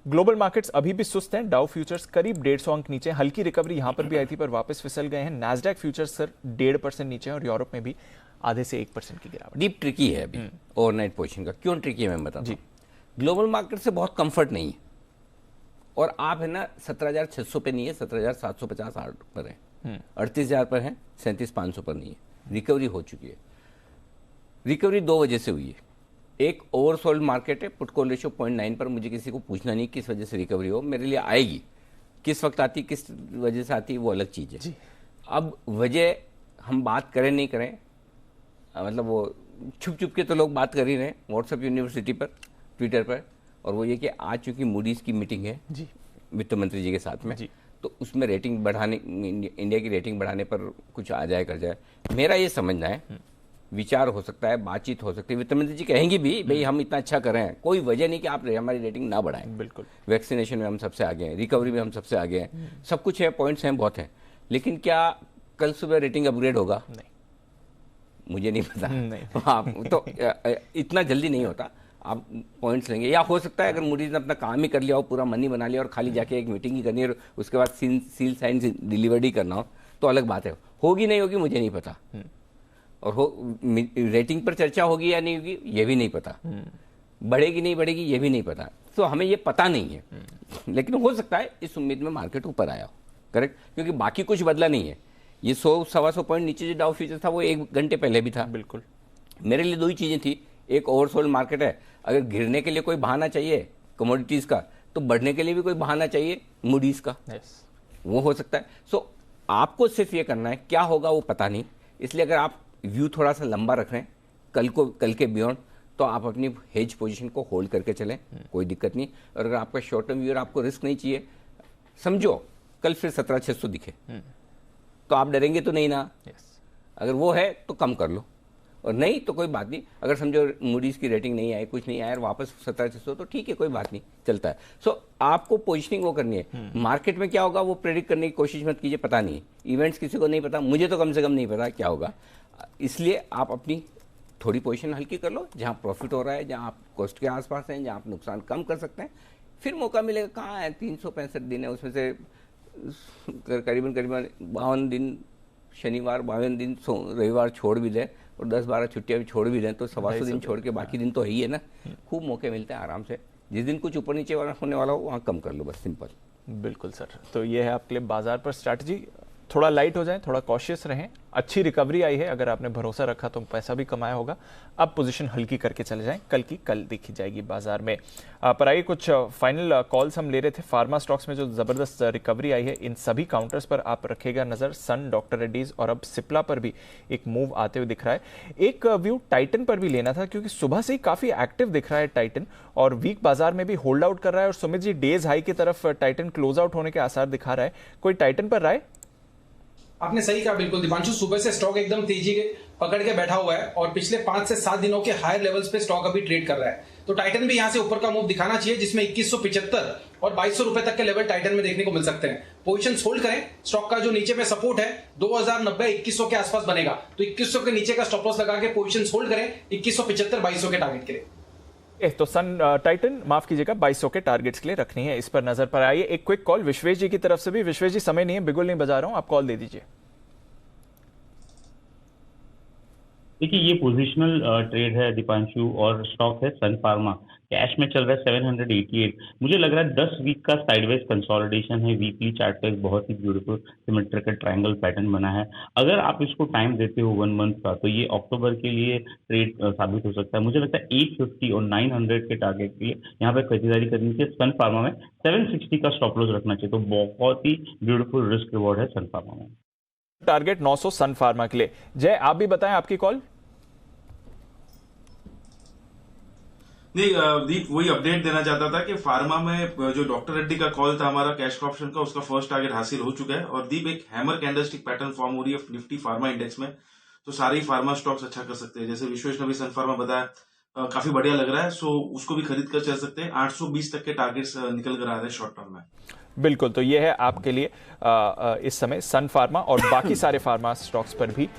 ग्लोबल मार्केट्स अभी भी सुस्त हैं। डाउ फ्यूचर्स करीब 150 अंक नीचे, हल्की रिकवरी यहां पर भी आई थी पर वापस फिसल गए हैं। नैस्डैक फ्यूचर्स सर 1.5% नीचे हैं और यूरोप में भी आधे से 1% की गिरावट।
डीप ट्रिकी है अभी ओवरनाइट पोजीशन का। क्यों ट्रिकी है मैं बताता हूं। ग्लोबल मार्केट से बहुत कंफर्ट नहीं है और आप है ना 17,600 पे नहीं है, 17,750 पर है, 38,000 पर है, 37,500 पर नहीं है। रिकवरी हो चुकी है। रिकवरी 2 वजह से हुई है। एक ओवरसोल्ड मार्केट है, पुट कॉल रेशियो 0.9 पर। मुझे किसी को पूछना नहीं किस वजह से रिकवरी हो, मेरे लिए आएगी। किस वक्त आती, किस वजह से आती, वो अलग चीज़ है। अब वजह हम बात करें नहीं करें, मतलब वो छुप छुप के तो लोग बात कर ही रहे हैं व्हाट्सएप यूनिवर्सिटी पर, ट्विटर पर। और वो ये कि आज चूंकि मूडीज की मीटिंग है वित्त मंत्री जी के साथ में, तो उसमें रेटिंग बढ़ाने, इंडिया की रेटिंग बढ़ाने पर कुछ आ जाए कर जाए। मेरा ये समझना है, विचार हो सकता है, बातचीत हो सकती है। वित्त मंत्री जी कहेंगी भी भाई हम इतना अच्छा कर रहे हैं, कोई वजह नहीं कि आप हमारी रेटिंग ना बढ़ाएं।
बिल्कुल,
वैक्सीनेशन में हम सबसे आगे हैं, रिकवरी में हम सबसे आगे हैं, सब कुछ है, पॉइंट्स हैं, बहुत हैं। लेकिन क्या कल सुबह रेटिंग अपग्रेड होगा?
नहीं,
मुझे नहीं पता। आप तो इतना जल्दी नहीं होता। आप पॉइंट्स लेंगे, या हो सकता है अगर मूडीज ने अपना काम ही कर लिया हो, पूरा मनी बना लिया और खाली जाके एक मीटिंग ही करनी है और उसके बाद सील साइन डिलीवरी करना हो, तो अलग बात है। होगी नहीं होगी मुझे नहीं पता, और रेटिंग पर चर्चा होगी या नहीं होगी ये भी नहीं पता, बढ़ेगी नहीं बढ़ेगी ये भी नहीं पता। तो हमें ये पता नहीं है, लेकिन हो सकता है इस उम्मीद में मार्केट ऊपर आया हो। करेक्ट, क्योंकि बाकी कुछ बदला नहीं है। ये 100-125 पॉइंट नीचे जो डाउ फ्यूचर था वो 1 घंटे पहले भी था।
बिल्कुल,
मेरे लिए 2 ही चीजें थी। एक ओवरसोल्ड मार्केट है, अगर गिरने के लिए कोई बहाना चाहिए कमोडिटीज का, तो बढ़ने के लिए भी कोई बहाना चाहिए मूडीज का। वो हो सकता है। सो आपको सिर्फ ये करना है, क्या होगा वो पता नहीं। इसलिए अगर आप व्यू थोड़ा सा लंबा रख रहे हैं कल के बियॉन्ड, तो आप अपनी हेज पोजीशन को होल्ड करके चलें, कोई दिक्कत नहीं। और अगर आपका शॉर्ट टर्म व्यू और आपको रिस्क नहीं चाहिए, समझो कल फिर 17,600 दिखे तो आप डरेंगे तो नहीं ना। अगर वो है तो कम कर लो, और नहीं तो कोई बात नहीं। अगर समझो मूडीज की रेटिंग नहीं आई, कुछ नहीं आया और वापस 17,600, तो ठीक है, कोई बात नहीं, चलता है। सो आपको पोजीशनिंग वो करनी है। मार्केट में क्या होगा वो प्रेडिक्ट करने की कोशिश मत कीजिए, पता नहीं। इवेंट्स किसी को नहीं पता, मुझे तो कम से कम नहीं पता क्या होगा। इसलिए आप अपनी थोड़ी पोजीशन हल्की कर लो, जहां प्रॉफिट हो रहा है, जहां आप कॉस्ट के आसपास हैं, जहां आप नुकसान कम कर सकते हैं, फिर मौका मिलेगा। कहाँ है 365 दिन है, उसमें से करीबन 52 दिन शनिवार, 52 दिन रविवार छोड़ भी दें और 10-12 छुट्टियां भी छोड़ भी दें, तो 125 दिन छोड़ के बाकी दिन तो है ही है ना। खूब मौके मिलते हैं आराम से। जिस दिन कुछ ऊपर नीचे होने वाला हो वहाँ कम कर लो, बस सिंपल।
बिल्कुल सर, तो ये है आपके लिए बाजार पर स्ट्रैटेजी। थोड़ा लाइट हो जाएं, थोड़ा कॉशियस रहें। अच्छी रिकवरी आई है, अगर आपने भरोसा रखा तो पैसा भी कमाया होगा। अब पोजीशन हल्की करके चले जाएं, कल की कल दिखी जाएगी बाजार में। पर आइए कुछ फाइनल कॉल्स हम ले रहे थे। फार्मा स्टॉक्स में जो जबरदस्त रिकवरी आई है, इन सभी काउंटर्स पर आप रखेगा नजर। सन, डॉक्टर रेड्डीज और अब सिप्ला पर भी एक मूव आते हुए दिख रहा है। एक व्यू टाइटन पर भी लेना था, क्योंकि सुबह से ही काफी एक्टिव दिख रहा है टाइटन, और वीक बाजार में भी होल्ड आउट कर रहा है। और सुमित जी, डेज हाई की तरफ टाइटन क्लोज आउट होने के आसार दिखा रहा है। कोई टाइटन पर राय?
आपने सही कहा बिल्कुल दीपांशु, सुबह से स्टॉक एकदम तेजी के पकड़ के बैठा हुआ है और पिछले 5 से 7 दिनों के हायर लेवल्स पे स्टॉक अभी ट्रेड कर रहा है। तो टाइटन भी यहां से ऊपर का मूव दिखाना चाहिए, जिसमें 2175 और 2200 रुपए तक के लेवल टाइटन में देखने को मिल सकते हैं। पोजीशन होल्ड करें। स्टॉक का जो नीचे पे सपोर्ट है 2090 2100 के आसपास बनेगा, तो 2100 के नीचे का स्टॉप लॉस लगा के पोजीशन होल्ड करें 2175 2200 के टारगेट के लिए।
तो सन टाइटन माफ कीजिएगा 2200 के टारगेट्स के लिए रखनी है, इस पर नजर पर आइए। एक क्विक कॉल विश्वेश जी की तरफ से भी। विश्वेश जी, समय नहीं है, बिगुल नहीं बजा रहा हूं, आप कॉल दे दीजिए।
देखिए, ये पोजिशनल ट्रेड है दीपांशु, और स्टॉक है सन फार्मा। कैश में चल रहा है 788। मुझे लग रहा है 10 वीक का साइडवेज कंसोलिडेशन है। वीकली चार्ट पे एक बहुत ही ब्यूटीफुल सिमेट्रिकल ट्रायंगल पैटर्न बना है। अगर आप इसको टाइम देते हो 1 मंथ का, तो ये अक्टूबर के लिए ट्रेड साबित हो सकता है। मुझे लगता है 850 और 900 के टारगेट के लिए यहाँ पे खरीदारी करनी चाहिए। सन फार्मा में 760 का स्टॉप लॉस रखना चाहिए। तो बहुत ही ब्यूटीफुल रिस्क रिवॉर्ड है सन फार्मा में।
टारगेट 900 सन फार्मा के लिए। जय, आप भी बताएं आपकी कॉल।
नहीं दीप, वही अपडेट देना चाहता था कि फार्मा में जो डॉक्टर रेड्डी का कॉल था हमारा कैश ऑप्शन का, उसका फर्स्ट टारगेट हासिल हो चुका है। और दीप, एक हैमर कैंडलस्टिक पैटर्न फॉर्म हो रही है निफ्टी फार्मा इंडेक्स में, तो सारे ही फार्मा स्टॉक्स अच्छा कर सकते हैं। जैसे विश्वेश ने भी सन फार्मा बताया, काफी बढ़िया लग रहा है, सो उसको भी खरीद कर चल सकते हैं। 820 तक के टारगेट्स निकल कर आ रहे हैं शॉर्ट टर्म में।
बिल्कुल, तो ये है आपके लिए इस समय सन फार्मा और बाकी सारे फार्मा स्टॉक्स पर भी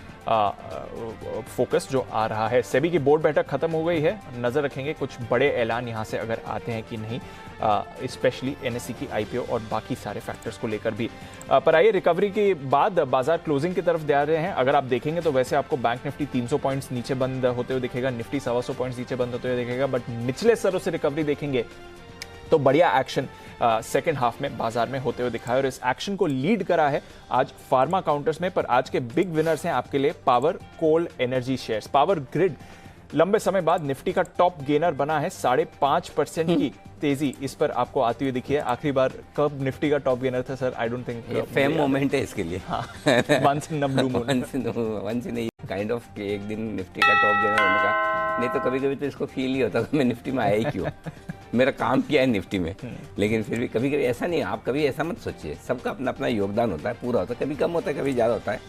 फोकस जो आ रहा है। सेबी की बोर्ड बैठक खत्म हो गई है, नजर रखेंगे कुछ बड़े ऐलान यहां से अगर आते हैं कि नहीं, स्पेशली एनएसई की आईपीओ और बाकी सारे फैक्टर्स को लेकर भी। पर आइए, रिकवरी के बाद बाजार क्लोजिंग की तरफ जा रहे हैं। अगर आप देखेंगे तो वैसे आपको बैंक निफ्टी 300 पॉइंट्स नीचे बंद होते हुए दिखेगा, निफ्टी 125 पॉइंट्स नीचे बंद होते हुए दिखेगा, बट निचले स्तरों से रिकवरी देखेंगे तो बढ़िया एक्शन सेकेंड हाफ में बाजार में होते हुए दिखाया। और इस एक्शन को लीड करा है आज फार्मा काउंटर्स में। पर आज के बिग विनर्स हैं आपके लिए पावर, कोल, एनर्जी शेयर्स। पावर ग्रिड लंबे समय बाद निफ्टी का टॉप गेनर बना है। 5.5% की तेजी इस पर आपको आती हुई दिखी है। आखिरी बार कब निफ्टी का टॉप गेनर था sir? I don't think.
Fame moment है इसके लिए।
Once in a blue moon,
once in kind of एक दिन निफ्टी का टॉप गेनर होने का। नहीं तो कभी कभी तो इसको फील ही होता था मैं निफ्टी में आया ही क्यों, मेरा काम किया है निफ्टी में। लेकिन फिर भी कभी कभी ऐसा नहीं, आप कभी ऐसा मत सोचिए, सबका अपना अपना योगदान होता है, पूरा होता है, कभी कम होता है कभी ज़्यादा होता है,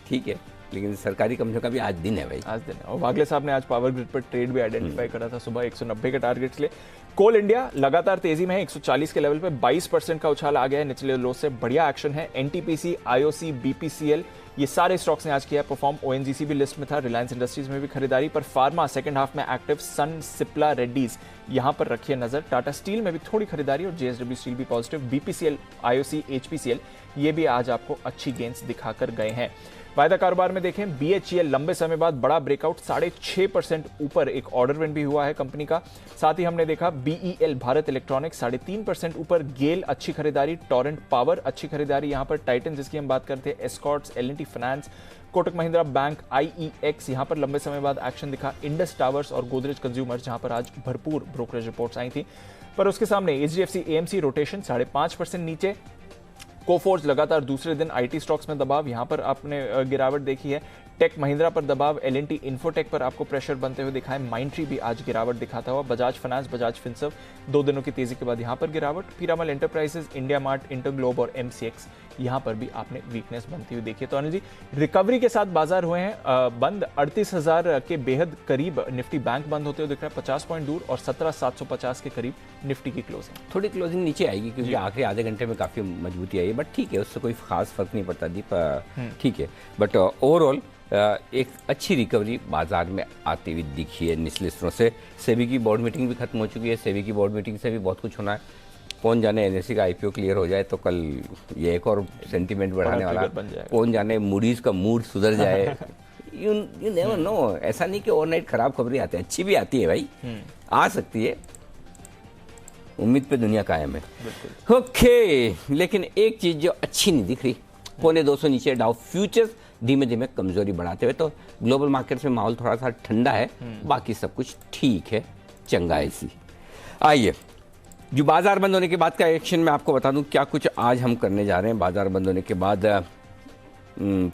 ठीक है। लेकिन सरकारी कंपनियों का भी आज दिन है भाई, आज दिन है।
और वागले साहब ने आज पावर ग्रिड पर ट्रेड भी आइडेंटिफाई करा था सुबह 190 के टारगेट्स लिए। कोल इंडिया लगातार तेजी में है, 140 के लेवल पे 22% का उछाल आ गया है निचले लो से। बढ़िया एक्शन है। एनटीपीसी, आईओसी, बीपीसीएल, ये सारे स्टॉक्स ने आज किया परफॉर्म। ओएनजीसी भी लिस्ट में था, रिलायंस इंडस्ट्रीज में भी खरीदारी। पर फार्मा सेकंड हाफ में एक्टिव। सन, सिप्ला, रेड्डीज यहां पर रखिए नजर। टाटा स्टील में भी थोड़ी खरीदारी और जेएसडब्ल्यू स्टील भी पॉजिटिव। बीपीसीएल, आईओसी, एचपीसीएल ये भी आज आपको अच्छी गेंस दिखाकर गए हैं। वायदा कारोबार में देखें, बीएचईएल लंबे समय बाद बड़ा ब्रेकआउट, 6.5% ऊपर एक ऑर्डर विन भी हुआ है कंपनी का। साथ ही हमने देखा बीईएल भारत इलेक्ट्रॉनिक्स 3.5% ऊपर। गेल अच्छी खरीदारी, टोरेंट पावर अच्छी खरीदारी यहां पर। टाइटन जिसकी हम बात करते हैं, Escorts, L&T finance, Kotak Mahindra bank, IEX यहां पर लंबे समय बाद एक्शन दिखा। इंडस टावर्स और गोदरेज कंज्यूमर जहां पर आज भरपूर ब्रोकरेज रिपोर्ट्स आई थी। पर उसके सामने एचडीएफसी एएमसी रोटेशन 5.5% नीचे। कोफोर्ज लगातार दूसरे दिन आईटी स्टॉक्स में दबाव, यहां पर आपने गिरावट देखी है। टेक महिंद्रा पर दबाव, एल&टी इन्फोटेक पर आपको प्रेशर बनते हुए दिखाए। माइंडट्री भी आज गिरावट दिखाता हुआ। बजाज फाइनेंस, बजाज फिनसर्व 2 दिनों की तेजी के बाद यहां पर गिरावट। Piramal enterprises, India mart, InterGlobe और एमसीएक्स यहां पर भी आपने वीकनेस बनती हुई देखी। तो अनिल जी, रिकवरी के साथ बाजार हुए हैं बंद। 38,000 के बेहद करीब निफ्टी बैंक बंद होते हुए दिख रहा है, 50 पॉइंट दूर, और 17,750 के करीब निफ्टी की क्लोजिंग।
थोड़ी क्लोजिंग नीचे आएगी क्योंकि आखिरी आधे घंटे में काफी मजबूती आई है, बट ठीक है, उससे कोई खास फर्क नहीं पड़ता दीप, ठीक है। बट ओवरऑल एक अच्छी रिकवरी बाजार में आती हुई दिखी है निचले स्तरों से। सेबी की बोर्ड मीटिंग भी खत्म हो चुकी है। सेबी की बोर्ड मीटिंग से भी बहुत कुछ होना है। कौन जाने एनएसई का आईपीओ क्लियर हो जाए तो कल ये एक और सेंटीमेंट बढ़ाने वाला, कौन जाने मूडीज का मूड सुधर जाए। यू नेवर नो, ऐसा नहीं कि ओवरनाइट खराब खबरें आती है, अच्छी भी आती है भाई, आ सकती है। उम्मीद पे दुनिया कायम है। ओके, लेकिन एक चीज जो अच्छी नहीं दिख रही, 2.25 नीचे डाउ फ्यूचर्स धीमे धीमे कमजोरी बढ़ाते हुए। तो ग्लोबल मार्केट्स में माहौल थोड़ा सा ठंडा है, बाकी सब कुछ ठीक है, चंगा है इसी। आइए जो बाजार बंद होने के बाद का एक्शन मैं आपको बता दूं क्या कुछ आज हम करने जा रहे हैं। बाजार बंद होने के बाद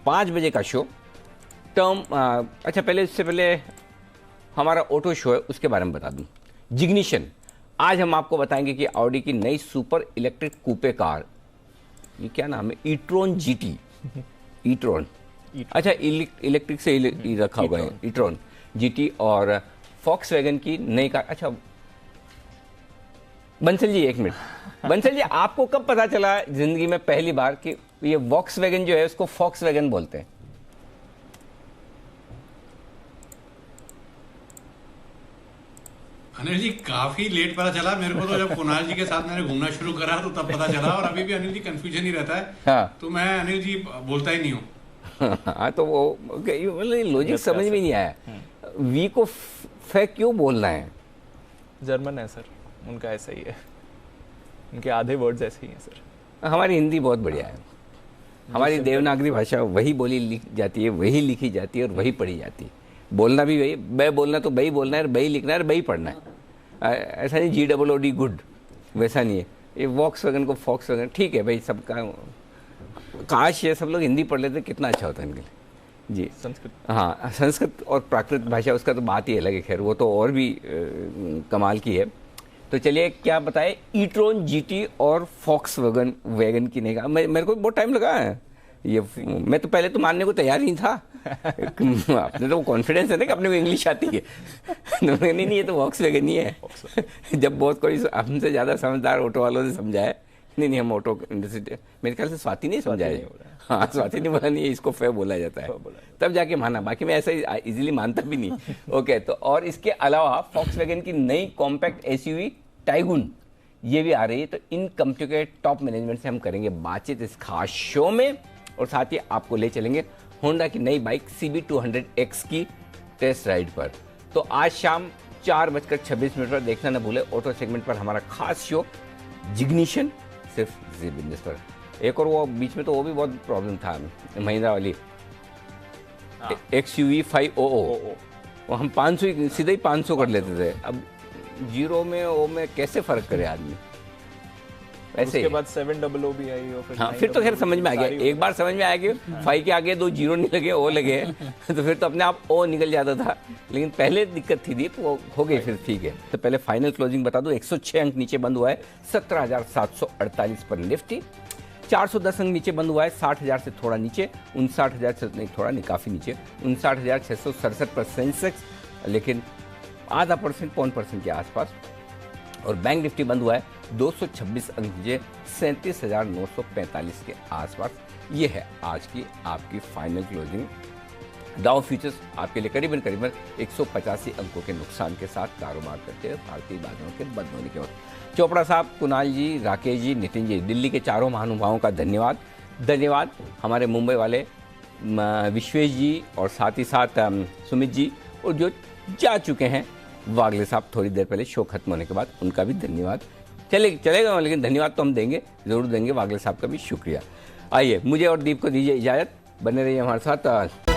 5 बजे का शो टर्म, अच्छा पहले इससे पहले हमारा ऑटो शो है उसके बारे में बता दूं। जिग्निशन, आज हम आपको बताएंगे कि ऑडी की नई सुपर इलेक्ट्रिक कूपे कार, ये क्या नाम है, ई-ट्रॉन जीटी, ई-ट्रॉन, अच्छा इलेक्ट्रिक से रखा हुआ है, ई-ट्रॉन जीटी, और फॉक्सवैगन की नई कार। अच्छा बंसल जी, एक मिनट, बंसल जी आपको कब पता चला जिंदगी में पहली बार कि ये वॉक्सवैगन जो है उसको फॉक्सवैगन बोलते हैं?
अनिल जी काफी लेट पता चला मेरे को, तो जब कुणाल जी के साथ मैंने घूमना शुरू करा तो तब पता चला, और अभी भी अनिल जी कंफ्यूजन ही रहता है।
हाँ।
तो मैं अनिल जी बोलता ही नहीं हूँ।
हाँ तो वो लॉजिक समझ में नहीं आया, वी को फैक क्यों बोलना है?
जर्मन है सर, उनका ऐसा ही है, उनके आधे वर्ड्स ऐसे ही हैं सर।
हमारी हिंदी बहुत बढ़िया है, हमारी देवनागरी भाषा वही बोली लिखी जाती है, वही लिखी जाती है और वही पढ़ी जाती है। बोलना भी वही, बै बोलना तो बही बोलना है, बही लिखना है, बही पढ़ना है। ऐसा नहीं GOOD गुड, वैसा नहीं है। ये वॉक्सवैगन को फॉक्सवैगन, ठीक है भाई, सबका काश ये सब लोग हिंदी पढ़ लेते कितना अच्छा होता है इनके लिए जी।
संस्कृत,
हाँ संस्कृत और प्राकृत भाषा उसका तो बात ही अलग है, खैर वो तो और भी कमाल की है। तो चलिए क्या बताए, ई-ट्रॉन जीटी और फॉक्सवैगन की नहीं, मेरे को बहुत टाइम लगा है ये, मैं तो पहले तो मानने को तैयार नहीं था। अपने तो कॉन्फिडेंस है ना कि अपने को इंग्लिश आती है। नहीं ये तो वॉक्सवैगन ही है। जब बहुत कोई हमसे ज़्यादा समझदार ऑटो वालों ने समझाया, नहीं हम ऑटो इंडस्ट्री, मेरे ख्याल से स्वाति नहीं समझाया, हाँ स्वाति नहीं बोला, नहीं इसको फे बोला जाता है, तब जाके माना, बाकी मैं ऐसा इजीली मानता भी नहीं। ओके, तो और इसके अलावा फॉक्सवैगन की नई कॉम्पैक्ट SUV टाइगुन ये भी आ रही है। तो इन कंपनियों के टॉप मैनेजमेंट से हम करेंगे बातचीत इस खास शो में, और साथ ही आपको ले चलेंगे होंडा की नई बाइक CB200X की टेस्ट राइड पर। तो आज शाम 4:26 पर देखना न भूले ऑटो सेगमेंट पर हमारा खास शो जिग्निशन, सिर्फ जी बिजनेस पर। एक और वो बीच में तो वो भी बहुत प्रॉब्लम था, महिंद्रा वाली XUV 500, वो हम 500 सीधे ही 500 कर लेते थे। अब 0 में O में कैसे फर्क करे आदमी,
वैसे उसके बाद 700 भी आई और फिर
हाँ, फिर तो खैर समझ में आ गया, एक बार समझ में आ गया, 5 के आगे 2 0 नहीं लगे, O लगे, तो फिर तो अपने आप O निकल जाता था, लेकिन पहले दिक्कत थी तो वो हो गई, फिर ठीक है। तो पहले फाइनल क्लोजिंग बता दो, 106 अंक नीचे बंद हुआ है 17,748 पर निफ्टी, 410 अंक नीचे बंद हुआ है 60,000 से थोड़ा नीचे, 59,000 से नहीं, थोड़ा नहीं काफ़ी नीचे, 59,667 पर सेंसेक्स, लेकिन आधा % 1% के आसपास। और बैंक निफ्टी बंद हुआ है 226 अंक नीचे 37,945 के आसपास। ये है आज की आपकी फाइनल क्लोजिंग। डाउ फ्यूचर्स आपके लिए करीबन 185 अंकों के नुकसान के साथ कारोबार करते हैं भारतीय बाजारों के बंद होने के वक्त। चोपड़ा साहब, कुणाल जी, राकेश जी, नितिन जी, दिल्ली के चारों महानुभावों का धन्यवाद। हमारे मुंबई वाले विश्वेश जी और साथ ही साथ सुमित जी, और जो जा चुके हैं वागले साहब थोड़ी देर पहले शो खत्म होने के बाद, उनका भी धन्यवाद। चलेगा, लेकिन धन्यवाद तो हम देंगे, जरूर देंगे। वागले साहब का भी शुक्रिया। आइए मुझे और दीप को दीजिए इजाज़त, बने रहिए हमारे साथ।